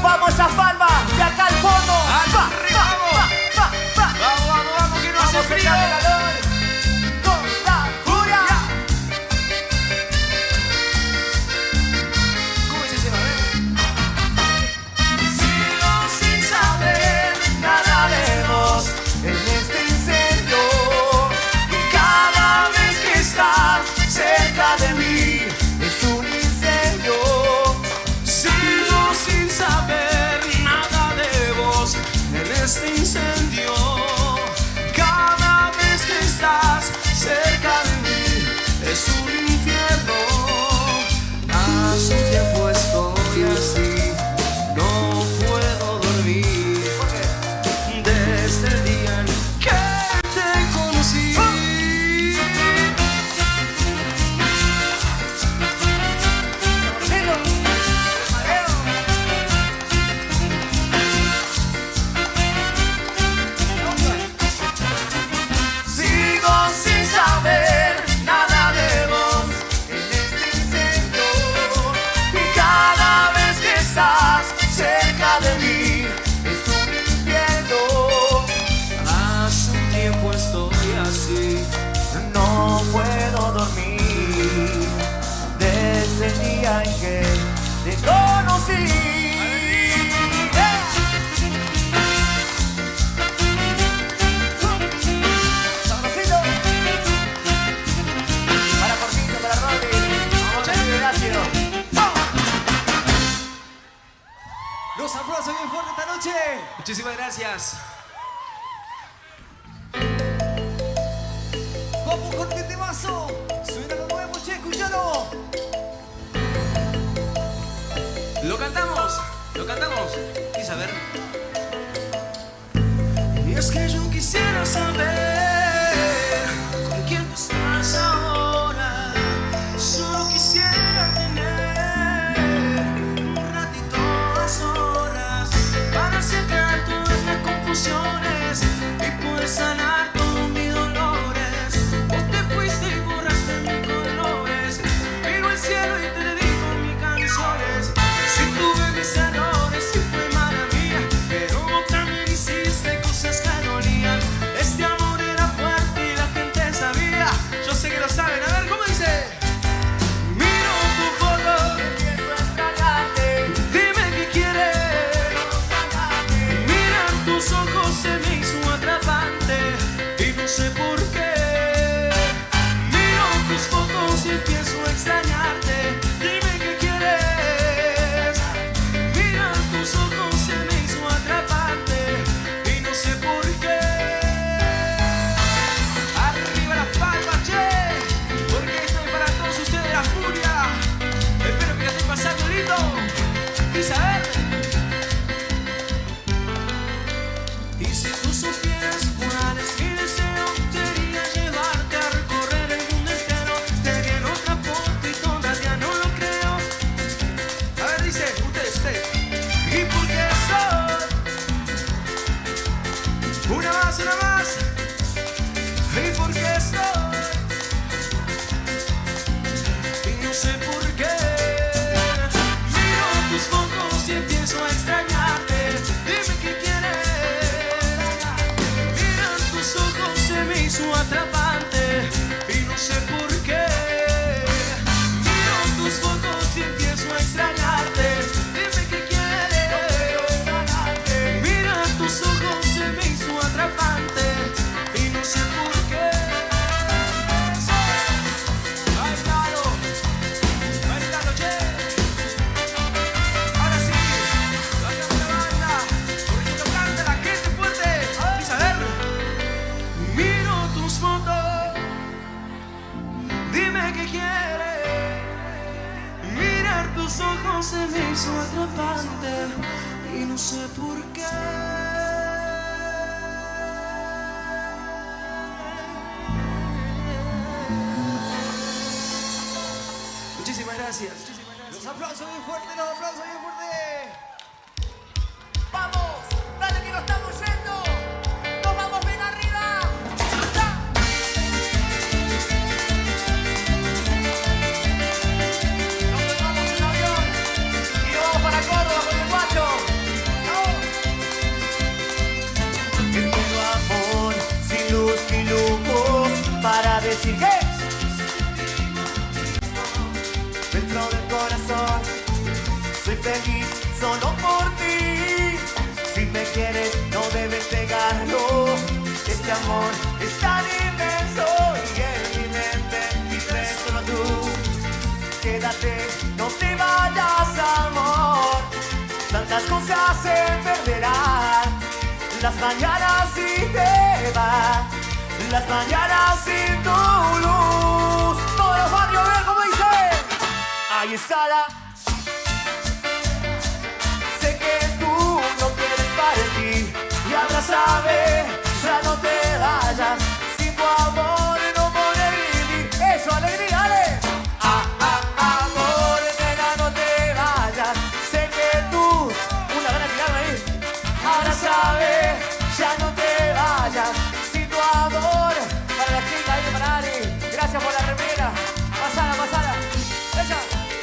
Vamos a Palma, de acá al fondo. Arriba, vamos. Vamos, que no hace frío. Con la furia. ¿Cómo es ese, a ver? Sigo sin saber nada de vos en este incendio. Y cada vez que estás cerca de mí es un incendio. Sigo sin saber nada de vos en este incendio. Cada vez que estás cerca de mí es un infierno. Hace un tiempo estoy así, no puedo dormir. Desde el día en que te conocí. Sigo sin saber nada de vos en este incendio. Y cada vez que estás cerca de mí es un infierno. Hace un tiempo estoy así. No puedo dormir desde el día en que te conocí. Sabrosito. Para Jorgito, para Rodri. Vamos a ver, Horacio. Los aplausos bien fuerte esta noche. Muchísimas gracias. Vamos con este temazo. Suena lo nuevo, che, escuchalo. Lo cantamos. Quise saber. Y es que yo quisiera saber con quién tú estás ahora. Solo quisiera tener un ratito a solas para sacar todas las confusiones y poder sanar todos mis dolores. Vos te fuiste y borraste mis colores. Miro el cielo y te dedico mis canciones. Si tuve mis errores, si fue mala mía, pero vos también hiciste cosas que dolían. Este amor era fuerte y la gente sabía. Yo sé que lo saben. A ver, ¿cómo dice? Miro tu foto, Empiezo a extrañarte. dime qué quieres. Mira tus ojos, se me hizo atrapante y no sé por qué. Miro tus fotos y empiezo a extrañarte. Dime qué quieres. Mira tus ojos, se me hizo atrapante y no sé por qué. Arriba las palmas, che, porque esto es para todos ustedes, la furia. Espero que la estén pasando lindo. Y a ver. Y si tú supieras cuál es mi deseo, quería llevarte a recorrer el mundo entero. Te vi en otra foto y todavía no lo creo. A ver, dice, ustedes. ¿Y por qué soy? Una más. ¿Y por qué soy? Y no sé por qué. Miro tus fotos y empiezo a extrañarte. Dime qué quieres. Mira tus ojos, se me hizo atrapante y no sé por qué. Miro tus fotos y empiezo a extrañarte. Dime qué quieres. Mira tus ojos, se me hizo atrapante y no sé por qué. Ay, claro. se me hizo atrapante y no sé por qué. Muchísimas gracias. Los aplausos bien fuertes, los aplausos bien fuertes. ¡Vamos! ¡Dale que nos estamos yendo! ¡Nos vamos bien arriba! ¡Ya! Nos vamos en avión y nos vamos para Córdoba con el guacho. Espero amor sin luz ni lujos para decir que dentro del corazón soy feliz solo por ti. Si me quieres no debes negarlo. Este amor es tan inmenso y en mi mente vives solo tú. Quédate, no te vayas, amor. Tantas cosas se perderán. Las mañanas si te vas, las mañanas sin tu luz. Todos los barrios ven como dice. Ahí está la. Sé que tú no quieres para ti y abrázame, ya no te vayas. Sin tu amor no podré vivir. Eso, alegría, dale. Amor, nena, no te vayas. Sé que tú, una gana de tirarme ahí. Abrázame, ya no te vayas. Sin tu amor, para la chica ahí de Manari. Gracias por la remera. Pasala, pasala. Esa.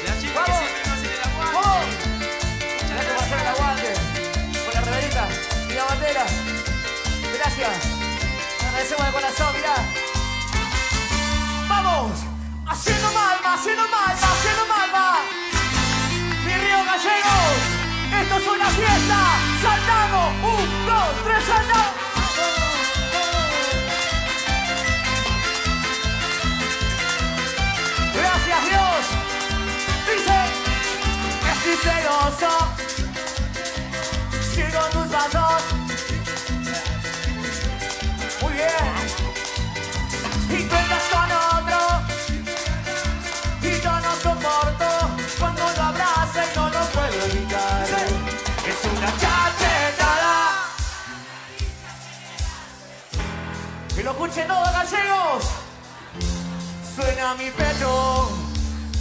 La chica que ¡Vamos! siempre nos hace el aguante. ¡Vamos! Muchas Gracias por hacer el aguante. Con la reverita y la bandera. Gracias. Agradecemos de corazón, mirá. ¡Vamos! Haciendo malva, haciendo malva, haciendo malva. Mi Río Gallegos, esto es una fiesta. Saltamos. 1, 2, 3, saltamos. Gracias, Dios. Dice, estoy celoso. Sigo tus pasos. Muy bien. Y tú estás con otro. Y yo no soporto cuando lo abraza y no lo puedo evitar. Es una cachetada. Que lo escuchen todos, gallegos. Suena mi pecho.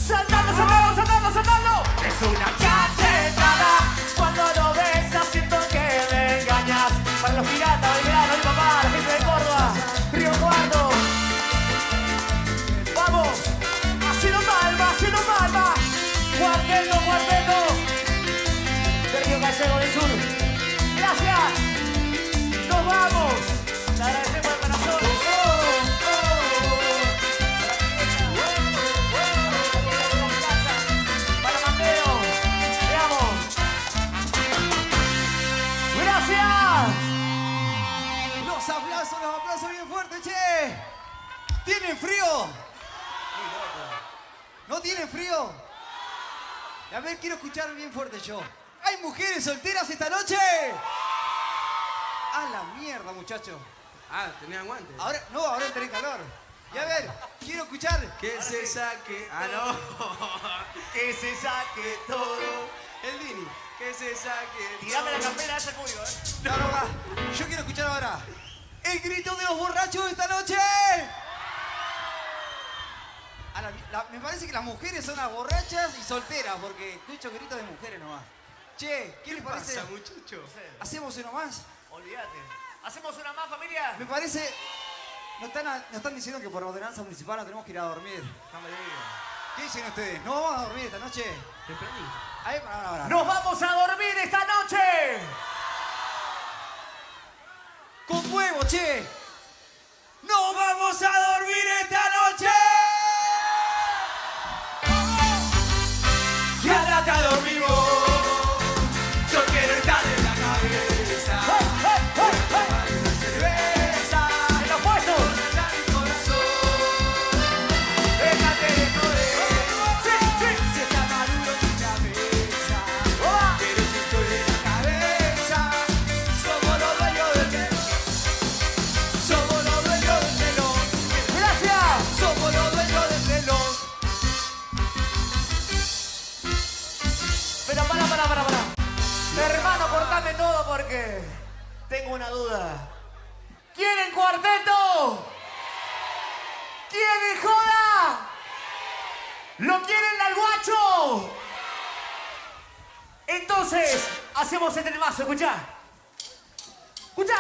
Saltando, saltando, saltando, saltando. Es una cachetada. Cuando lo besas siento que me engañas. Para los piratas, Belgrano, mi papá, la gente de Córdoba, Río Cuarto. Vamos. Haciendo palma, haciendo palma. Cuarteto, cuarteto. De Río Gallego del Sur. Gracias. Nos vamos. Le agradecemos de corazón. Para Mateo. Veamos. Gracias. Los aplausos bien fuertes, che. ¿Tienen frío? ¿No tienen frío? A ver, quiero escuchar bien fuerte yo. ¿Hay mujeres solteras esta noche? A la mierda, muchachos. Ah, tenés aguante. Ahora entré en calor. Y a ver, quiero escuchar. Que se saque. Ah, no. Que se saque todo. El Dini. Que se saque. Tirame la campera esa cuyo, No, va. Yo quiero escuchar ahora. El grito de los borrachos esta noche. Me parece que las mujeres son las borrachas y solteras, porque escucho gritos de mujeres nomás. Che, ¿qué les parece? Pasa, muchacho. ¿Hacemos uno más? Olvídate. ¿Hacemos una más, familia? Me parece. Nos están diciendo que por ordenanza municipal no tenemos que ir a dormir. No me digas. ¿Qué dicen ustedes? ¿No vamos a dormir esta noche? Tempranito. Ahí, ahora. ¡Nos vamos a dormir esta noche! ¡Con huevo, che! ¡Nos vamos a dormir esta noche! Y ahora te dormimos. Yo quiero estar en la cabeza. Una cerveza. ¡En los puestos! Controlar mi corazón. Déjate de joder. Si está maduro tu cabeza. Pero yo estoy en la cabeza. Somos los dueños del reloj. Somos los dueños del reloj. ¡Gracias! Somos los dueños del reloj. toque. Tengo una duda. ¿Quieren cuarteto? ¿Quieren joda? ¿Lo quieren al guacho? Entonces, hacemos este temazo, escuchá. Escuchá.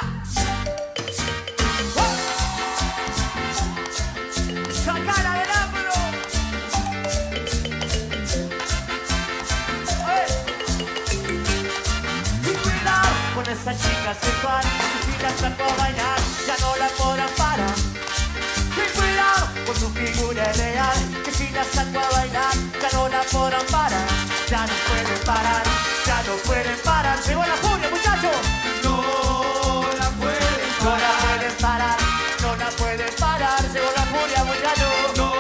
Sacala del ángulo. Y cuidado con esa chica sensual, que si la saco a bailar, ya no la podrán parar. Y cuidado con su figura real, que si la saco a bailar, ya no la podrán parar. Ya no pueden parar, ya no pueden parar. Llegó la furia, muchachos. No la pueden No la pueden parar, no la pueden parar. Llegó la furia, muchachos. No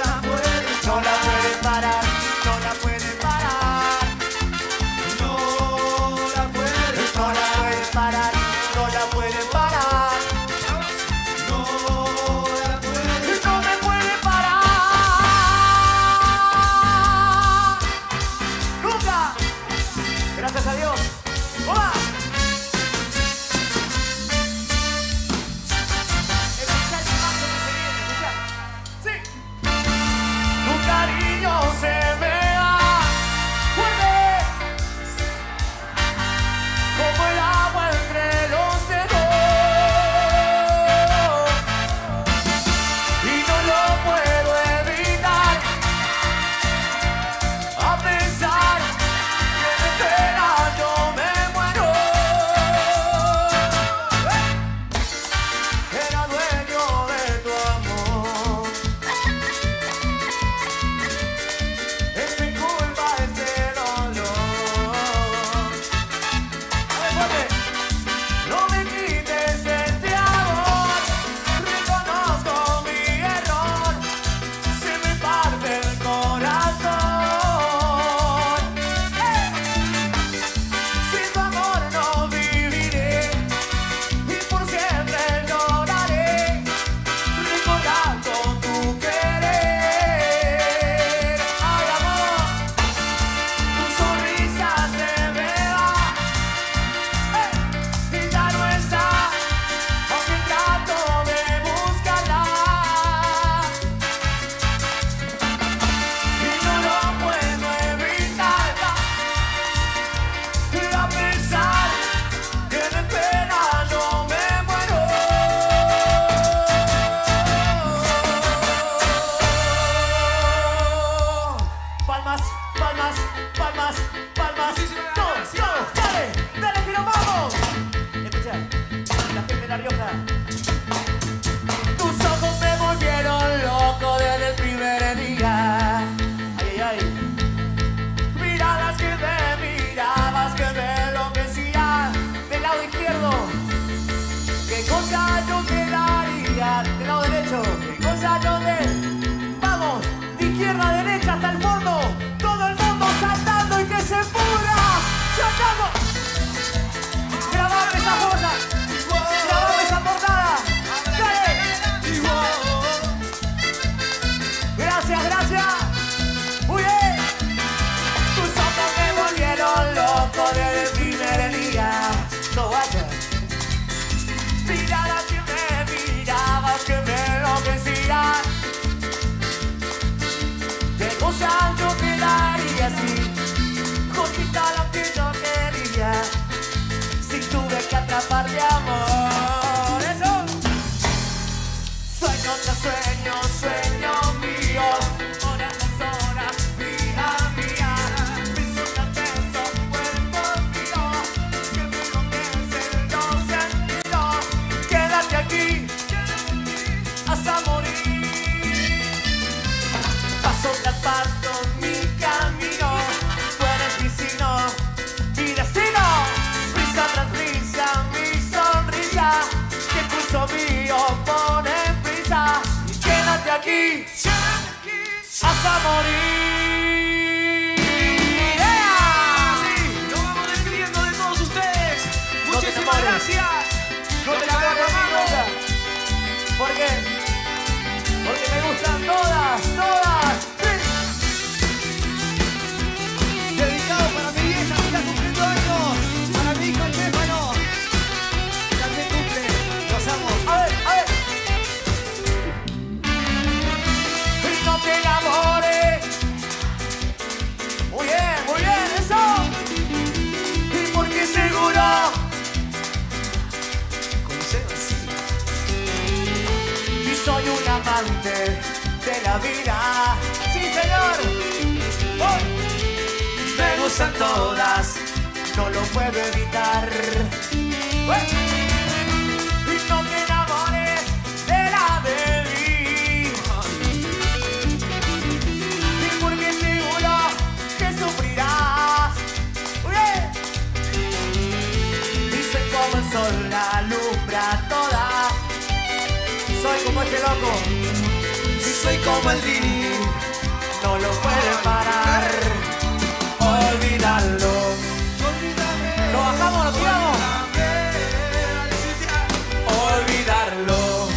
la pueden No la pueden parar, no la pueden parar. No la pueden No la pueden parar, no la pueden parar. No la pueden No me pueden parar. Nunca. Gracias a Dios. ¡Hola! Escucha el temazo que se viene, escucha. Sí. Tu cariño se me da fuerte como el agua entre los dedos y no lo puedo evitar, a pesar que de pena yo me muero. Era dueño de tu amor. Es mi culpa este dolor. A ver, fuerte. No me quites este amor. Reconozco mi error. Se me parte el corazón. Sin tu amor no viviré y por siempre lloraré, recordando tu querer. Ay, amor, tu sonrisa se me va, y ya no está, aunque trato de buscarla. Y no lo puedo evitar, a pesar que de pena yo me muero. Palmas, palmas, palmas, palmas. Todos, todos, dale, dale, que nos vamos. Escucha, la gente de La Rioja. Tus ojos me volvieron loco desde el primer día. Ay, ay, ay. Miradas que me mirabas, que me enloquecía. Del lado izquierdo, qué cosa yo te daría. Del lado derecho, qué cosa yo te. Vamos, de izquierda a derecha hasta el fondo. Todo el mundo saltando y que se pudra. Saltando. Grabame esa cosa. Grabame esa portada. Dale. Gracias, gracias. Muy bien. Tus ojos me volvieron loco desde el primer día. So what? Miradas que me mirabas, que me enloquecían. Qué cosa yo te daría así, cosita lo que yo quería, si tuve que atrapar de amor. Eso. Sueño tras sueño, sueño mío. Hora tras hora, vida mía. Beso tras beso, cuerpo mío. Que me enloquecen los sentidos. Quédate aquí hasta morir. Paso tras paso mi camino. Tú eres mi signo, mi destino. Brisa tras brisa, mi sonrisa. Que el pulso mío pone en prisa. Y quédate aquí hasta morir. ¡Yeah! Sí, nos vamos despidiendo de todos ustedes. No te Muchísimas enamores. gracias. No Nos te la enamores de mi amamos. nunca. ¿Por qué? Porque me gustan todas, todas. Sí. Dedicado para mi vieja que está cumpliendo años, para mi hija Chefa amante de la vida. ¡Sí, señor! ¡Oh! Me gustan todas, no lo puedo evitar. ¡Oh! Y no te enamores de la baby, y porque seguro que sufrirás. ¡Oye! Dice como el sol la alumbra toda. Soy como este loco, y soy como el Dini, no lo puede parar. Olvídalo. Lo bajamos, lo tiramos. Olvidarlo.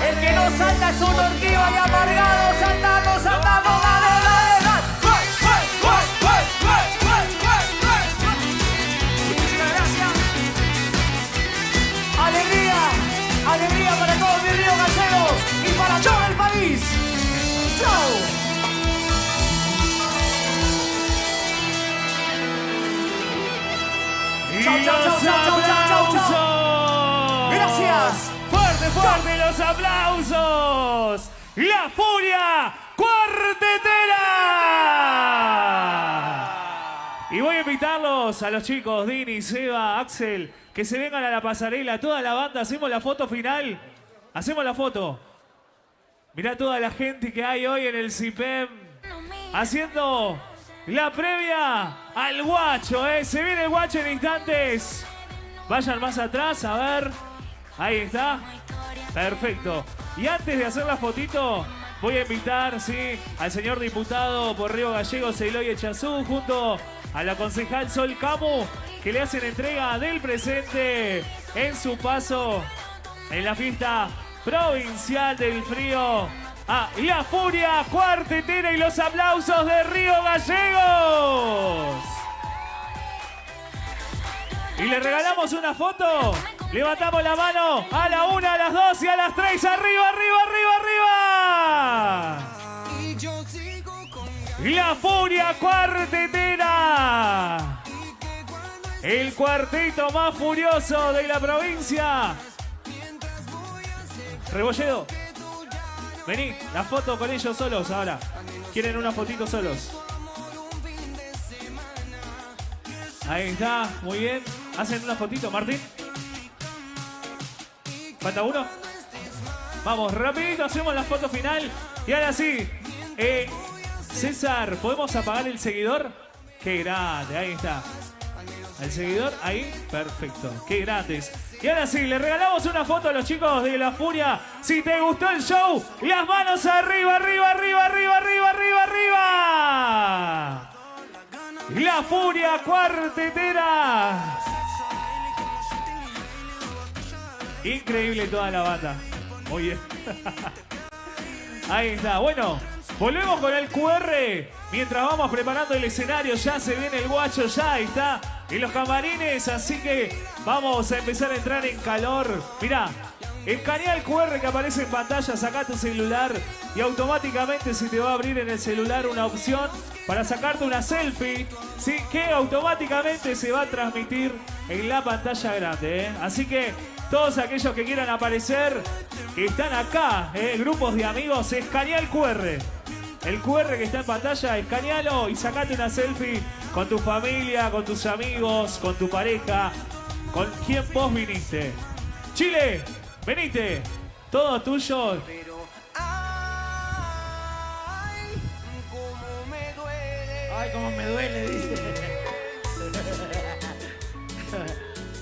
El que no salta es un ortigo y amargado. Saltando, saltando, dale, dale, dale. Muchas gracias. Alegría, alegría para todos mis ríos gallegos y para todo el país. ¡Chao! Y Chau, chau, los chau, chau, chau, chau, chau. aplausos. Gracias. Fuerte, fuerte los aplausos. La Furia Cuartetera. Y voy a invitarlos a los chicos, Dini, Seba, Axel, que se vengan a la pasarela. Toda la banda, hacemos la foto final. Hacemos la foto. Mirá toda la gente que hay hoy en el CIPEM haciendo la previa al guacho, Se viene el guacho en instantes. Vayan más atrás, a ver. Ahí está. Perfecto. Y antes de hacer la fotito, voy a invitar, sí, al señor diputado por Río Gallegos, Eloy Echazú, junto a la concejal Sol Camu, que le hacen entrega del presente en su paso en la fiesta provincial del frío a La Furia Cuartetera, y los aplausos de Río Gallegos. Y le regalamos una foto. Levantamos la mano a la 1, a las 2 y a las 3. ¡Arriba, arriba, arriba, arriba! La Furia Cuartetera. El cuarteto más furioso de la provincia. Rebolledo, vení, la foto con ellos solos ahora. ¿Quieren una fotito solos? Ahí está, muy bien. ¿Hacen una fotito, Martín? ¿Falta uno? Vamos, rapidito, hacemos la foto final. Y ahora sí, César, ¿podemos apagar el seguidor? Qué grande, ahí está. El seguidor, ahí, perfecto. Qué grandes. Y ahora sí, le regalamos una foto a los chicos de La Furia. Si te gustó el show, las manos arriba, arriba, arriba, arriba, arriba, arriba, arriba. La Furia Cuartetera. Increíble toda la banda. Muy bien. Ahí está. Bueno, volvemos con el QR. Mientras vamos preparando el escenario, ya se viene el guacho, ya está en los camarines, así que vamos a empezar a entrar en calor. Mirá, escanea el QR que aparece en pantalla, saca tu celular y automáticamente se te va a abrir en el celular una opción para sacarte una selfie, ¿sí? Que automáticamente se va a transmitir en la pantalla grande, Así que todos aquellos que quieran aparecer están acá, grupos de amigos, escanea el QR. El QR que está en pantalla, escanealo y sacate una selfie con tu familia, con tus amigos, con tu pareja, con quien vos viniste. Chile, venite, todo tuyo. Ay, cómo me duele, dice.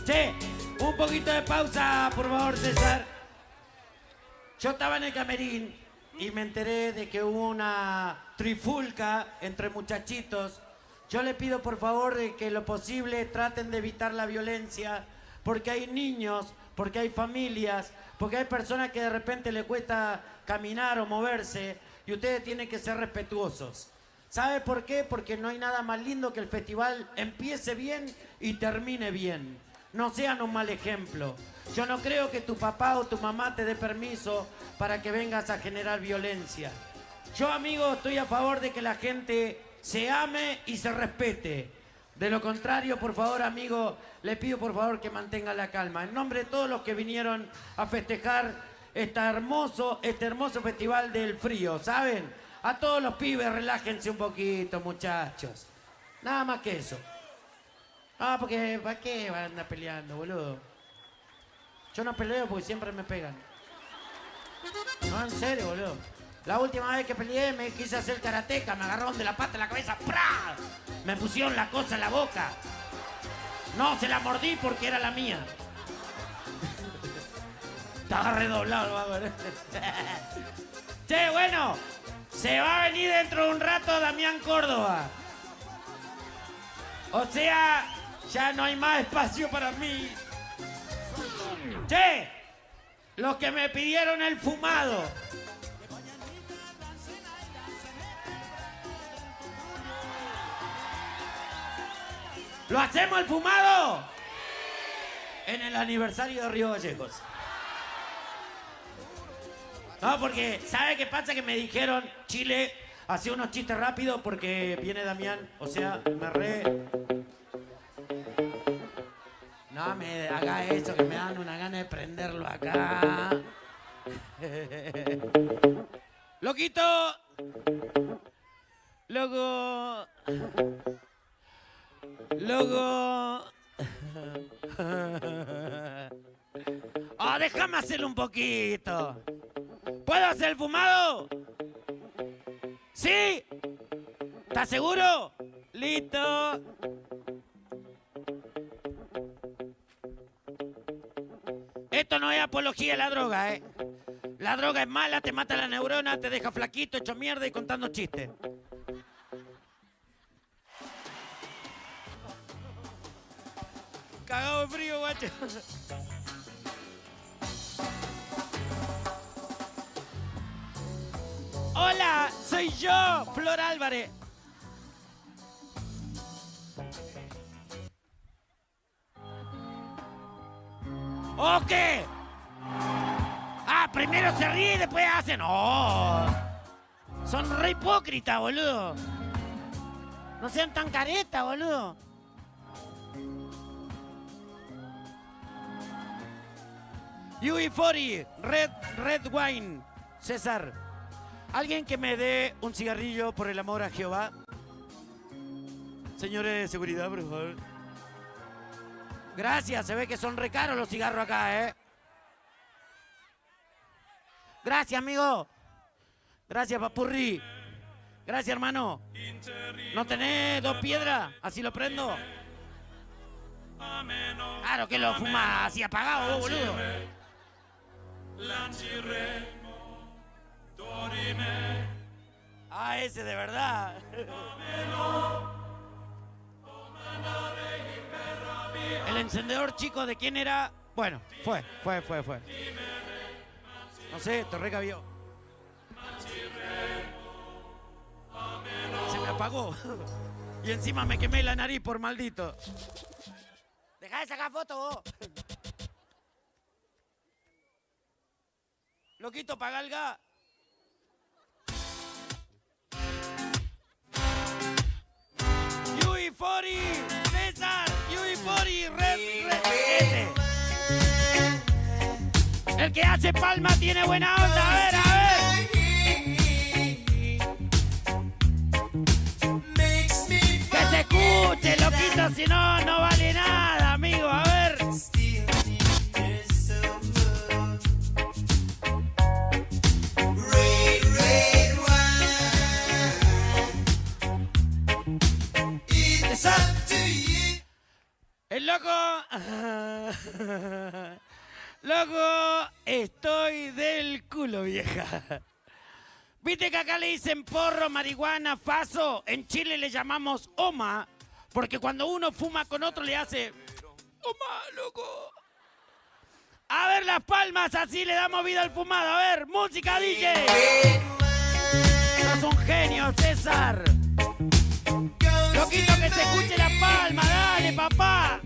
Che, un poquito de pausa, por favor, César. Yo estaba en el camerín y me enteré de que hubo una trifulca entre muchachitos. Yo le pido por favor de que lo posible traten de evitar la violencia, porque hay niños, porque hay familias, porque hay personas que de repente le cuesta caminar o moverse y ustedes tienen que ser respetuosos. ¿Sabe por qué? Porque no hay nada más lindo que el festival empiece bien y termine bien. No sean un mal ejemplo. Yo no creo que tu papá o tu mamá te dé permiso para que vengas a generar violencia. Yo, amigo, estoy a favor de que la gente se ame y se respete. De lo contrario, por favor, amigo, le pido por favor que mantenga la calma. En nombre de todos los que vinieron a festejar este hermoso festival del frío, ¿saben? A todos los pibes, relájense un poquito, muchachos. Nada más que eso. Ah, porque ¿para qué van a andar peleando, boludo? Yo no peleo porque siempre me pegan. No, en serio, boludo. La última vez que peleé me quise hacer karateca, me agarraron de la pata a la cabeza, ¡prá! Me pusieron la cosa en la boca. No, se la mordí porque era la mía. Estaba redoblado, a ver. Che, bueno, se va a venir dentro de un rato Damián Córdoba. O sea, ya no hay más espacio para mí. Che, los que me pidieron el fumado. ¿Lo hacemos el fumado? En el aniversario de Río Gallegos. No, porque, ¿sabe qué pasa? Que me dijeron, Chile, hacía unos chistes rápidos porque viene Damián, o sea, me re... No me haga eso, que me dan una gana de prenderlo acá. Loquito. Loco. Loco. Oh, déjame hacerlo un poquito. ¿Puedo hacer el fumado? ¿Sí? ¿Estás seguro? Listo. Esto no es apología de la droga, ¿eh? La droga es mala, te mata la neurona, te deja flaquito, hecho mierda y contando chistes. Cagado de frío, guacho. Hola, soy yo, Flor Álvarez. ¿O qué? Ah, primero se ríe y después hacen. ¡Oh! Son re hipócritas, boludo. No sean tan caretas, boludo. UB40, Red Wine. César, ¿alguien que me dé un cigarrillo por el amor a Jehová? Señores de seguridad, por favor. Gracias, se ve que son re caros los cigarros acá, ¿eh? Gracias, amigo. Gracias, papurri. Gracias, hermano. ¿No tenés 2 piedras? ¿Así lo prendo? Claro que lo fumas así apagado, vos, boludo. Ah, ese de verdad. El encendedor chico de quién era. Bueno, fue. No sé, te recabió. Se me apagó. Y encima me quemé la nariz por maldito. Dejá de sacar fotos vos. Loquito, paga el gas. UB40, César, UB40, Red, ese. El que hace palma tiene buena onda, a ver, a ver. Que se escuche, loquito, si no, no vale nada, amigo, a ver. El loco... Loco, estoy del culo, vieja. ¿Viste que acá le dicen porro, marihuana, faso? En Chile le llamamos oma, porque cuando uno fuma con otro le hace... Oma, loco. A ver las palmas, así le damos vida al fumado. A ver, música, DJ. Sos un genio, César. Loquito, que se escuche la palma, dale, papá.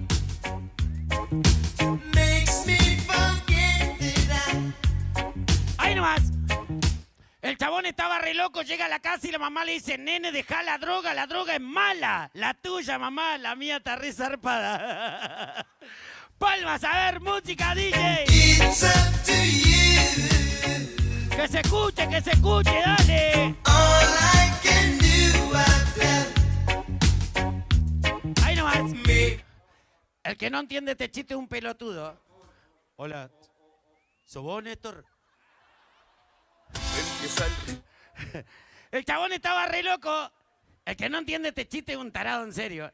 Ahí nomás. El chabón estaba re loco, llega a la casa y la mamá le dice, nene, deja la droga es mala. La tuya, mamá, la mía está re zarpada. Palmas, a ver, música, DJ. It's up to you. Que se escuche, dale. Ahí nomás. El que no entiende este chiste es un pelotudo. Hola. ¿Sos vos, Néstor? El chabón estaba re loco. El que no entiende este chiste es un tarado, en serio.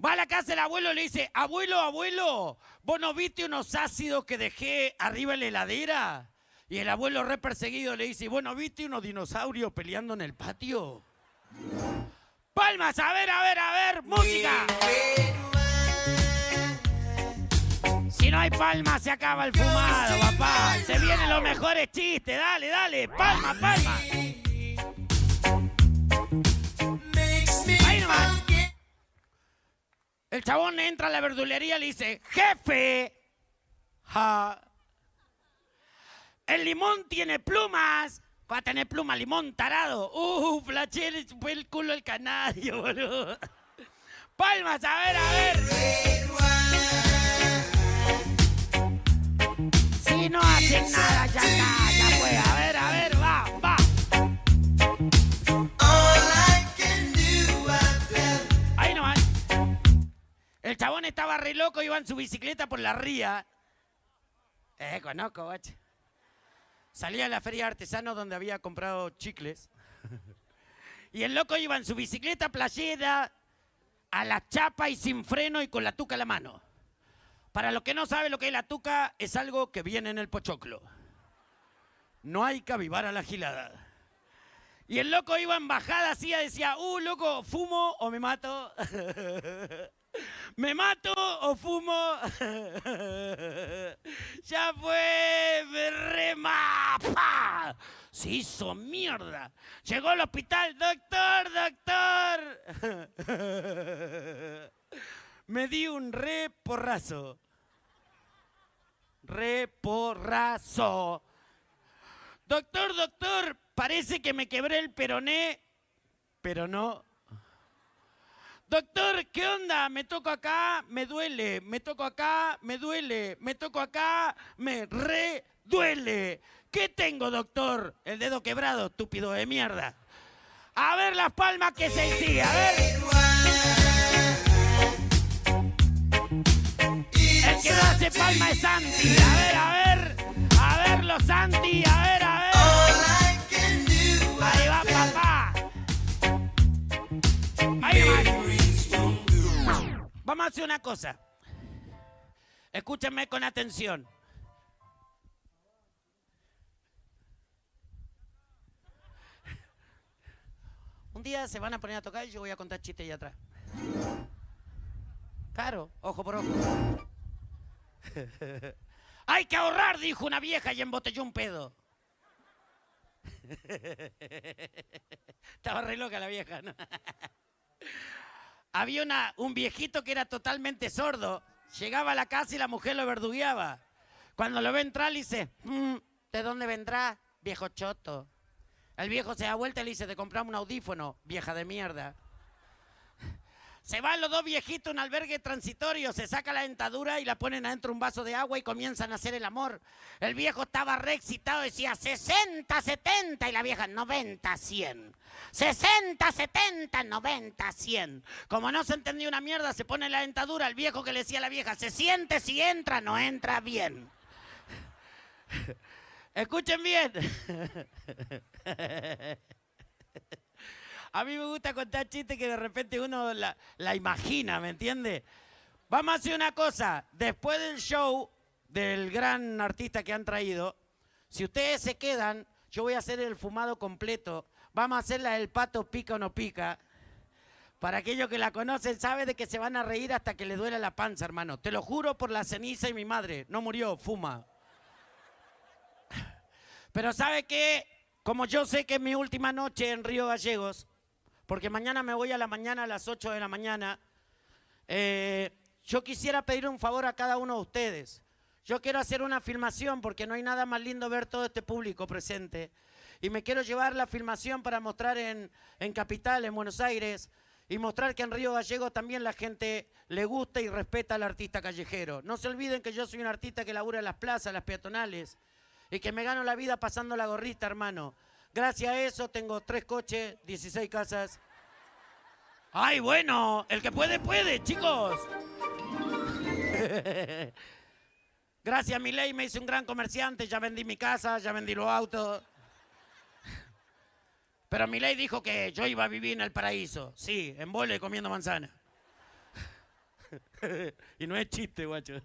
Va a la casa del abuelo y le dice, abuelo, ¿vos no viste unos ácidos que dejé arriba en la heladera? Y el abuelo re perseguido le dice, ¿vos no viste unos dinosaurios peleando en el patio? Palmas, a ver, música. Si no hay palmas, se acaba el fumado, papá. Se vienen los mejores chistes, dale, palmas. Ahí nomás. El chabón entra a la verdulería y le dice, jefe, el limón tiene plumas. Va a tener pluma, limón, tarado. Flashe, le chupé el culo al canario, boludo. Palmas, a ver. Si no hacen nada, ya está, ya fue. A ver, va. Ahí nomás. El chabón estaba re loco, iba en su bicicleta por la ría. Conozco, bache. Salía a la feria de artesanos donde había comprado chicles. Y el loco iba en su bicicleta playera, a la chapa y sin freno y con la tuca en la mano. Para los que no saben lo que es la tuca, es algo que viene en el pochoclo. No hay que avivar a la gilada. Y el loco iba en bajada así, decía, loco, ¿fumo o me mato? ¿Me mato o fumo? Ya fue, me remapa. Se hizo mierda. Llegó al hospital, doctor. Me di un reporrazo. Doctor, parece que me quebré el peroné, pero no. Doctor, ¿qué onda? Me toco acá, me duele. Me toco acá, me duele. Me toco acá, me duele. ¿Qué tengo, doctor? El dedo quebrado, estúpido de mierda. A ver las palmas que se sigue, a ver. El que no hace palma es Santi. A ver los Santi, a ver. Ahí va, papá. Ahí va. Vamos a hacer una cosa. Escúchenme con atención. Un día se van a poner a tocar y yo voy a contar chistes allá atrás. Claro, ojo por ojo. ¡Hay que ahorrar!, dijo una vieja y embotelló un pedo. Estaba re loca la vieja, ¿no? Había un viejito que era totalmente sordo. Llegaba a la casa y la mujer lo verdugueaba. Cuando lo ve entrar, le dice, ¿de dónde vendrá, viejo choto? El viejo se da vuelta y le dice, te compramos un audífono, vieja de mierda. Se van los dos viejitos a un albergue transitorio, se saca la dentadura y la ponen adentro un vaso de agua y comienzan a hacer el amor. El viejo estaba re excitado, decía 60, 70 y la vieja 90, 100. 60, 70, 90, 100. Como no se entendía una mierda, se pone la dentadura. El viejo que le decía a la vieja, se siente si entra, no entra bien. Escuchen bien. A mí me gusta contar chistes que de repente uno la imagina, ¿me entiende? Vamos a hacer una cosa. Después del show del gran artista que han traído, si ustedes se quedan, yo voy a hacer el fumado completo. Vamos a hacer la del pato pica o no pica. Para aquellos que la conocen, saben de que se van a reír hasta que le duele la panza, hermano. Te lo juro por la ceniza y mi madre. No murió, fuma. Pero ¿sabe qué? Como yo sé que es mi última noche en Río Gallegos, porque mañana me voy a la mañana a las 8 de la mañana, yo quisiera pedir un favor a cada uno de ustedes. Yo quiero hacer una filmación porque no hay nada más lindo ver todo este público presente. Y me quiero llevar la filmación para mostrar en Capital, en Buenos Aires, y mostrar que en Río Gallegos también la gente le gusta y respeta al artista callejero. No se olviden que yo soy un artista que labura en las plazas, las peatonales, y que me gano la vida pasando la gorrita, hermano. Gracias a eso tengo 3 coches, 16 casas. ¡Ay, bueno! El que puede, puede, chicos. Gracias a mi ley me hice un gran comerciante, ya vendí mi casa, ya vendí los autos. Pero mi ley dijo que yo iba a vivir en el paraíso. Sí, en Vole comiendo manzana. Y no es chiste, guacho.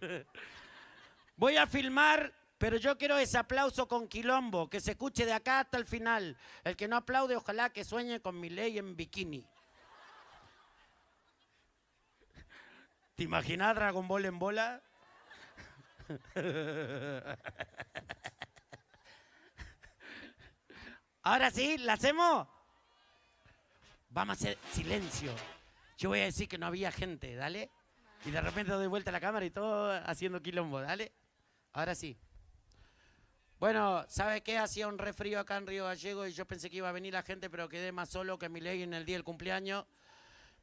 Voy a filmar, pero yo quiero ese aplauso con quilombo, que se escuche de acá hasta el final. El que no aplaude, ojalá que sueñe con mi ley en bikini. ¿Te imaginas Dragon Ball en bola? Ahora sí, ¿la hacemos? Vamos a hacer silencio. Yo voy a decir que no había gente, ¿dale? Y de repente doy vuelta a la cámara y todo haciendo quilombo, ¿dale? Ahora sí. Bueno, ¿sabe qué? Hacía un re frío acá en Río Gallegos y yo pensé que iba a venir la gente, pero quedé más solo que mi ley en el día del cumpleaños.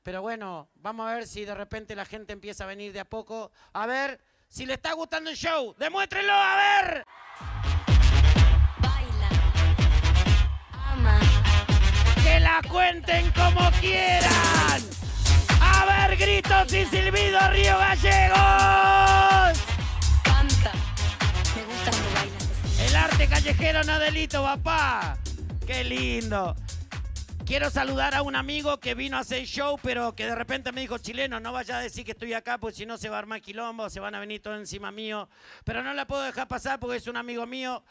Pero bueno, vamos a ver si de repente la gente empieza a venir de a poco. A ver si le está gustando el show. ¡Demuéstrenlo! ¡A ver! Baila, ama, ¡Que la cuenten como quieran! ¡A ver, gritos y silbidos, Río Gallegos! canta. Me gusta cuando bailas así. El arte callejero no delito, papá. ¡Qué lindo! Quiero saludar a un amigo que vino a hacer show, pero que de repente me dijo, chileno, no vaya a decir que estoy acá, porque si no se va a armar quilombo, se van a venir todos encima mío. Pero no la puedo dejar pasar porque es un amigo mío.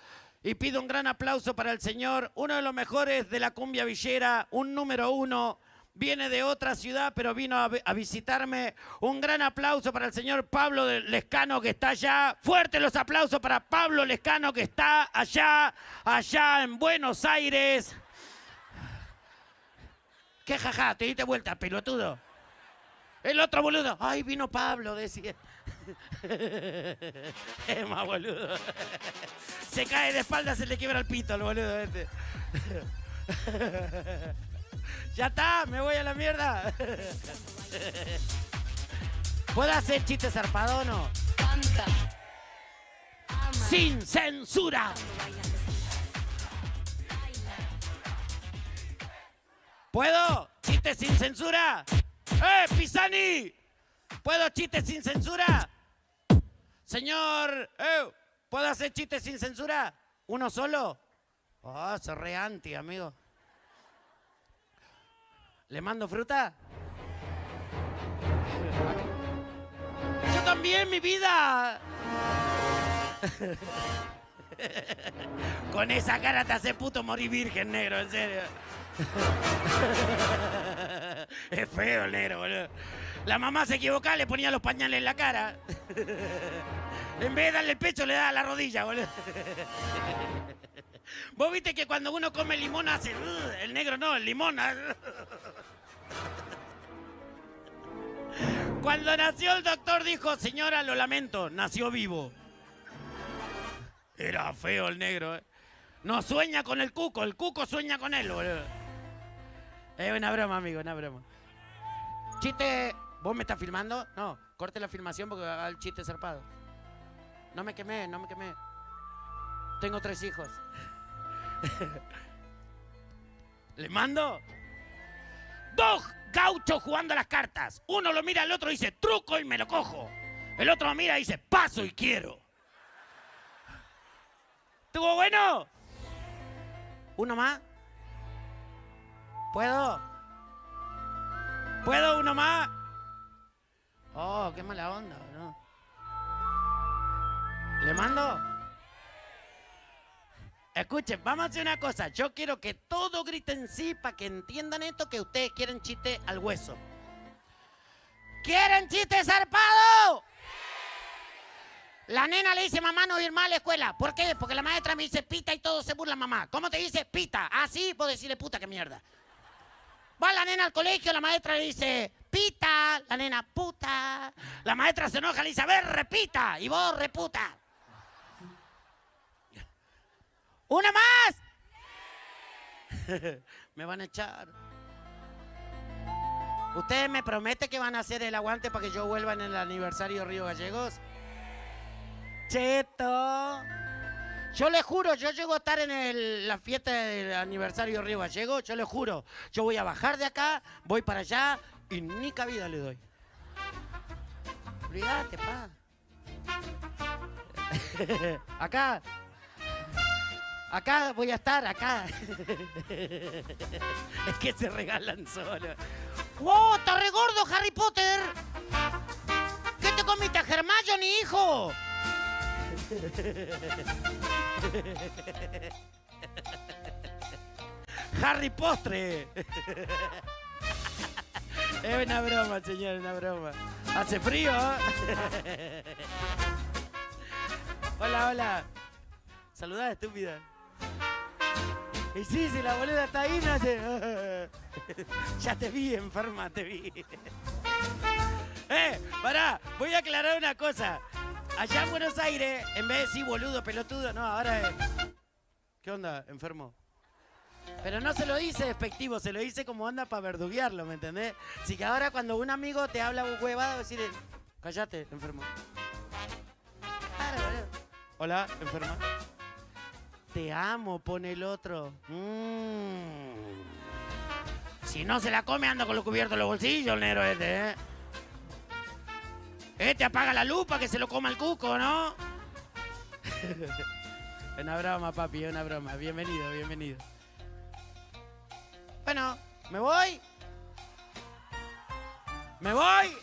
Y pido un gran aplauso para el señor, uno de los mejores de la cumbia villera, un número 1. Viene de otra ciudad, pero vino a visitarme. Un gran aplauso para el señor Pablo Lescano, que está allá. Fuerte los aplausos para Pablo Lescano, que está allá en Buenos Aires. ¿Qué jaja? ¿Te diste vuelta, pelotudo? El otro boludo. Ay, vino Pablo, decía. Es más boludo. Se cae de espalda, se le quiebra el pito al boludo este. Ya está, me voy a la mierda. ¿Puedo hacer chiste zarpado o no? Canta, ama, ¡Sin censura! ¿Puedo? ¿Chiste sin censura? Pisani! ¿Puedo chiste sin censura? Señor, ¿puedo hacer chiste sin censura? ¿Uno solo? Oh, soy re anti, amigo. ¿Le mando fruta? Yo también, mi vida. Con esa cara te hace puto morir virgen, negro, en serio. Es feo el negro, boludo. La mamá se equivocaba, le ponía los pañales en la cara. En vez de darle el pecho, le daba la rodilla, boludo. Vos viste que cuando uno come limón hace... el negro no, el limón... Cuando nació el doctor dijo, señora, lo lamento, nació vivo. Era feo el negro, No sueña con el cuco sueña con él, boludo. Es una broma, amigo, una broma. Chiste... ¿Vos me estás filmando? No, corte la filmación porque haga el chiste zarpado. No me quemé, no me quemé. Tengo 3 hijos. ¿Le mando? 2 gauchos jugando a las cartas. Uno lo mira al otro y dice, truco y me lo cojo. El otro lo mira y dice, paso y quiero. ¿Estuvo bueno? ¿Uno más? ¿Puedo? ¿Puedo uno más? Oh, qué mala onda, ¿no? ¿Le mando? Escuchen, vamos a hacer una cosa. Yo quiero que todos griten sí para que entiendan esto, que ustedes quieren chiste al hueso. ¿Quieren chiste zarpado? La nena le dice, mamá, no ir más a la escuela. ¿Por qué? Porque la maestra me dice pita y todos se burlan, mamá. ¿Cómo te dice? Pita. Ah, sí, puedo decirle puta, qué mierda. Va la nena al colegio, la maestra le dice, pita. La nena, puta. La maestra se enoja, le dice, a ver, repita. Y vos, reputa. ¿Una más? Me van a echar. ¿Ustedes me prometen que van a hacer el aguante para que yo vuelva en el aniversario de Río Gallegos? Cheto, Yo le juro, yo llego a estar en la fiesta del aniversario de Río Gallegos, yo le juro. Yo voy a bajar de acá, voy para allá y ni cabida le doy. Olvídate, pa. Acá. Acá voy a estar, acá. Es que se regalan solo. ¡Wow! ¡Está re gordo, Harry Potter! ¿Qué te comiste a Hermione, hijo? Harry Postre. Es una broma, señor, una broma. Hace frío, ¿eh? Hola, hola. Saludá, estúpida. Y sí, si la boluda está ahí, no hace... Ya te vi, enferma, te vi. Pará, voy a aclarar una cosa. Allá en Buenos Aires, en vez de decir boludo, pelotudo, no, ahora es... ¿Qué onda, enfermo? Pero no se lo dice despectivo, se lo dice como anda para verduguearlo, ¿me entendés? Así que ahora cuando un amigo te habla huevada, decirle, cállate, enfermo. Claro, boludo. Hola, enferma. Te amo, pone el otro. Si no se la come, anda con lo cubierto en los bolsillos, el negro este, ¿eh? Este apaga la luz para que se lo coma el cuco, ¿no? Una broma, papi, una broma. Bienvenido, bienvenido. Bueno, ¿me voy? ¿Me voy?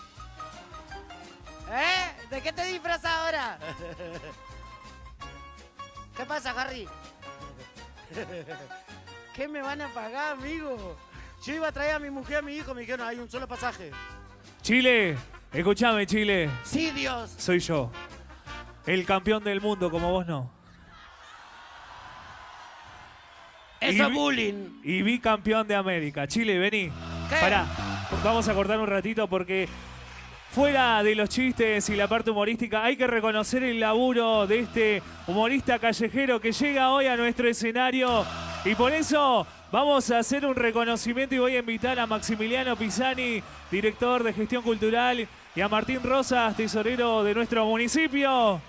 ¿De qué te disfrazas ahora? ¿Qué pasa, Harry? ¿Qué me van a pagar, amigo? Yo iba a traer a mi mujer, a mi hijo, me dijeron, hay un solo pasaje. Chile, escúchame, Chile. Sí, Dios. Soy yo. El campeón del mundo, como vos no. Eso es bullying. Y bicampeón de América. Chile, vení. ¿Qué? Pará, vamos a cortar un ratito porque fuera de los chistes y la parte humorística, hay que reconocer el laburo de este humorista callejero que llega hoy a nuestro escenario. Y por eso vamos a hacer un reconocimiento y voy a invitar a Maximiliano Pisani, director de gestión cultural, y a Martín Rosas, tesorero de nuestro municipio.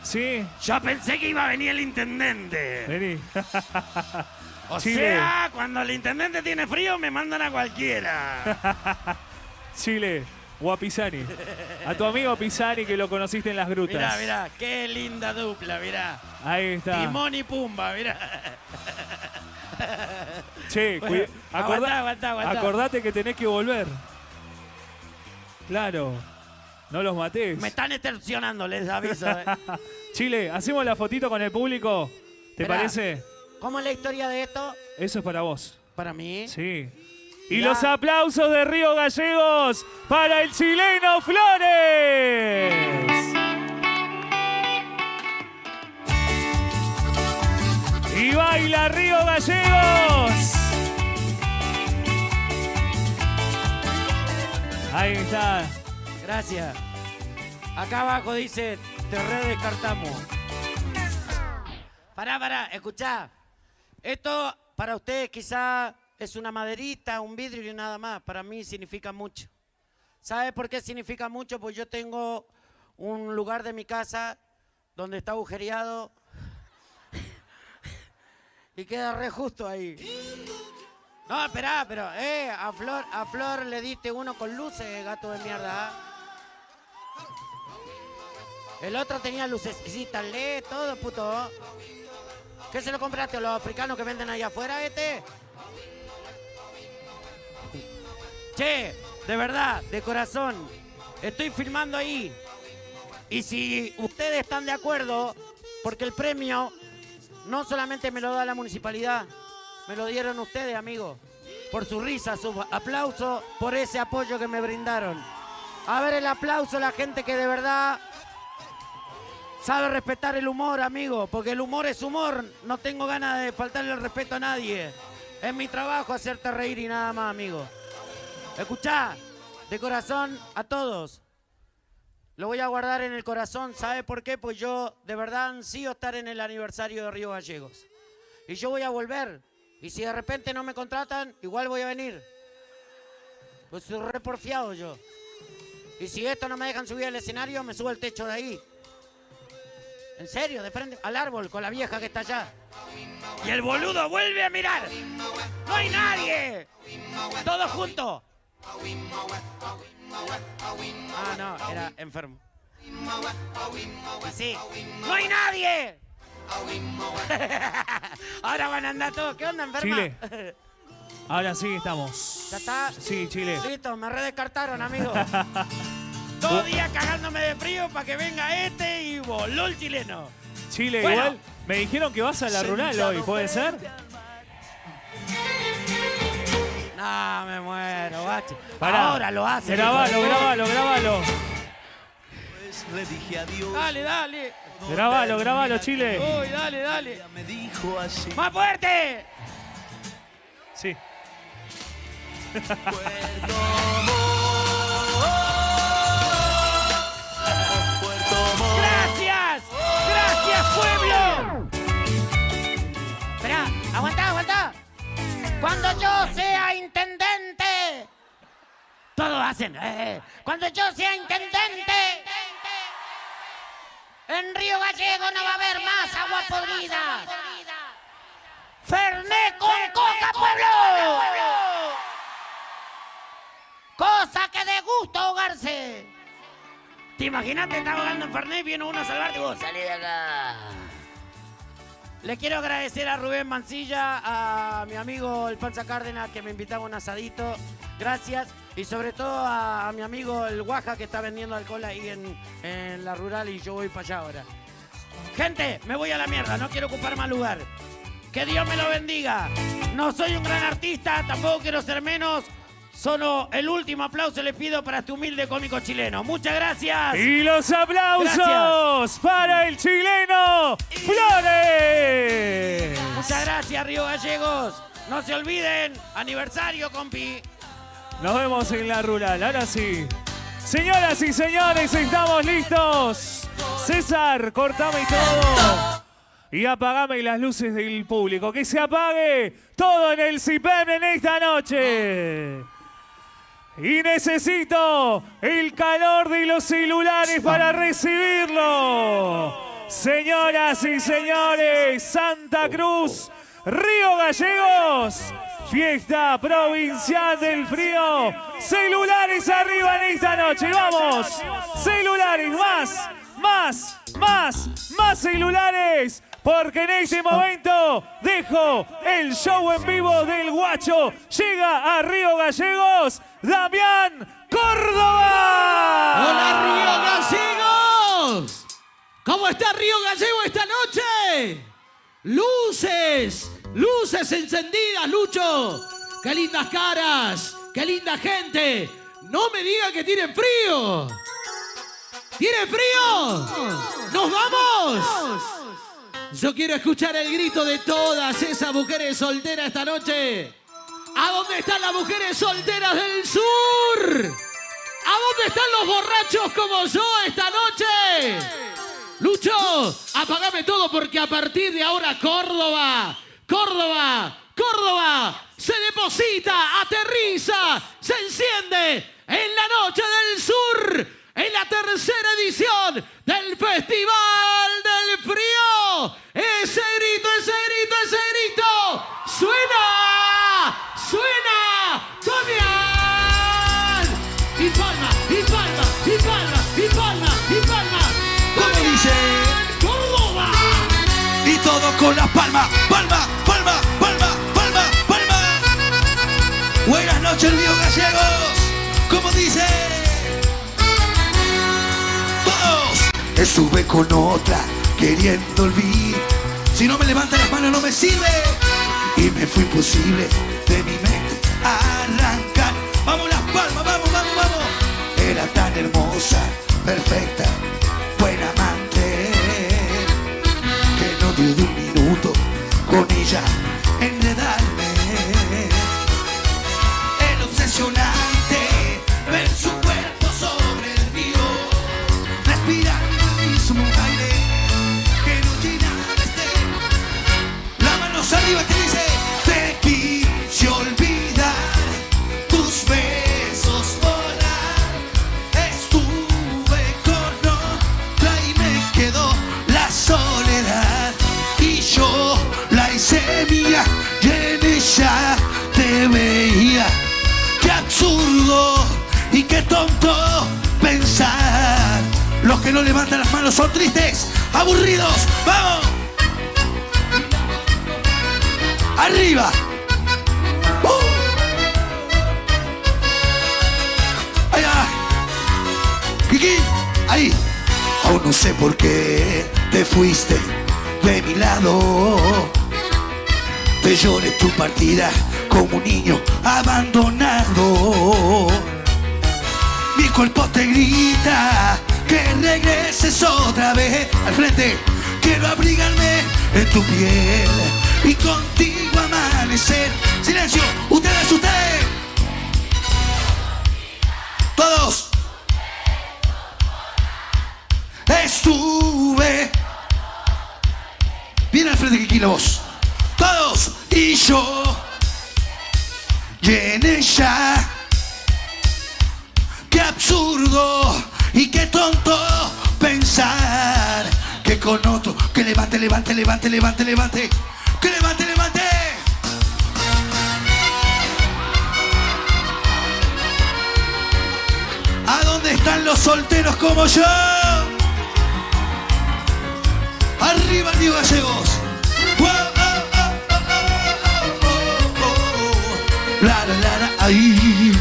Sí. Yo pensé que iba a venir el intendente. Vení. O Chile. sea, cuando el intendente tiene frío, me mandan a cualquiera. Chile, o a Pisani. A tu amigo Pisani que lo conociste en las grutas. Mirá, mirá, qué linda dupla, mirá. Ahí está. Timón y Pumba, mirá. Che, Bueno, aguantá. acordate que tenés que volver. Claro. No los matés. Me están extorsionando, les aviso. Chile, ¿hacemos la fotito con el público? ¿Te Esperá. parece? ¿Cómo es la historia de esto? Eso es para vos. Para mí. Sí. Y Mirá. los aplausos de Río Gallegos para el chileno Flores. Y baila Río Gallegos. Ahí está. Gracias. Acá abajo dice, te redescartamos. Pará, escuchá. Esto para ustedes quizá es una maderita, un vidrio y nada más. Para mí significa mucho. ¿Sabe por qué significa mucho? Pues yo tengo un lugar de mi casa donde está agujereado y queda re justo ahí. No, esperá, pero a Flor le diste uno con luces, gato de mierda. ¿Ah? El otro tenía lucecitas LED, todo, puto. ¿Qué se lo compraste a los africanos que venden allá afuera, este? Che, de verdad, de corazón, estoy filmando ahí. Y si ustedes están de acuerdo, porque el premio no solamente me lo da la municipalidad, me lo dieron ustedes, amigos, por su risa, su aplauso, por ese apoyo que me brindaron. A ver el aplauso a la gente que de verdad sabe respetar el humor, amigo, porque el humor es humor. No tengo ganas de faltarle el respeto a nadie. Es mi trabajo hacerte reír y nada más, amigo. Escuchá, de corazón a todos. Lo voy a guardar en el corazón, ¿sabe por qué? Pues yo de verdad ansío estar en el aniversario de Río Gallegos. Y yo voy a volver. Y si de repente no me contratan, igual voy a venir. Pues soy re porfiado yo. Y si esto no me dejan subir al escenario, me subo al techo de ahí. En serio, de frente al árbol con la vieja que está allá. Y el boludo vuelve a mirar. ¡No hay nadie! ¡Todos juntos! Ah, no, era enfermo. Y sí. ¡No hay nadie! Ahora van a andar todos. ¿Qué onda, enferma? Chile. Ahora sí estamos. ¿Ya está? Sí, Chile. Listo, me redescartaron, amigo. 2 días cagándome de frío para que venga este y voló el chileno. Chile, Bueno. igual. Me dijeron que vas a la rural hoy, ¿puede ser? No, me muero, bache. Pará. Ahora lo hace. Grabalo. Pues le dije adiós. Dale. Grabalo, Chile. Uy, dale. Me dijo así. ¡Más fuerte! Sí. Puerto Montt. ¡Gracias, pueblo! Esperá, aguantá. Cuando yo sea intendente. Todos hacen. Cuando yo sea intendente. En Río Gallego no va a haber más agua podrida. ¡Fernet con coca, pueblo! Cosa que de gusto ahogarse. ¿Te imaginas que estás ahogando en Fernet y viene uno a salvarte y vos? Salí de acá. Le quiero agradecer a Rubén Mancilla, a mi amigo el Panza Cárdenas que me invitaba a un asadito. Gracias. Y sobre todo a mi amigo el Guaja que está vendiendo alcohol ahí en la rural y yo voy para allá ahora. Gente, me voy a la mierda, no quiero ocupar más lugar. Que Dios me lo bendiga. No soy un gran artista, tampoco quiero ser menos. Solo el último aplauso les pido para este humilde cómico chileno. Muchas gracias. Y los aplausos Gracias. para el chileno Flores. Muchas gracias, Río Gallegos. No se olviden, aniversario, compi. Nos vemos en la rural, ahora sí. Señoras y señores, estamos listos. César, cortame todo. Y apagame las luces del público. Que se apague todo en el CIPEM en esta noche. Y necesito el calor de los celulares para recibirlo. Señoras y señores, Santa Cruz, Río Gallegos, fiesta provincial del frío. Celulares arriba en esta noche. Vamos, celulares, más celulares. Porque en este momento dejo el show en vivo del Guacho. Llega a Río Gallegos, Damián Córdoba. ¡Hola, Río Gallegos! ¿Cómo está Río Gallego esta noche? ¡Luces encendidas, Lucho! ¡Qué lindas caras! ¡Qué linda gente! ¡No me digan que tienen frío! ¿Tienen frío? ¡Nos vamos! Yo quiero escuchar el grito de todas esas mujeres solteras esta noche. ¿A dónde están las mujeres solteras del sur? ¿A dónde están los borrachos como yo esta noche? Lucho, apagame todo porque a partir de ahora Córdoba se deposita, aterriza, se enciende en la noche del sur, en la tercera edición del Festival del Frío. Ese grito, suena, Damián. Y palma. ¿Cómo dice? Córdoba. Y todo con las palmas. Palma. Buenas noches, Río Gallegos. ¿Cómo dice? Todos. Estuve con otra queriendo olvidar. Si no me levanta las manos no me sirve. Y me fue imposible de mi mente arrancar. Vamos las palmas, vamos. Era tan hermosa, perfecta, buena amante, que no dudé un minuto con ella enredarme. El obsesionante, ver su cuerpo sobre el mío, respirando el mismo aire que nos llenaba la mano arriba que dice: te quise olvidar, tus besos volar, estuve con otra y me quedó la soledad. ya te veía. Qué absurdo y qué tonto pensar. Los que no levantan las manos son tristes, aburridos. ¡Vamos! ¡Arriba! ¡Ahí va! ¡Kiki! ¡Ahí! Aún no sé por qué te fuiste de mi lado. Te lloré tu partida como un niño abandonado. Mi cuerpo te grita que regreses otra vez al frente. Quiero abrigarme en tu piel y contigo amanecer. Silencio, ustedes. Todos. Estuve. Bien al frente, Kiki, la voz. Todos. Y yo. Y en ella. Qué absurdo y qué tonto pensar que con otro, que levante, que levante. ¿A dónde están los solteros como yo? Arriba, Río Gallegos. La, ahí.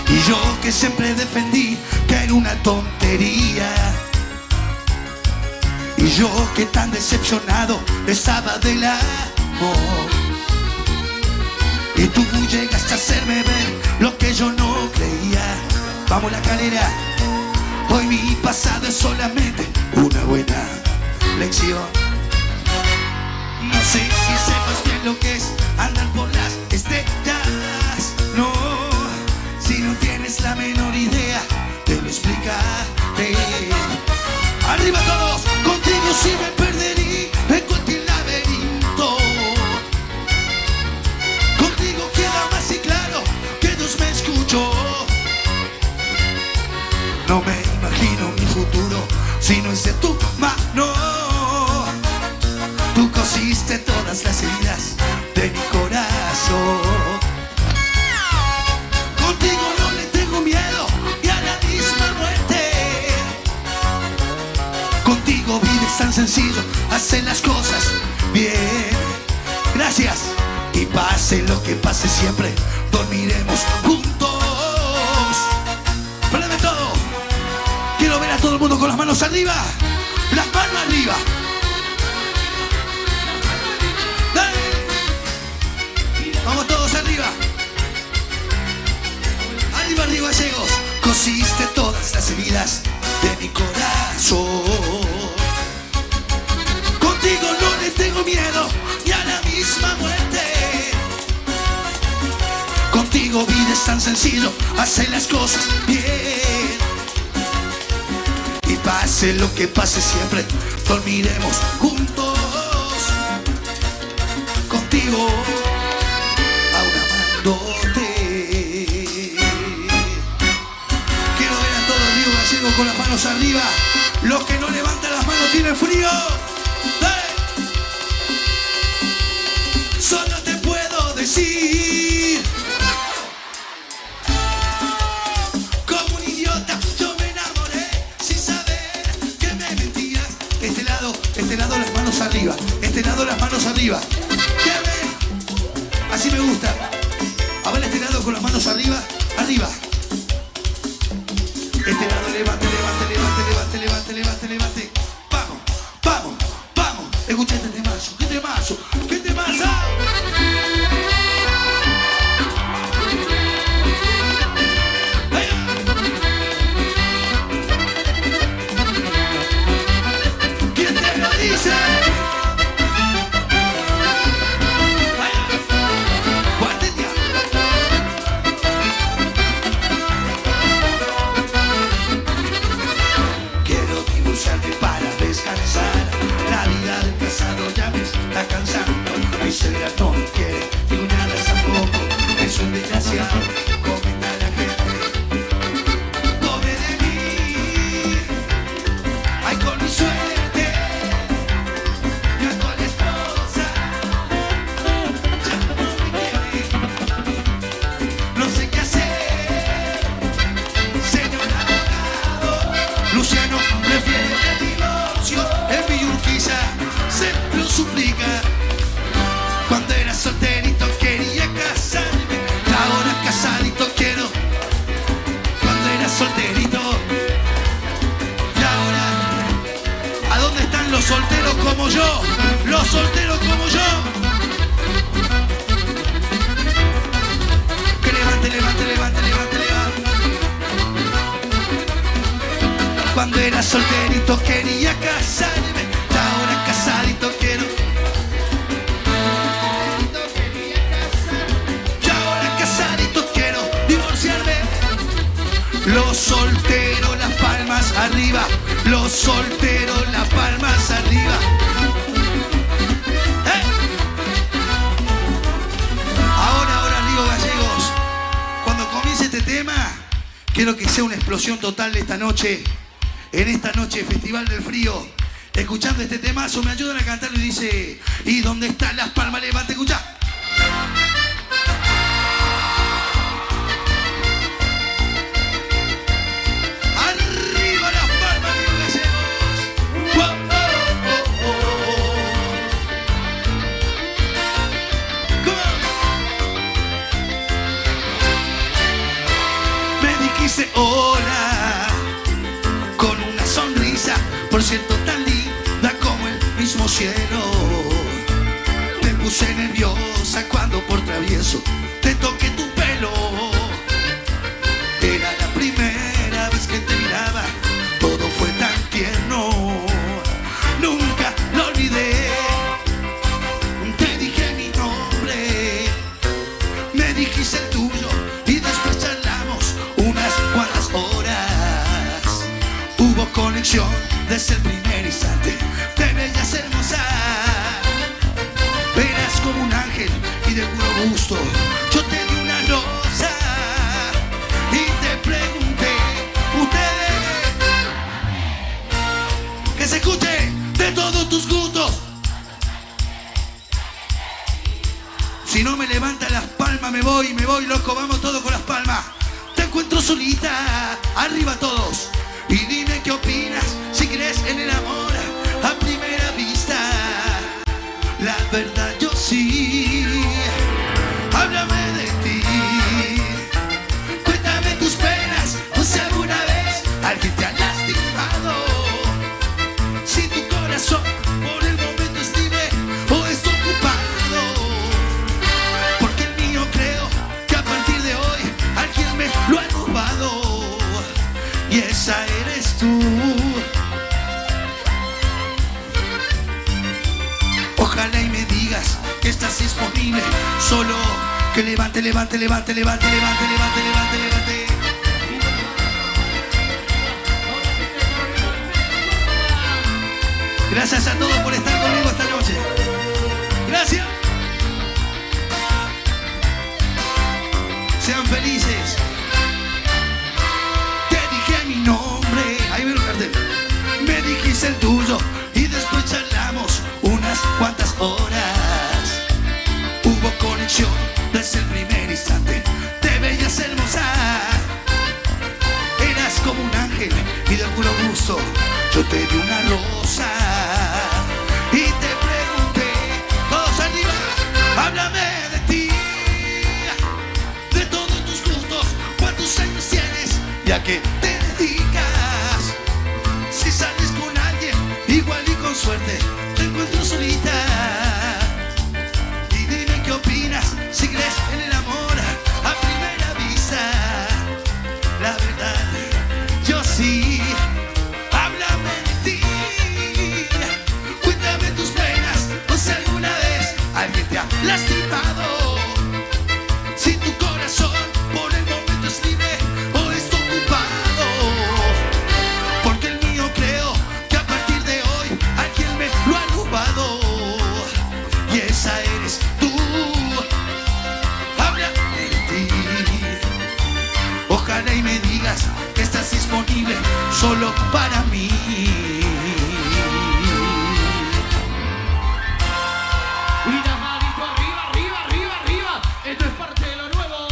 Y yo que siempre defendí que era una tontería. Y yo que tan decepcionado estaba del amor. Y tú llegaste a hacerme ver lo que yo no creía. Vamos la calera. Hoy mi pasado es solamente una buena lección. No sé si sepas bien lo que es andar por las estrellas. No. Si no tienes la menor idea, te lo explicaré. Arriba todos, contigo sí me perderí en cualquier laberinto. Contigo queda más y claro que Dios me escuchó. No me imagino mi futuro si no es de tu mano. Tú cosiste todas las heridas de mi corazón. Contigo no le tengo miedo ni a la misma muerte. Contigo vida es tan sencillo, hacer las cosas bien. Gracias. Y pase lo que pase siempre, dormiremos juntos. Pruebe todo. Quiero ver a todo el mundo con las manos arriba. Las manos arriba. Dale. Vamos todos arriba. Arriba, Río Gallegos. Cosiste todas las heridas de mi corazón. Contigo no le tengo miedo ni a la misma muerte. Contigo vida es tan sencillo, hacer las cosas bien. Y pase lo que pase siempre, dormiremos juntos. Contigo, aún amándote. Con las manos arriba. Los que no levantan las manos tienen frío. ¡Dale! Solo te puedo decir, como un idiota yo me enamoré sin saber que me mentías. Este lado las manos arriba. Este lado las manos arriba. ¿Qué ven? Así me gusta. A ver este lado con las manos arriba. Arriba. Este lado levante. Vamos. Escucha este temazo. ¿Qué temazo? ¿Quién te lo dice? Si el ratón quiere, digo nada tampoco. Es un desgraciado, comenta la gente. Pobre de mí, ay con mi suerte. solteros como yo. Que levante, levante, levante, levante, levante. Cuando era solterito quería casarme, ahora casadito quiero. Y ahora casadito quiero divorciarme. Los solteros, las palmas arriba. Los solteros, las palmas arriba. Ahora, Río Gallegos, cuando comience este tema, quiero que sea una explosión total de esta noche. En esta noche, Festival del Frío, escuchando este temazo, me ayudan a cantarlo y dice: ¿y dónde están las palmas? Levante, escucha. Arriba las palmas, Río Gallegos. ¡Wow! Come on. Me dijiste hola con una sonrisa, por cierto tan linda como el mismo cielo. Me puse nerviosa cuando por travieso te toqué tu pelo. Era la primera vez que te miraba, todo fue tan tierno. Nunca lo olvidé, te dije mi nombre, me dijiste el tuyo y después charlamos unas cuantas horas. Hubo conexión desde el primer instante, te veías hermosa. Eras como un ángel y de puro gusto yo te di una rosa y te pregunté, ustedes, que se escuche de todos tus gustos. Si no me levanta las palmas me voy loco, vamos todos con las palmas. Te encuentro solita, arriba todos. Y dime qué opinas, si crees en el amor a primera vista. La verdad yo sí, háblame de ti. Cuéntame tus penas, o si alguna vez alguien te ha lastimado. Si tu corazón por el momento es libre o está ocupado. Porque el mío creo que a partir de hoy alguien me lo ha robado. Y esa eres tú. Ojalá y me digas que estás disponible. Solo que levante, levante, levante, levante, levante, levante, levante, levante. Gracias a todos por estar conmigo esta noche. Gracias. Sean felices. Mi nombre, ahí veo el cartel. Me dijiste el tuyo y después charlamos unas cuantas horas. Hubo conexión desde el primer instante, te veías hermosa. Eras como un ángel y de puro gusto yo te di una rosa y te pregunté, todos arriba, háblame de ti, de todos tus gustos, cuántos años tienes, ya que te dedicas. Si sales con alguien, igual y con suerte te encuentro solita. Y dime qué opinas, si crees en el amor a primera vista. La verdad, yo sí, háblame de ti. Cuéntame tus penas, o si alguna vez alguien te ha lastimado. Si tu corazón por el momento es libre o está ocupado. Porque el mío creo que a partir de hoy alguien me lo ha robado. Y esa eres tú. Habla de ti. Ojalá y me digas que estás disponible solo para mí. Y la manito arriba, arriba, arriba, arriba. Esto es parte de lo nuevo.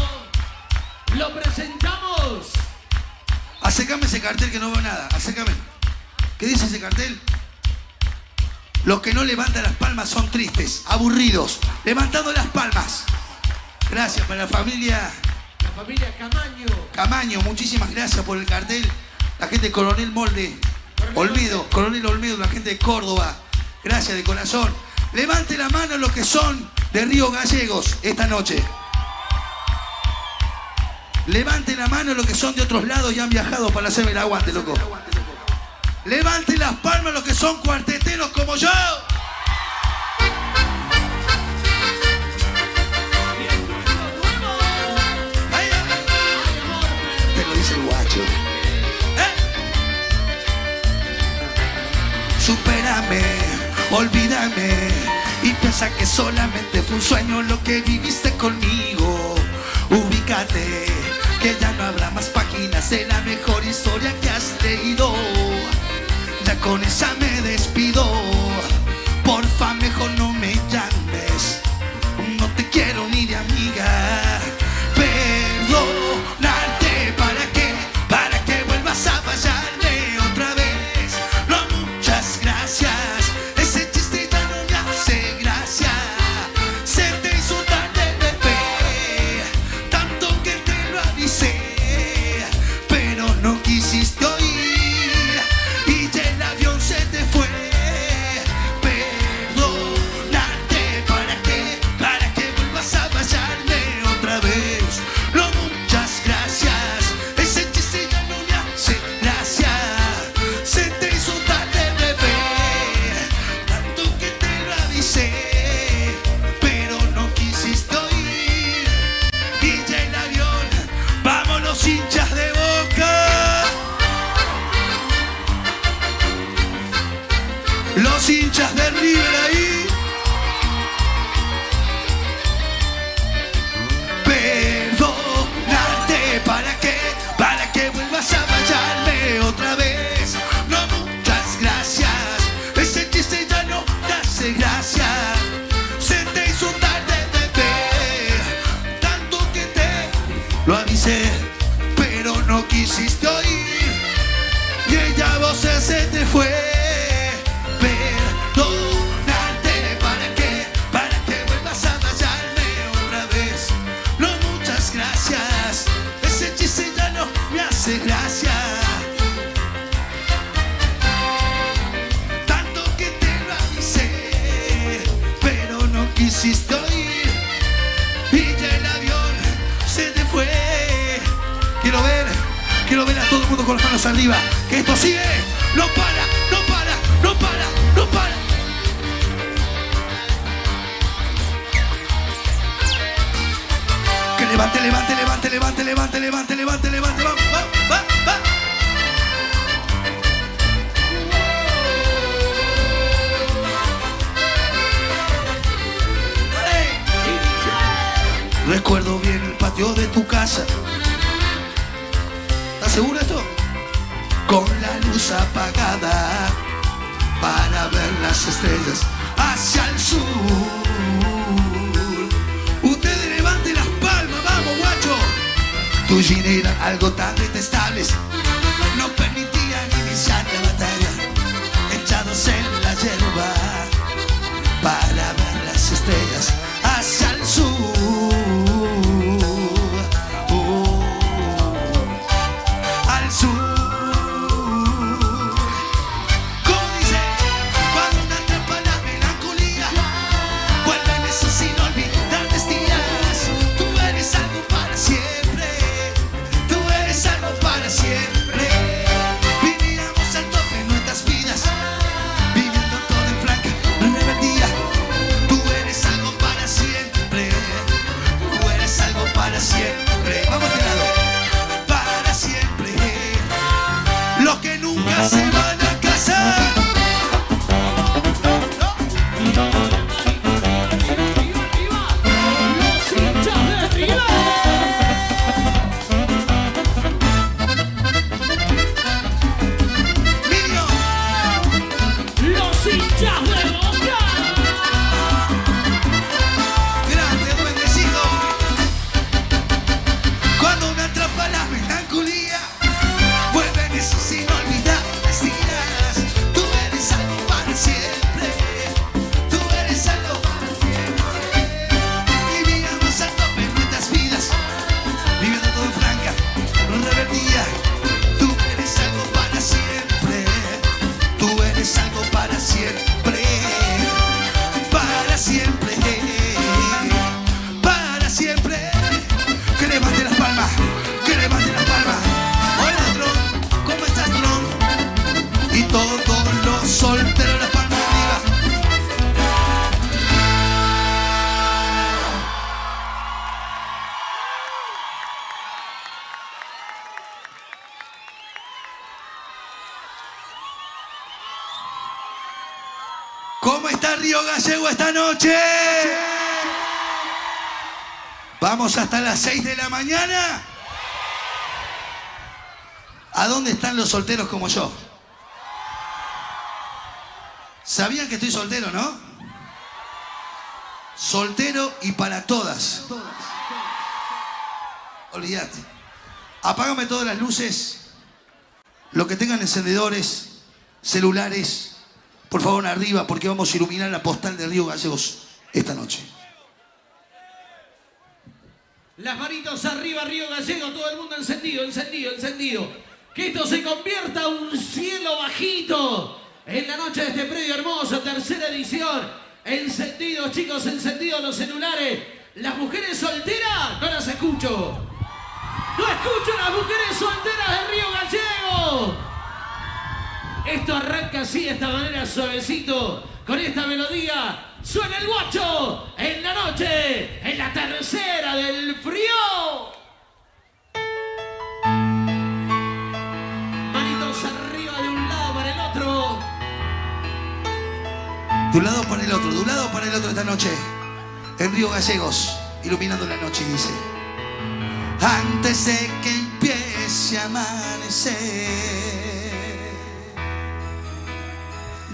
Lo presentamos. Acércame ese cartel que no veo nada. Acércame. ¿Qué dice ese cartel? Los que no levantan las palmas son tristes, aburridos. Levantando las palmas. Gracias para la familia. La familia Camaño. Camaño, muchísimas gracias por el cartel. La gente de Coronel Molde. Olmedo, Coronel Olmedo, la gente de Córdoba. Gracias de corazón. Levante la mano los que son de Río Gallegos esta noche. Levante la mano los que son de otros lados y han viajado para hacerme el aguante, loco. Levante las palmas los que son cuarteteros como yo. Te lo dice el guacho. Supérame, olvídame y piensa que solamente fue un sueño lo que viviste conmigo. Ubícate, que ya no habrá más páginas de la mejor historia que has leído. Ya con esa me despido. Porfa, mejor no me llames. No te quiero ni de amiga. Perdonarte, ¿para qué vuelvas a fallarme otra vez? No, muchas gracias. Ese chiste ya no me hace gracia. Se te hizo tarde, bebé. Tanto que te lo avisé, pero no quisiste oír y ya el avión se te fue. Perdonarte, ¿para qué vuelvas a fallarme otra vez? No, muchas gracias. Ese chiste ya no me hace gracia. Se te hizo tarde, bebé. Tanto que te lo avisé, pero no quisiste oír y ya el avión. Vamos los hinchas de Boca. Los hinchas de River ahí. Perdonarte, ¿para qué vuelvas a fallarme otra vez? No, muchas gracias. Ese chiste ya no te hace gracia. Se te hizo tarde, bebé. Tanto que te lo avisé, pero no quisiste oír y ella voz se te fue. Perdonarte, ¿para qué vuelvas a fallarme otra vez? No, muchas gracias. Ese chiste ya no me hace gracia. Tanto que te lo avisé, pero no quisiste oír y ya el avión se te fue. Quiero ver a todo el mundo con las manos arriba. Que esto sigue, no para, no para, no para, no para. Que levante, levante, levante, levante, levante, levante, levante, levante, vamos, va, va. Recuerdo bien el patio de tu casa. ¿Estás seguro de esto? Con la luz apagada para ver las estrellas hacia el sur. Ustedes levanten las palmas, vamos, guacho. Tus jeans eran algo tan detestables, no permitían iniciar la batalla. Echados en la hierba para ver las estrellas hacia el sur. Al sur. Como dice, cuando una atrapa la melancolía, vuelven esos inolvidables días. Tú eres algo para siempre, tú eres algo para siempre. Vivíamos al tope en nuestras vidas, viviendo todo en franca rebeldía. Tú eres algo para siempre, tú eres algo para siempre. Vamos de lado, para siempre. Los que nunca se van a casar. Los hinchas de River. Niño, Los hinchas de Boca. grande, duendecito. Cuando me atrapa la melancolía, vuelven esos inolvidables días. ¿Cómo está Río Gallego esta noche? ¿Vamos hasta las 6 de la mañana? ¿A dónde están los solteros como yo? ¿Sabían que estoy soltero, no? Soltero y para todas. Olvídate. Apágame todas las luces. Los que tengan encendedores, celulares, por favor arriba, porque vamos a iluminar la postal de Río Gallegos esta noche. Las manitos arriba, Río Gallego, todo el mundo encendido, encendido, encendido. Que esto se convierta en un cielo bajito en la noche de este predio hermoso, tercera edición. Encendidos, chicos, encendidos los celulares. Las mujeres solteras, no las escucho. No escucho a las mujeres solteras de Río Gallego. Esto arranca así, de esta manera, suavecito, con esta melodía. Suena el guacho en la noche, en la tercera del frío. Manitos arriba de un lado para el otro. De un lado para el otro, de un lado para el otro esta noche. En Río Gallegos, iluminando la noche, dice. Antes de que empiece a amanecer,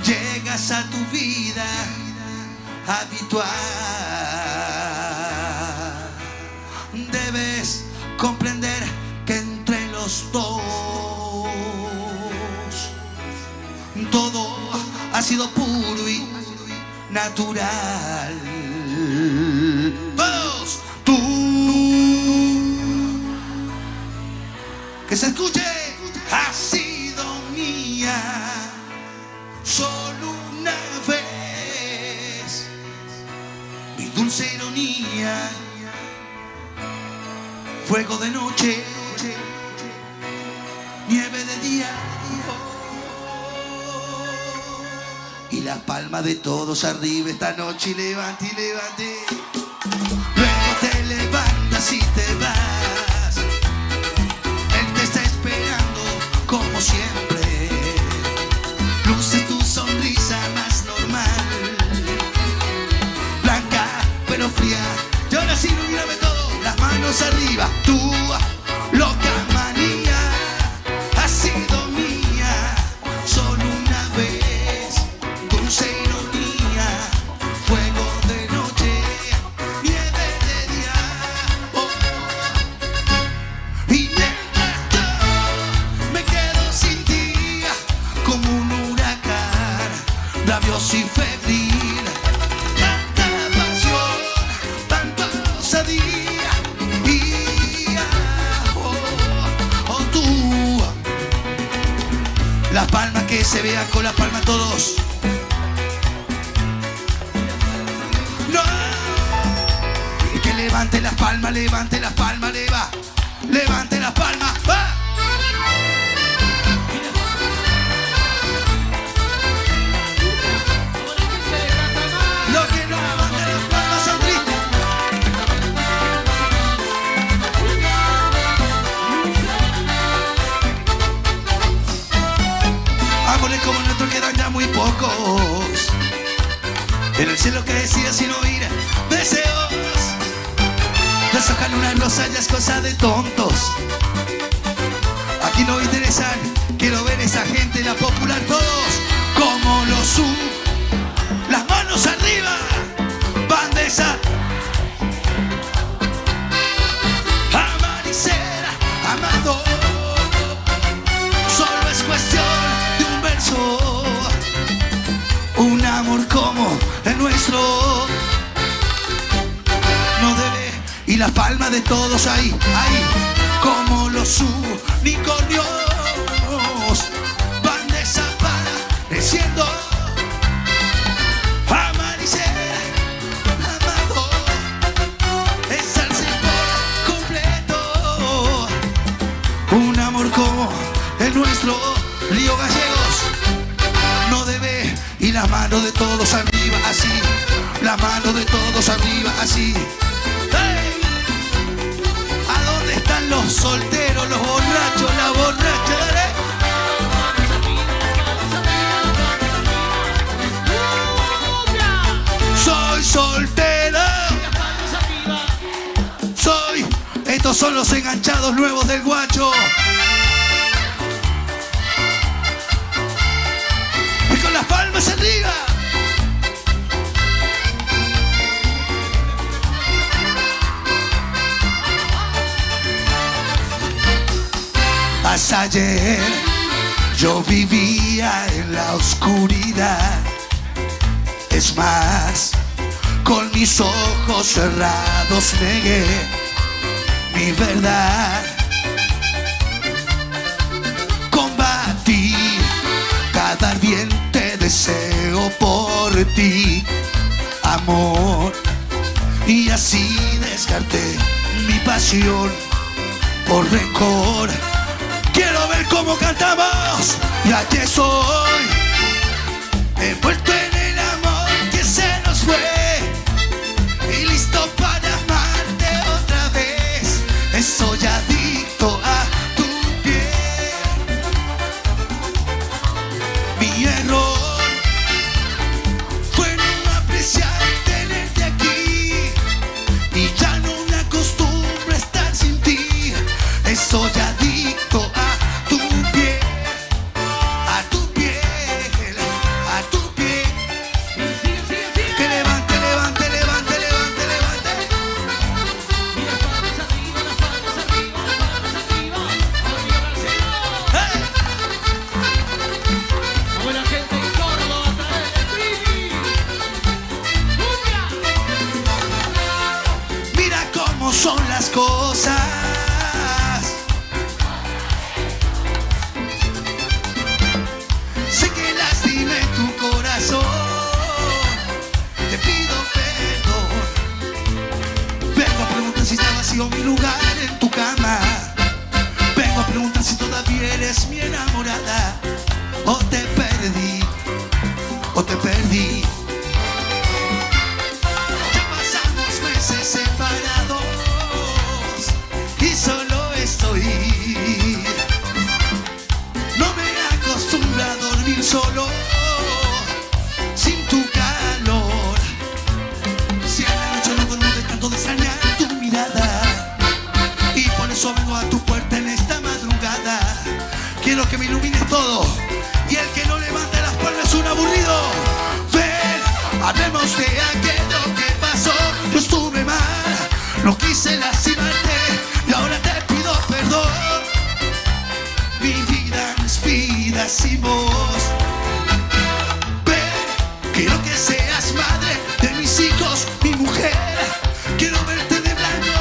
llegas a tu vida habitual. Debes comprender que entre los dos todo ha sido puro y natural. Todos, tú, que se escuche, has sido mía solo una vez. Mi dulce ironía, fuego de noche, nieve de día, y la palma de todos arriba esta noche, y levante y levante. Luego te levantas y te vas. Él te está esperando como siempre. Luces tu sonrisa más normal, blanca pero fría. Y ahora sí, mírame todo, las manos arriba. Tú, loca manía, has sido mía solo una vez. Dulce ironía, fuego de noche, nieve de día. Oh. Y mientras yo me quedo sin ti, como un huracán, rabioso y febril. Tanta pasión, tanta osadía. Y oh, tú. Las palmas, que se vean con las palmas todos. No. Y que levante las palmas, levante las palmas, levante las palmas. ¡Va! Los que no levantan las palmas son tristes. Amores como el nuestro quedan ya muy pocos. En el cielo que decía sin oír deseos. Deshojar una rosa ya es cosa de tontos. Aquí no me interesan, quiero ver esa gente, la popular, todos como los sub. Las manos arriba, bandesa. Amaricera, amado. Solo es cuestión de un verso. Un amor como el nuestro no debe. Y la palma de todos ahí, ahí, como los unicornios van desapareciendo. Amaricera, amado, estarse por completo. Un amor como el nuestro, Río Gallegos, no debe. Y la mano de todos arriba, así. La mano de todos arriba, así. ¡Hey! ¿A dónde están los solteros, los borrachos, la borracha? Dale. Estos son los enganchados nuevos del guacho. Y con las palmas arriba. Hasta ayer yo vivía en la oscuridad. Es más, con mis ojos cerrados negué mi verdad. Combatí cada ardiente deseo por ti, amor, y así descarté mi pasión por rencor. Quiero ver cómo cantamos y aquí estoy, envuelto en el amor que se nos fue y listo para amarte otra vez. Estoy adicto a tu piel. Mi error fue no apreciar tenerte aquí y ya no me acostumbro a estar sin ti. Estoy adicto a tu piel, a tu piel, a tu piel. Que levante, levante, levante, levante, levante. ¡Hey! Buena gente en Córdoba, trae el Trivi. Mira cómo son las cosas. Sé que lastimé tu corazón. Te pido perdón. Vengo a preguntar si está vacío mi lugar en tu cama. Vengo a preguntar si todavía eres mi enamorada. O te perdí, o te perdí. Ya pasamos meses separados y solo estoy. No me acostumbro a dormir solo sin tu calor. Si en la noche no duermo de tanto de extrañar tu mirada, y por eso vengo a tu puerta en esta madrugada. Quiero que me ilumines todo, y el que no levanta las palmas es un aburrido. Ven, hablemos de aquello que pasó. Yo estuve mal, no quise lastimarte y ahora te pido perdón. Mi vida no es vida sin vos. Ven, quiero que seas madre de mis hijos, mi mujer. Quiero verte de blanco,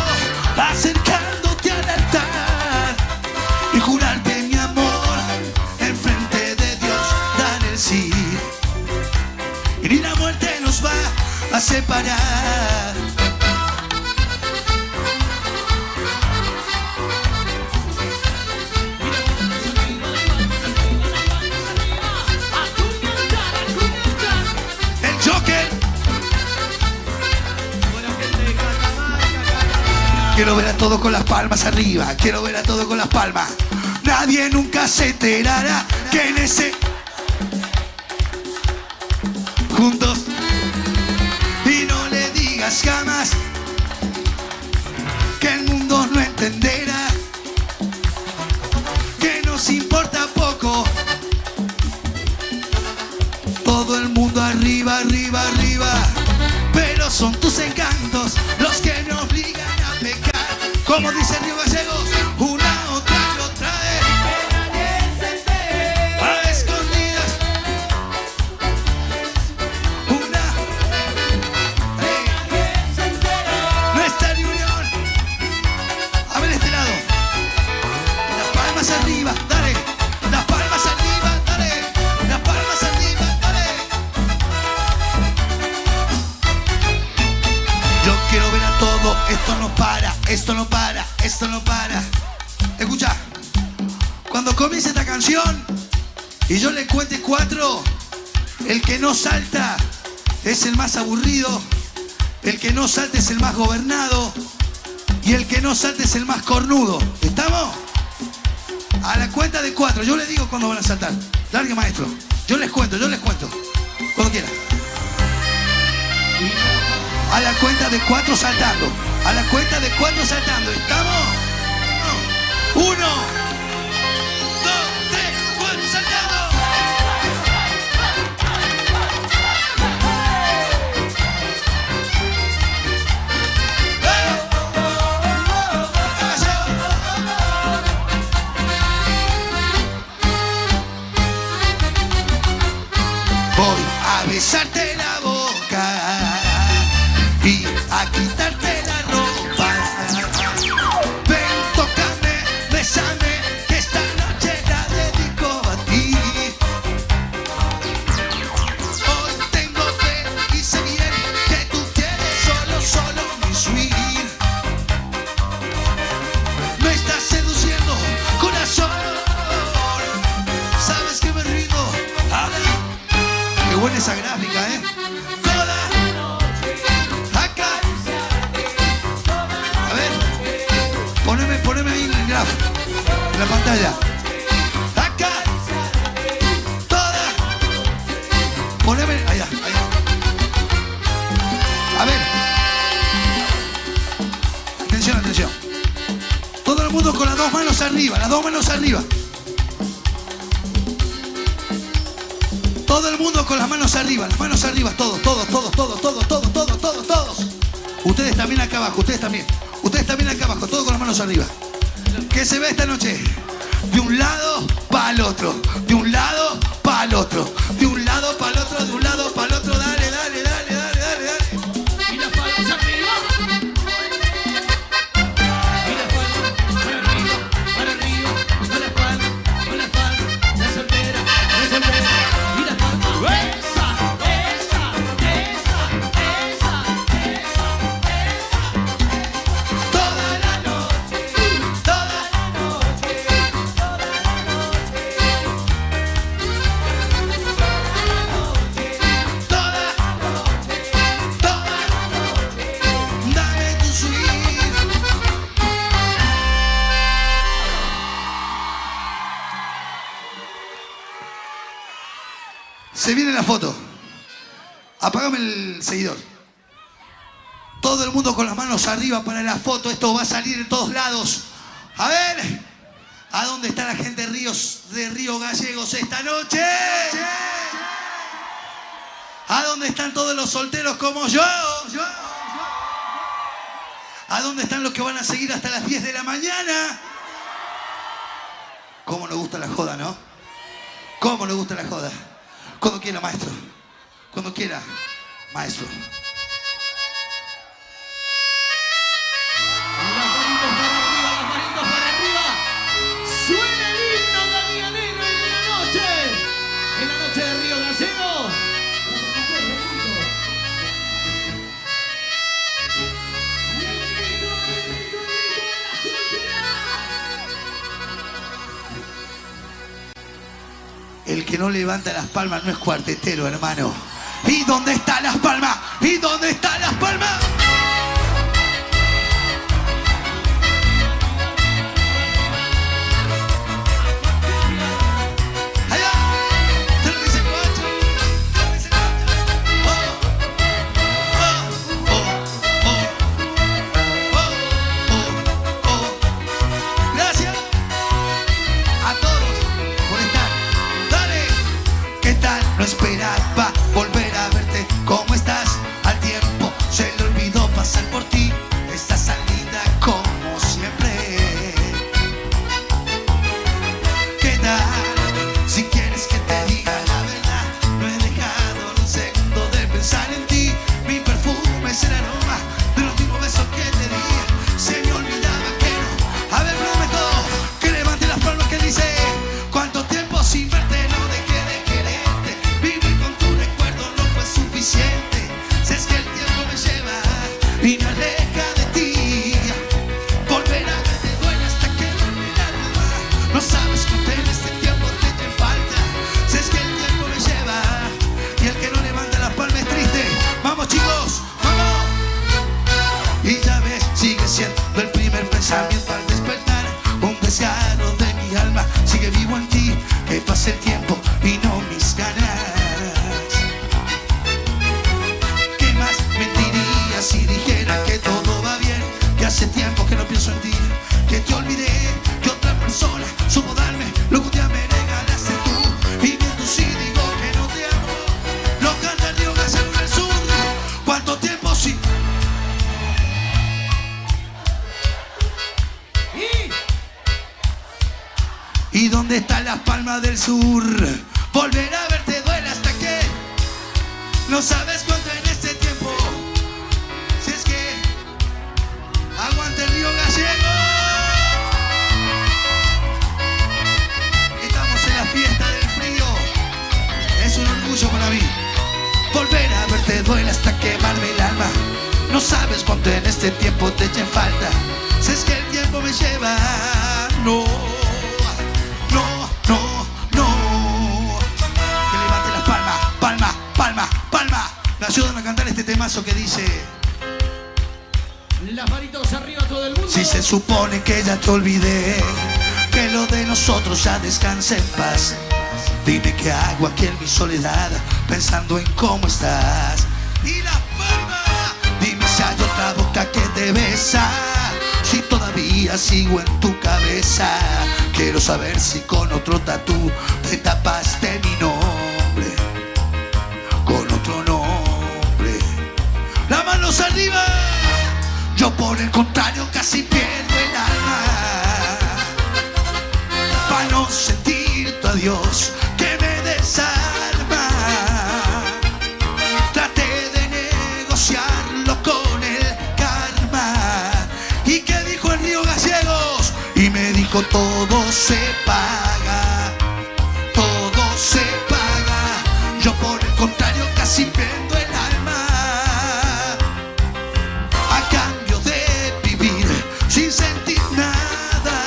acercándote al altar y jurarte mi amor enfrente de Dios. Dar el sí, y ni la muerte nos va a separar. El Joker. Quiero ver a todos con las palmas arriba. Quiero ver a todos con las palmas. Nadie nunca se enterará que en ese juntos, y no le digas jamás que el mundo no entenderá que nos importa poco. Todo el mundo arriba, arriba, arriba, pero son tus encantos los que me obligan a pecar. Como dice Río Gallegos, una, otra y otra vez. A escondidas. Una. Nuestra reunión. A ver este lado. Las palmas arriba, dale. Las palmas arriba, dale. Las palmas arriba, dale. Yo quiero ver a todo. Esto no para, esto no para, esto no para. Escucha. Cuando comience esta canción y yo le cuente 4, el que no salta es el más aburrido, el que no salta es el más gobernado y el que no salta es el más cornudo. ¿Estamos? A la cuenta de 4, yo les digo cuándo van a saltar. Largue, maestro. Yo les cuento. Cuando quiera. A la cuenta de 4 saltando. A la cuenta de 4 saltando. ¿Estamos? graf, en la pantalla. Acá. Toda. Poneme. Allá, allá. A ver. Atención, atención. Todo el mundo con las dos manos arriba, las dos manos arriba. Todo el mundo con las manos arriba, todos, todos, todos, todos, todos, todos, todos, todos, todos. Ustedes también acá abajo, ustedes también acá abajo, todos con las manos arriba. ¿Qué se ve esta noche? De un lado para el otro, de un lado para el otro, de un lado para el otro, de un lado para el otro, dale, dale, dale, dale, dale, dale. Y las palmas arriba. Y las palmas para arriba, para arriba, con las palmas, la soltera, la soltera. Y las palmas, esa, esa, esa, esa, esa, esa. Toda la noche, toda la noche, toda la noche, toda la noche, toda la noche, dame tu swing. Se viene la foto. Apágame el seguidor. Todo el mundo con las manos arriba para la foto. Esto va a salir en todos lados. A ver, ¿a dónde está la gente de Río Gallegos esta noche? ¿A dónde están todos los solteros como yo? ¿A dónde están los que van a seguir hasta las 10 de la mañana? ¿Cómo nos gusta la joda, no? ¿Cómo nos gusta la joda? Cuando quiera, maestro. Cuando quiera, maestro. Las manitos para arriba. Suena el himno galleganero en la noche de Río Gallegos. El que no levanta las palmas no es cuartetero, hermano. ¿Y dónde están las palmas? ¿Y dónde están las palmas? Allá. Te lo dice Guacho. Te lo dice Guacho. Gracias a todos por estar. Dale. ¿Qué tal? No esperaba volver a verte. ¿Cómo estás? Al tiempo se le olvidó pasar por ti. Estás tan linda como siempre. ¿Qué tal? Si quieres que te diga la verdad, no he dejado ni un segundo de pensar en ti. Mi perfume es el aroma del último beso que te di. Se me olvidaba que no. A ver, prometo que levante las palmas que dice: ¿cuánto tiempo sin verte? No dejé de quererte. Vivir con tu recuerdo no fue suficiente. Si es que el tiempo me lleva y me aleja de ti. Volver a verte duele hasta que duele el alma. No sabes cuánto en este tiempo te eché falta. Si es que el tiempo me lleva y el que no levanta las palmas es triste. Vamos, chicos, vamos. Y ya ves, sigue siendo el primer pensamiento al despertar. Un deseado de mi alma sigue vivo en ti. Que pase el tiempo y no mis ganas. ¿Qué más mentiría si dijera que todo va bien? Que hace tiempo que no pienso en ti. Que te olvidé, que otra persona supo darme lo que un día me regalaste tú. Y bien tú sí digo que no te amo. Lo canta el Río Gallegos del Sur. ¿Cuánto tiempo sí? ¿Y dónde están las palmas del sur? Volver a verte duele hasta que no sabes cuánto en este tiempo. Si es que aguante el Río Gallegos. Estamos en la fiesta del frío. Es un orgullo para mí. Volver a verte duele hasta quemarme el alma. No sabes cuánto en este tiempo te eché falta. Si es que el tiempo me lleva. No. No, no, no. Que levante las palmas, palma. Me ayudan a cantar este temazo que dice: Las manitos arriba todo el mundo. Si se supone que ya te olvidé, que lo de nosotros ya descansa en paz. Dime qué hago aquí en mi soledad, pensando en cómo estás. Y la palma, dime si hay otra boca que te besa, si todavía sigo en tu cabeza. Quiero saber si con otro tatú te tapaste mi nombre, con otro nombre. Las manos arriba. Yo por el contrario casi pierdo el alma, para no sentir tu adiós que me desarma. Traté de negociarlo con el karma. ¿Y qué dijo el río Gallegos? Y me dijo todo se paga, todo se paga. Yo por el contrario casi pierdo el alma, a cambio de vivir sin sentir nada.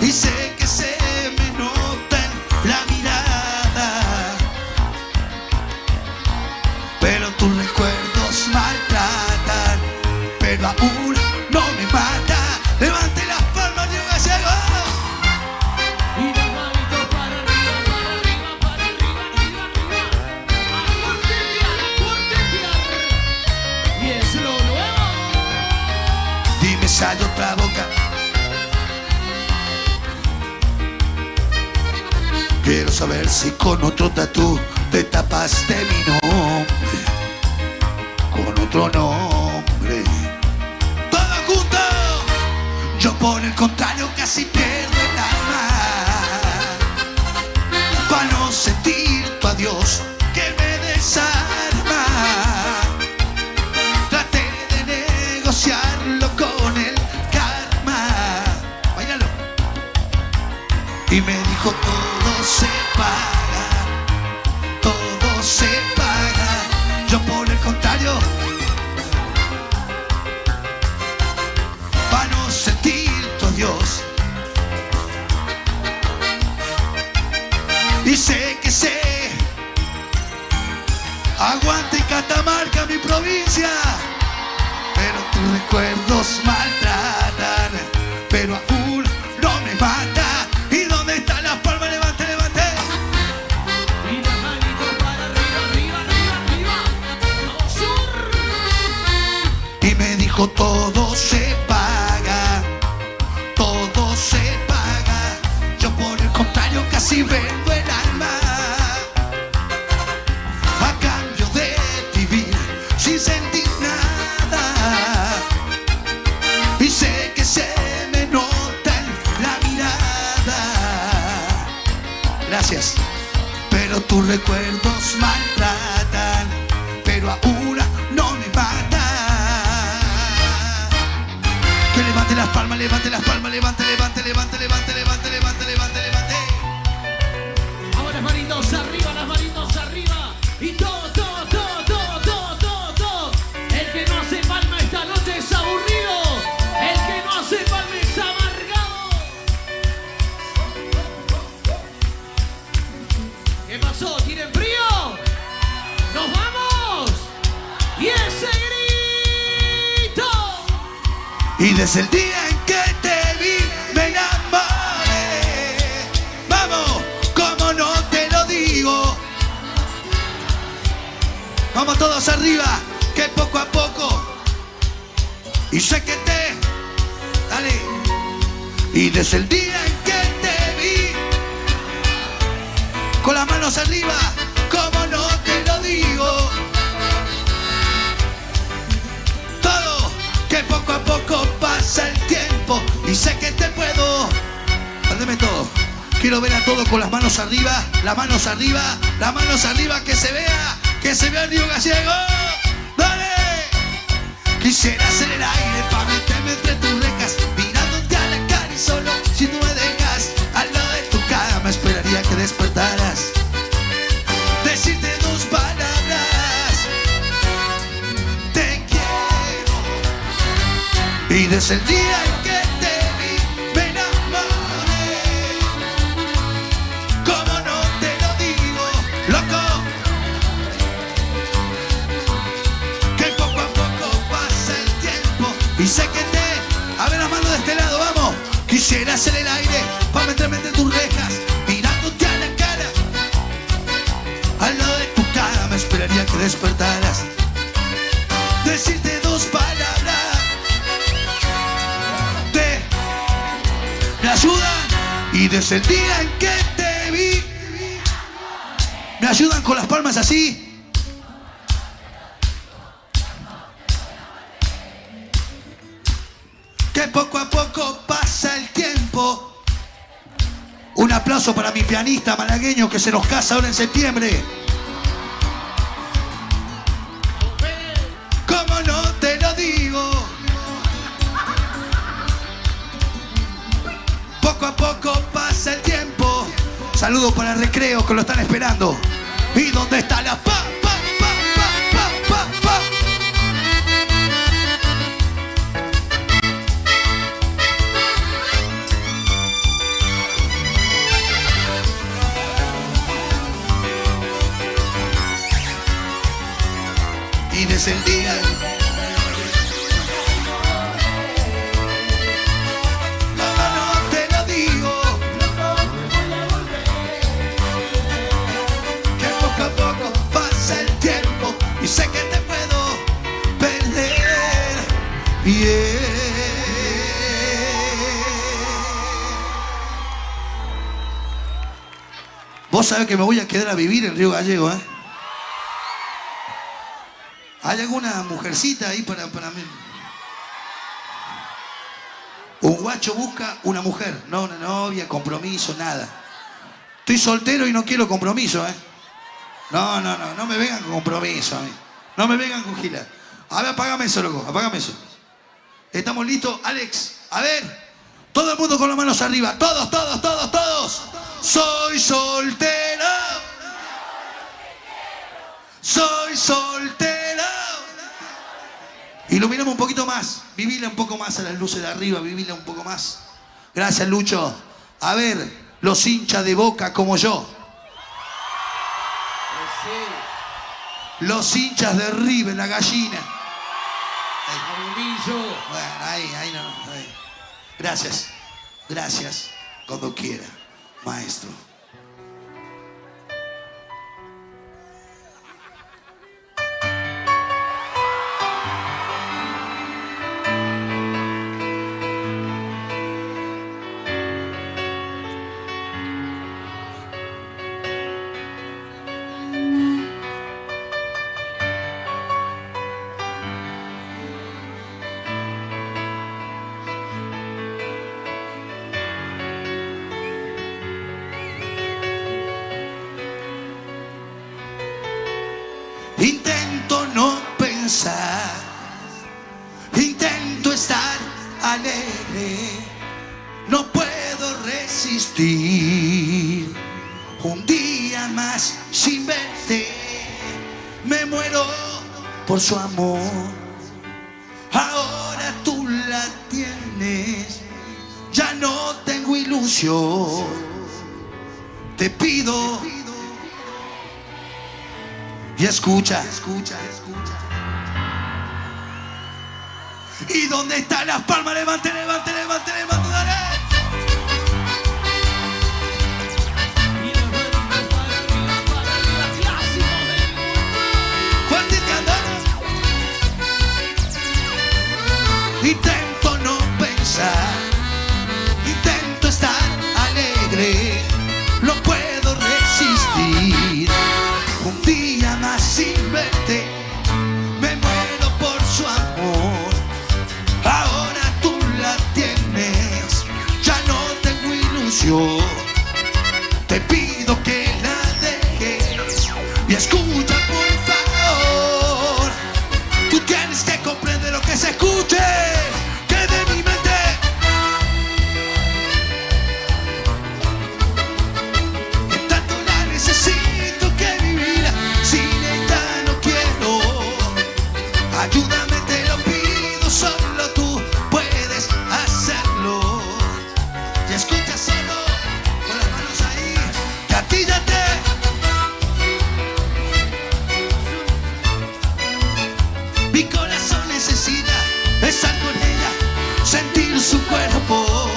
Y sé que se me nota en la mirada, pero tus recuerdos maltratan, pero aún no me mata. Levante las palmas, Río Gallegos. Y las manitos para arriba, para arriba, para arriba, arriba, arriba. A cortetear. Y es lo nuevo. Dime si hay otra boca. Quiero saber si con otro tatú te tapaste mi nombre, con otro nombre. Todo junto. Yo por el contrario casi pierdo el alma, para no sentir tu adiós que me desarma. Traté de negociarlo con el karma. Báilalo. Y me dijo todo se paga, todo se paga. Yo por el contrario, para no sentir tu adiós. Y sé que sé, aguante Catamarca, mi provincia, pero tus recuerdos maltratan, pero aún no me mata. ¿Y dónde están las palmas? Levante, levante. Y las manitos para arriba, arriba, arriba, arriba. Vamos, sur. Y me dijo todo se paga, todo se paga. Yo por el contrario casi vendo el alma, a cambio de vivir sin sentir nada. Y sé que se me nota en la mirada. Gracias. Pero tus recuerdos maltratan, pero aún no me mata. Que levante las palmas, levante las palmas, levante, levante, levante, levante, levante, levante, levante, levante. Ahora las manitos arriba, las manitos arriba. Y todo, todo, todo, todo, todo, todo, todo. El que no hace palma esta noche es aburrido. El que no hace palma es amargado. ¿Qué pasó? ¿Tienen frío? ¡Nos vamos! ¡Y ese grito! Y desde el día en que te vi me enamoré. Vamos, como no te lo digo. Vamos todos arriba, que poco a poco. Y sé que te... Dale. Y desde el día en que te vi, con las manos arriba, como no te lo digo. Todo, que poco a poco pasa el tiempo. Y sé que te puedo... Mándeme todo. Quiero ver a todos con las manos arriba, las manos arriba, las manos arriba, que se vea el Río Gallego. ¡Dale! Quisiera hacer el aire para meterme entre tus rejas, mirándote a la cara y solo si tú me dejas al lado de tu cama esperaría que despertaras, decirte dos palabras: te quiero. Y desde el día en que te vi me enamoré. Como no te lo digo, loco, que poco a poco pasa quisiera hacer el aire para meterme entre tus rejas, mirándote a la cara. Al lado de tu cara me esperaría que despertaras, decirte dos palabras. Me ayudan, y desde el día en que te vi, me ayudan con las palmas así. Que poco a poco pasa el tiempo. Un aplauso para mi pianista malagueño que se nos casa ahora en septiembre. ¿Cómo no te lo digo? Poco a poco pasa el tiempo. Saludos para el recreo que lo están esperando. ¿Y dónde está la pa? Y desde el día no te lo digo, que poco a poco pasa el tiempo y sé que te puedo perder. Vos sabés que me voy a quedar a vivir en Río Gallego, ¿eh? ¿Hay alguna mujercita ahí para mí? Un guacho busca una mujer, no una novia, compromiso, nada. Estoy soltero y no quiero compromiso, ¿eh? No me vengan con compromiso a mí. No me vengan con gila. A ver, apágame eso, loco, apágame eso. ¿Estamos listos? Alex, a ver. Todo el mundo con las manos arriba. Todos. Soy soltero. Soy soltero. Iluminame un poquito más, vivila un poco más a las luces de arriba, vivila un poco más. Gracias, Lucho. A ver, los hinchas de Boca como yo. Los hinchas de River, la gallina. Bueno, ahí no. Ahí. Gracias. Cuando quiera, maestro. Intento no pensar, intento estar alegre, no puedo resistir un día más sin verte, me muero por su amor, ahora tú la tienes, ya no tengo ilusión, te pido. Y escucha. ¿Y dónde están las palmas? Levante, dale. Intento no pensar, intento estar alegre, no puedo resistir un día más sin verte, me muero por su amor, ahora tú la tienes, ya no tengo ilusión, te pido que la dejes y escucha por favor, tú tienes que comprender lo que se escuche, que de mi mente en tanto la necesito que vivir, sin ella no quiero, ayúdame te lo pido, solo tú puedes hacerlo, y escucha solo con las manos ahí, gatíllate. Mi corazón necesita estar con ella, sentir su cuerpo,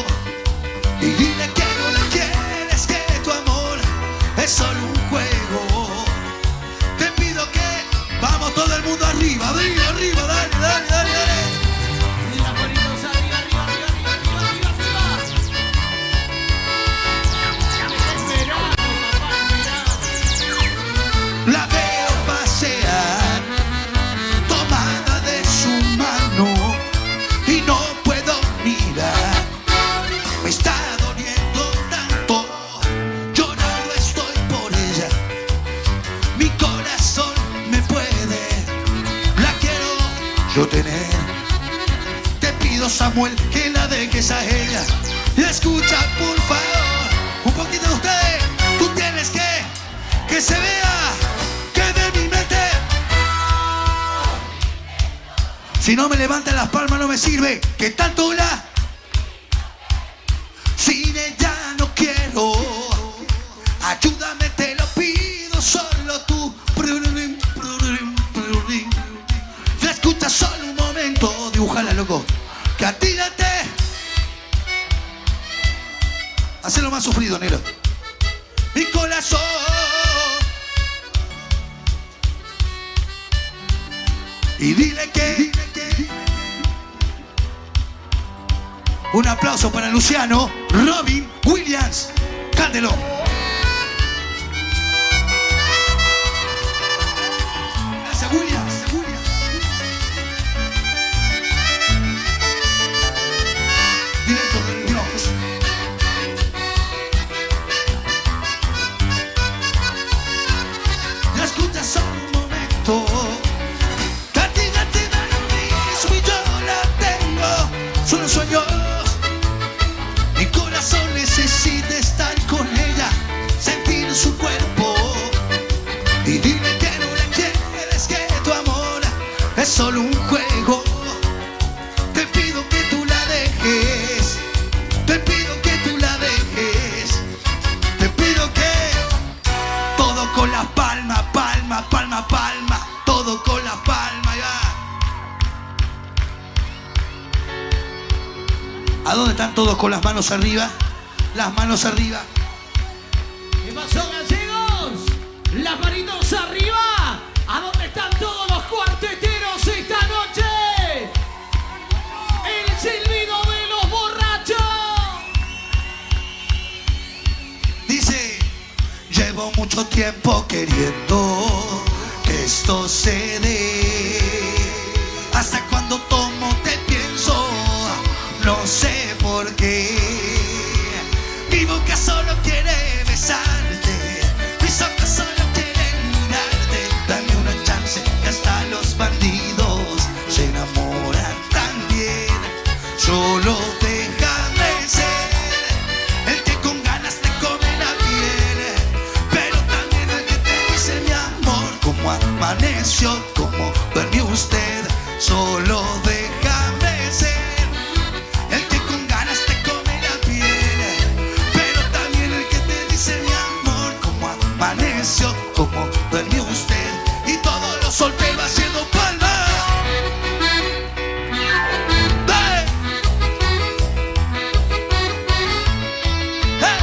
me está doliendo tanto. Llorando estoy por ella. Mi corazón me puede. La quiero yo tener. Te pido, Samuel, que la dejes a ella. Y escucha, por favor, un poquito de ustedes. Tú tienes que se vea que de mi mente. Si no me levantan las palmas no me sirve. Que tanto la. Sin ella no quiero. Ayúdame, te lo pido, solo tú. Ya escucha solo un momento. Dibújala, loco. Que atírate. Hacelo más sufrido, negro. Mi corazón. Y dile que. Un aplauso para Luciano Robin Williams. Cántelo. Gracias, Williams. Directo del Bronx. Ya escuchas solo un momento. Catina lo mismo y yo la tengo. Solo sueños. Mi corazón necesita estar con ella, sentir su cuerpo. Y dile que no la quieres, que tu amor es solo un juego. Te pido que tú la dejes. Te pido que tú la dejes. Te pido que todo con la palma, palma, palma, palma. Todo con la palma, ya. ¿A dónde están todos con las manos arriba? Las manos arriba. ¿Qué pasó, gallegos? Las manitos arriba. ¿A dónde están todos los cuarteteros esta noche? El silbido de los borrachos. Dice, llevo mucho tiempo queriendo que esto se dé. Hasta cuando tomo te pienso, no sé por qué. Mi boca solo quiere besarte, mis ojos solo quieren mirarte. Dame una chance que hasta los bandidos se enamoran también. Solo déjame ser el que con ganas te come la piel, pero también el que te dice mi amor, como amaneció, como duerme usted. Solo déjame ser el que con ganas te come la piel, pero también el que te dice mi amor, como amaneció, como duerme usted. Y todos los solteros haciendo palmas. ¡Dale! ¡Eh!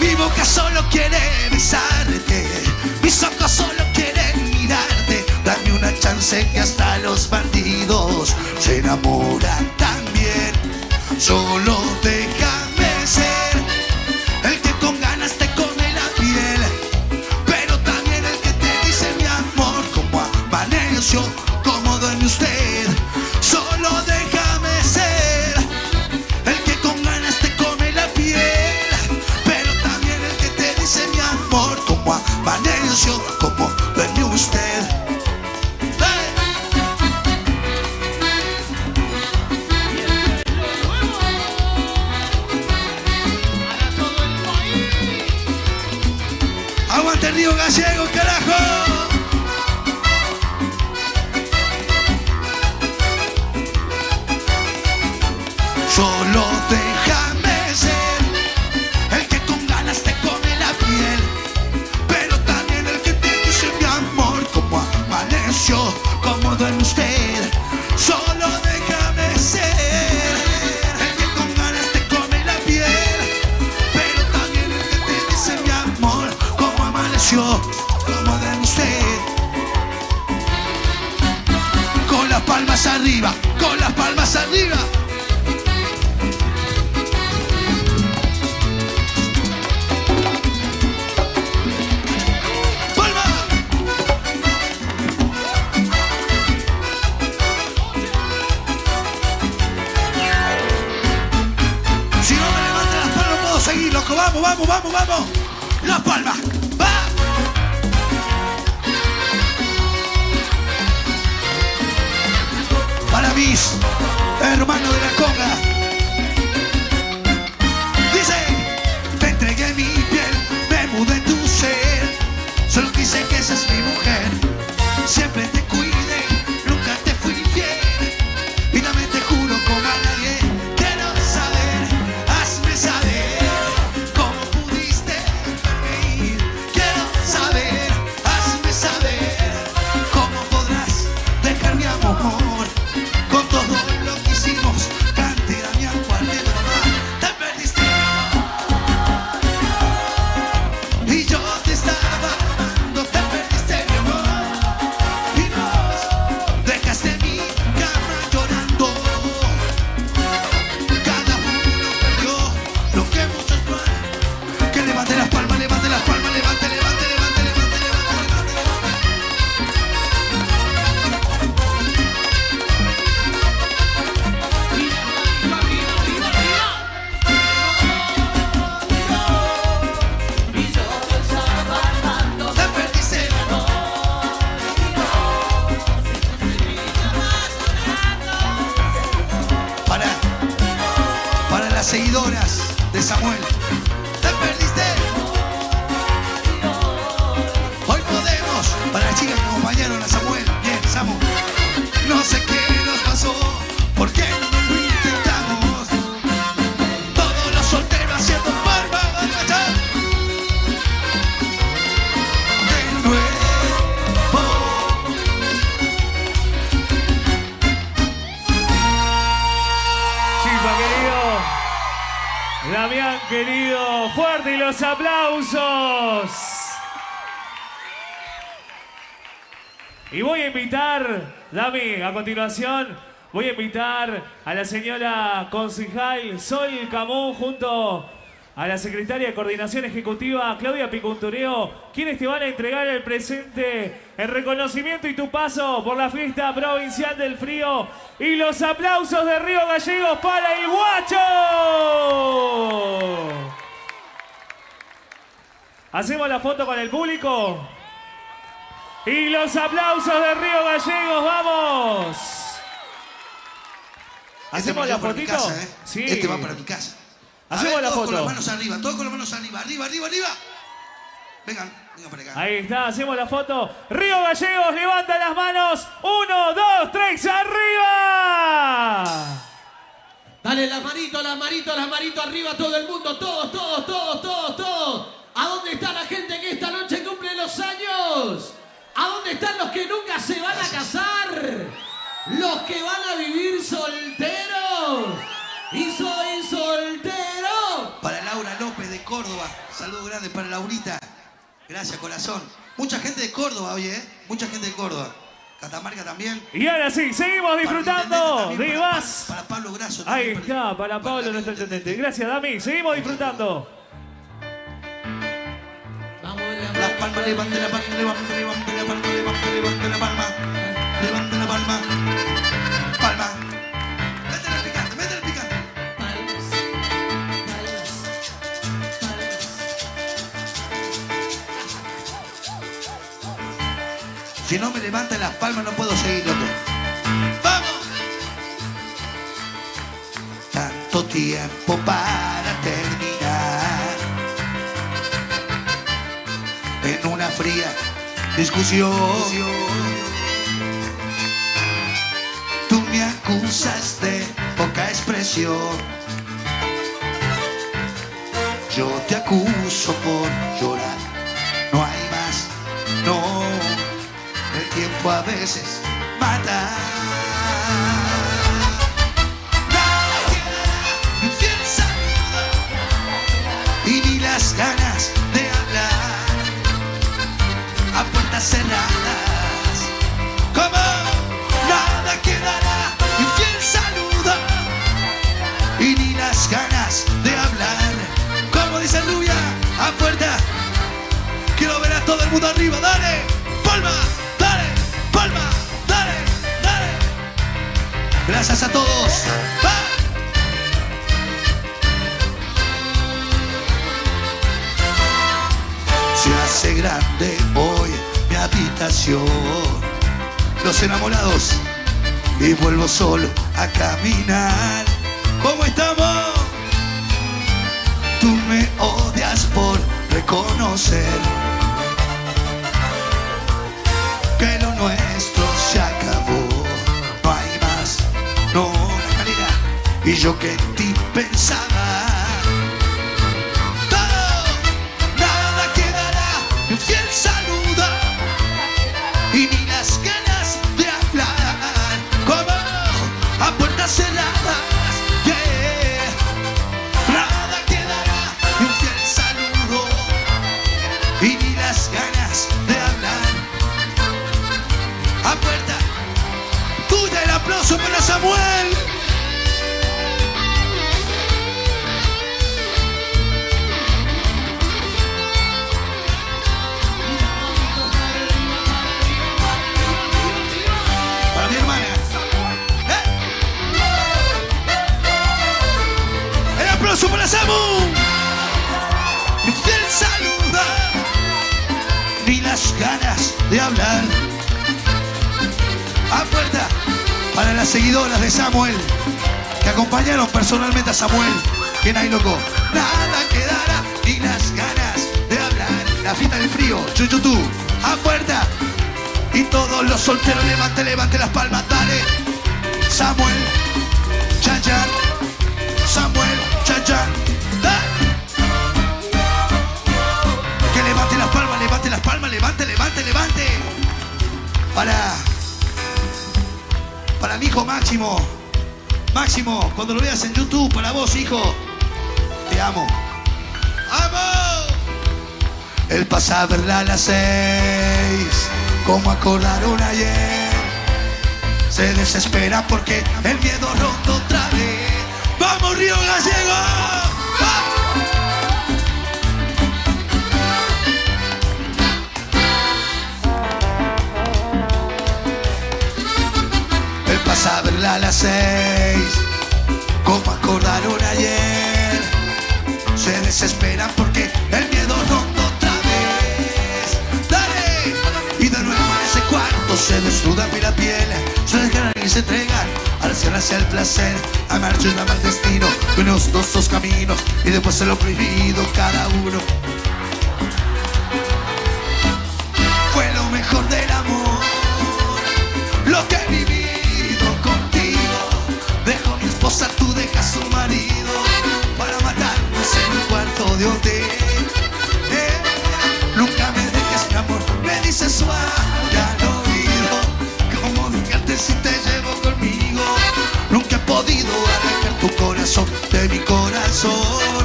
Mi boca solo quiere besarte, mis ojos solo quieren mirarte. Dame una chance que hasta los bandidos se enamoran también. Solo déjame ser el que con ganas te come la piel, pero también el que te dice mi amor, como amaneció, como duerme usted. Solo déjame ser el que con ganas te come la piel, pero también el que te dice mi amor, como amaneció, como duerme usted. ¡Hey! Aguante el río gallego, carajo. Solo déjame ser el que con ganas te come la piel, pero también el que te dice mi amor, como amaneció, como duerme usted. Solo déjame ser el que con ganas te come la piel, pero también el que te dice mi amor, como amaneció, como duerme usted. Con las palmas arriba, con las palmas arriba. vamos, vamos. Las palmas. Va. Para mis hermanos de la conga. Dice, te entregué mi piel, me mudé en tu ser. Solo quise que seas mi mujer. Siempre te cuidé, nunca te fui fiel. Y también te juro como a nadie. Quiero saber, hazme saber cómo pudiste dejarme ir. Quiero saber, hazme saber cómo podrás dejar mi amor. Con todo lo que hicimos, cantidad mi agua de mamá. Te perdiste y yo te estaba amando. Te perdiste mi amor y nos dejaste en mi cama llorando. Cada uno perdió lo que muchos no han. Que levante las palmas, levante las palmas, levante, levante, levante, levante, levante, te perdiste el para las seguidoras de Samuel. Te perdiste. Hoy podemos. Para las chicas que acompañaron a Samuel. Bien, Samu. No sé qué nos pasó. ¿Por qué lo intentamos? Todos los solteros haciendo palmas de bachar. De nuevo. Chipa, querido. Damián, querido. Fuerte y los aplausos. Y voy a invitar, Dami, a continuación, voy a invitar a la señora concejal Sol Camón junto a la secretaria de Coordinación Ejecutiva Claudia Picuntureo, quienes te van a entregar el presente, el reconocimiento y tu paso por la fiesta provincial del frío y los aplausos de Río Gallegos para el Guacho. Hacemos la foto con el público. Y los aplausos de Río Gallegos, vamos. ¿Hacemos la fotito? Casa, ¿eh? Sí. Este va para mi casa. Hacemos ver, la todos foto. con las manos arriba, todos con las manos arriba, arriba, arriba, arriba. Vengan, vengan para acá. Ahí está, hacemos la foto. Río Gallegos, levanta las manos. 1, 2, 3, arriba. Dale las manitos, las manitos, las manitos arriba, todo el mundo, todos, todos, todos, todos, todos. ¿A dónde está la gente que esta noche cumple los años? ¿A dónde están los que nunca se van a casar? Los que van a vivir solteros. Y soy soltero. Para Laura López de Córdoba, saludo grande para Laurita. Gracias, corazón. Mucha gente de Córdoba, oye, ¿eh? Mucha gente de Córdoba. Catamarca también. Y ahora sí, seguimos disfrutando de más. Para Pablo Grasso Ahí también. está, para Pablo, nuestro intendente. Gracias, Dami. Seguimos disfrutando. Las palmas, levante la palma, levante, levante la palma, levante, levante la palma. Levante la palma. Palma. Métele el picante, métele el picante. Si no me levantan las palmas no puedo seguir, loco. ¡Vamos! Tanto tiempo para terminar en una fría discusión. Tú me acusas de poca expresión. Yo te acuso por llorar. No hay más, no. El tiempo a veces mata. Nada queda, infiel saludo, y ni las ganas de hablar a puertas cerradas. Como nada quedará, infiel saludo, y ni las ganas de hablar. Como dice Rubia, a puerta. Quiero ver a todo el mundo arriba, dale, palma. Palma, dale, dale. Gracias a todos. ¡Va! Se hace grande hoy mi habitación. Los enamorados y vuelvo solo a caminar. ¿Cómo estamos? Tú me odias por reconocer que lo nuestro se acabó. No hay más, no la calidad. Y yo que en ti pensaba. Todo, nada quedará, ni un fiel saludo y ni las ganas de hablar. Como a puertas cerradas, yeah. Nada quedará, ni un fiel saludo y ni las ganas de hablar. A puerta tuya el aplauso para Samuel. Para mi hermana. El aplauso para Samu. Mi fiel saludo ni las ganas de hablar. A puerta para las seguidoras de Samuel que acompañaron personalmente a Samuel. ¿Quién hay, loco? Nada quedará ni las ganas de hablar. La fiesta del frío, chuchutú. A puerta y todos los solteros levante las palmas, dale. Samuel, chan chan. Samuel, chan chan. ¡Dale! Que levante las palmas, levante. Para mi hijo Máximo. Máximo, cuando lo veas en YouTube, para vos, hijo. Te amo. ¡Amo! Él pasa a verla a las 6, como acordaron ayer. Se desespera porque el miedo ronda otra vez. ¡Vamos, Río Gallego! ¡Vamos! Pasa a verla a las 6, como acordaron ayer. Se desesperan porque el miedo ronda otra vez. ¡Dale! Y de nuevo en ese cuarto se desnudan piel a piel. Se dejan y se entregan al cerrarse al placer. Amar y amar destino, unos dos caminos. Y después se lo prohibido cada uno. Fue lo mejor del amor, lo que viví. Dejo a mi esposa, tú dejas a su marido para matarnos en un cuarto de hotel. Nunca me dejes, mi amor, me dices suave al oído. Como dejarte si te llevo conmigo. Nunca he podido arrancar tu corazón de mi corazón.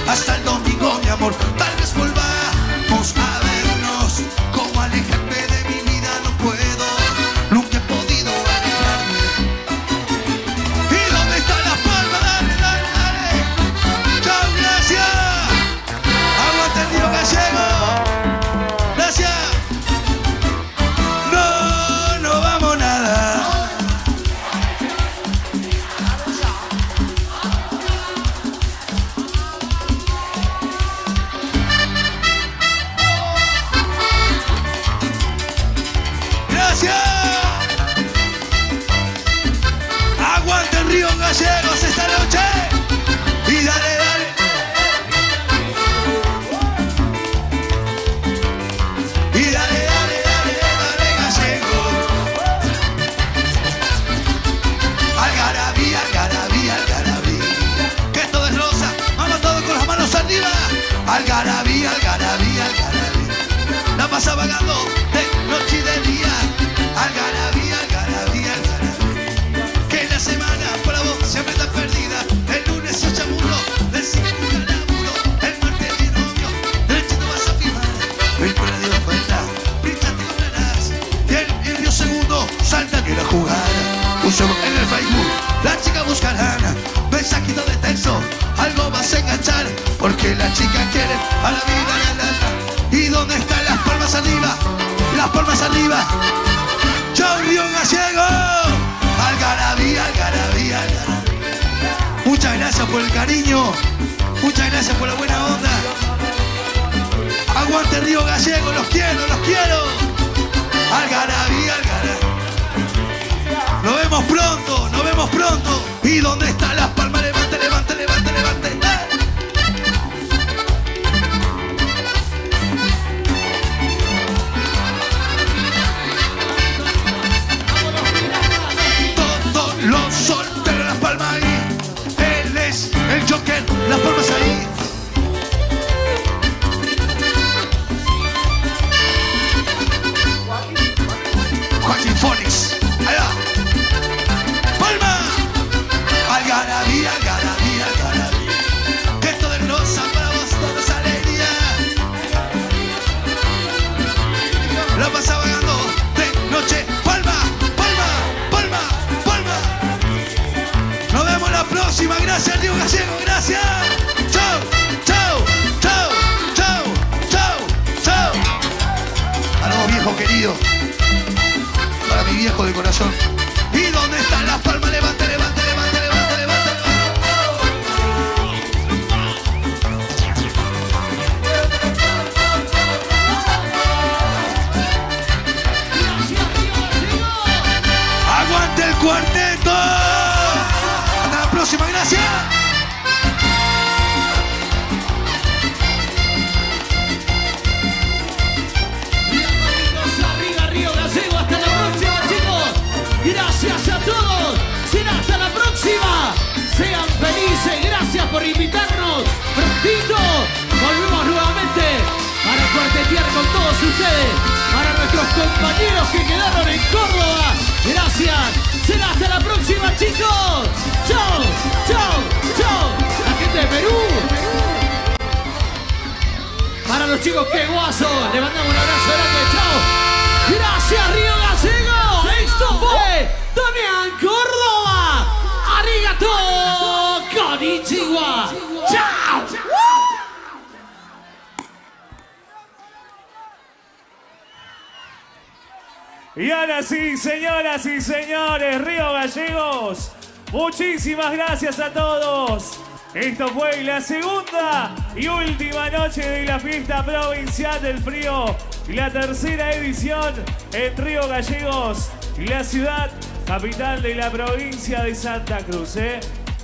Hasta el domingo, mi amor, tal vez volvamos a vernos. Como alejarme de mi vida no puedo. Nunca he podido alejarme. Gracias. No vamos nada. Gracias. Aguante el Río Gallegos esta noche. Y dale. Algarabía, algarabía, algarabía. La pasa vagando de noche y de día. Algarabía, algarabía, algarabía. Que la semana para vos siempre está perdida. El lunes se chamurro, del 5 al laburo. El martes de novio, derechito vas a firmar. El cura dio vuelta, pinchaste con ganas. Y el río segundo salta quiere jugar. Un juego en el Facebook, la chica busca lana. Mensajito de texto, algo vas a enganchar. Porque la chica quiere a la vida y a la alma. ¿Y dónde están las palmas arriba? Las palmas arriba. ¡Chau, Río Gallego! Algarabía, algarabía, algarabía. Muchas gracias por el cariño. Muchas gracias por la buena onda. Aguante Río Gallego, los quiero, los quiero. Algarabía, Algarabía. Nos vemos pronto, nos vemos pronto. ¿Y dónde están las palmas? Levante, levante, levante, levante. Todos los solteros, las palmas ahí. Él es el Joker, las palmas ahí. Joaquín Phoenix, allá. Palma. Algarabía, algarabía, algarabía. Gesto de rosa para vos, todos alegría. La pasaba ganando de noche. Palma, palma, palma, palma. Nos vemos la próxima. Gracias, Río Gallego, gracias. Chau, chau, chau, chau, chau, chau. A los viejos queridos. Para mi viejo de corazón. ¿Y dónde están las palmas? Levante, levante, levante, levante, levante, ¡aguante el cuarteto! Hasta la próxima, gracias. Arriba, Río Gallego. Hasta la próxima, chicos. Gracias a todos. Será hasta la próxima. Sean felices. Gracias por invitarnos. Prontito volvemos nuevamente para cuartetear con todos ustedes. Para nuestros compañeros que quedaron en Córdoba. Gracias. Será hasta la próxima, chicos. Chau, chau, chau. La gente de Perú. Para los chicos que guaso. Le mandamos un abrazo grande. Chau. Gracias, Río Gallego. Esto fue Damián Córdoba. Arigato. Konnichiwa. Chao. Y ahora sí, señoras y señores, Río Gallegos, muchísimas gracias a todos. Esto fue la segunda y última noche de la fiesta provincial del frío y la tercera edición en Río Gallegos, la ciudad capital de la provincia de Santa Cruz.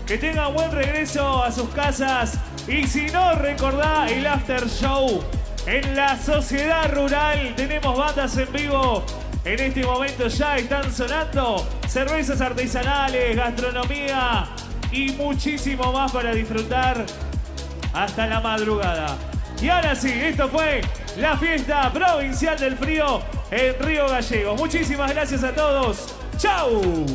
Que tengan buen regreso a sus casas y si no, recordá el after show en la Sociedad Rural. Tenemos bandas en vivo. En este momento ya están sonando cervezas artesanales, gastronomía y muchísimo más para disfrutar hasta la madrugada. Y ahora sí, esto fue la fiesta provincial del frío en Río Gallegos. Muchísimas gracias a todos. ¡Chau!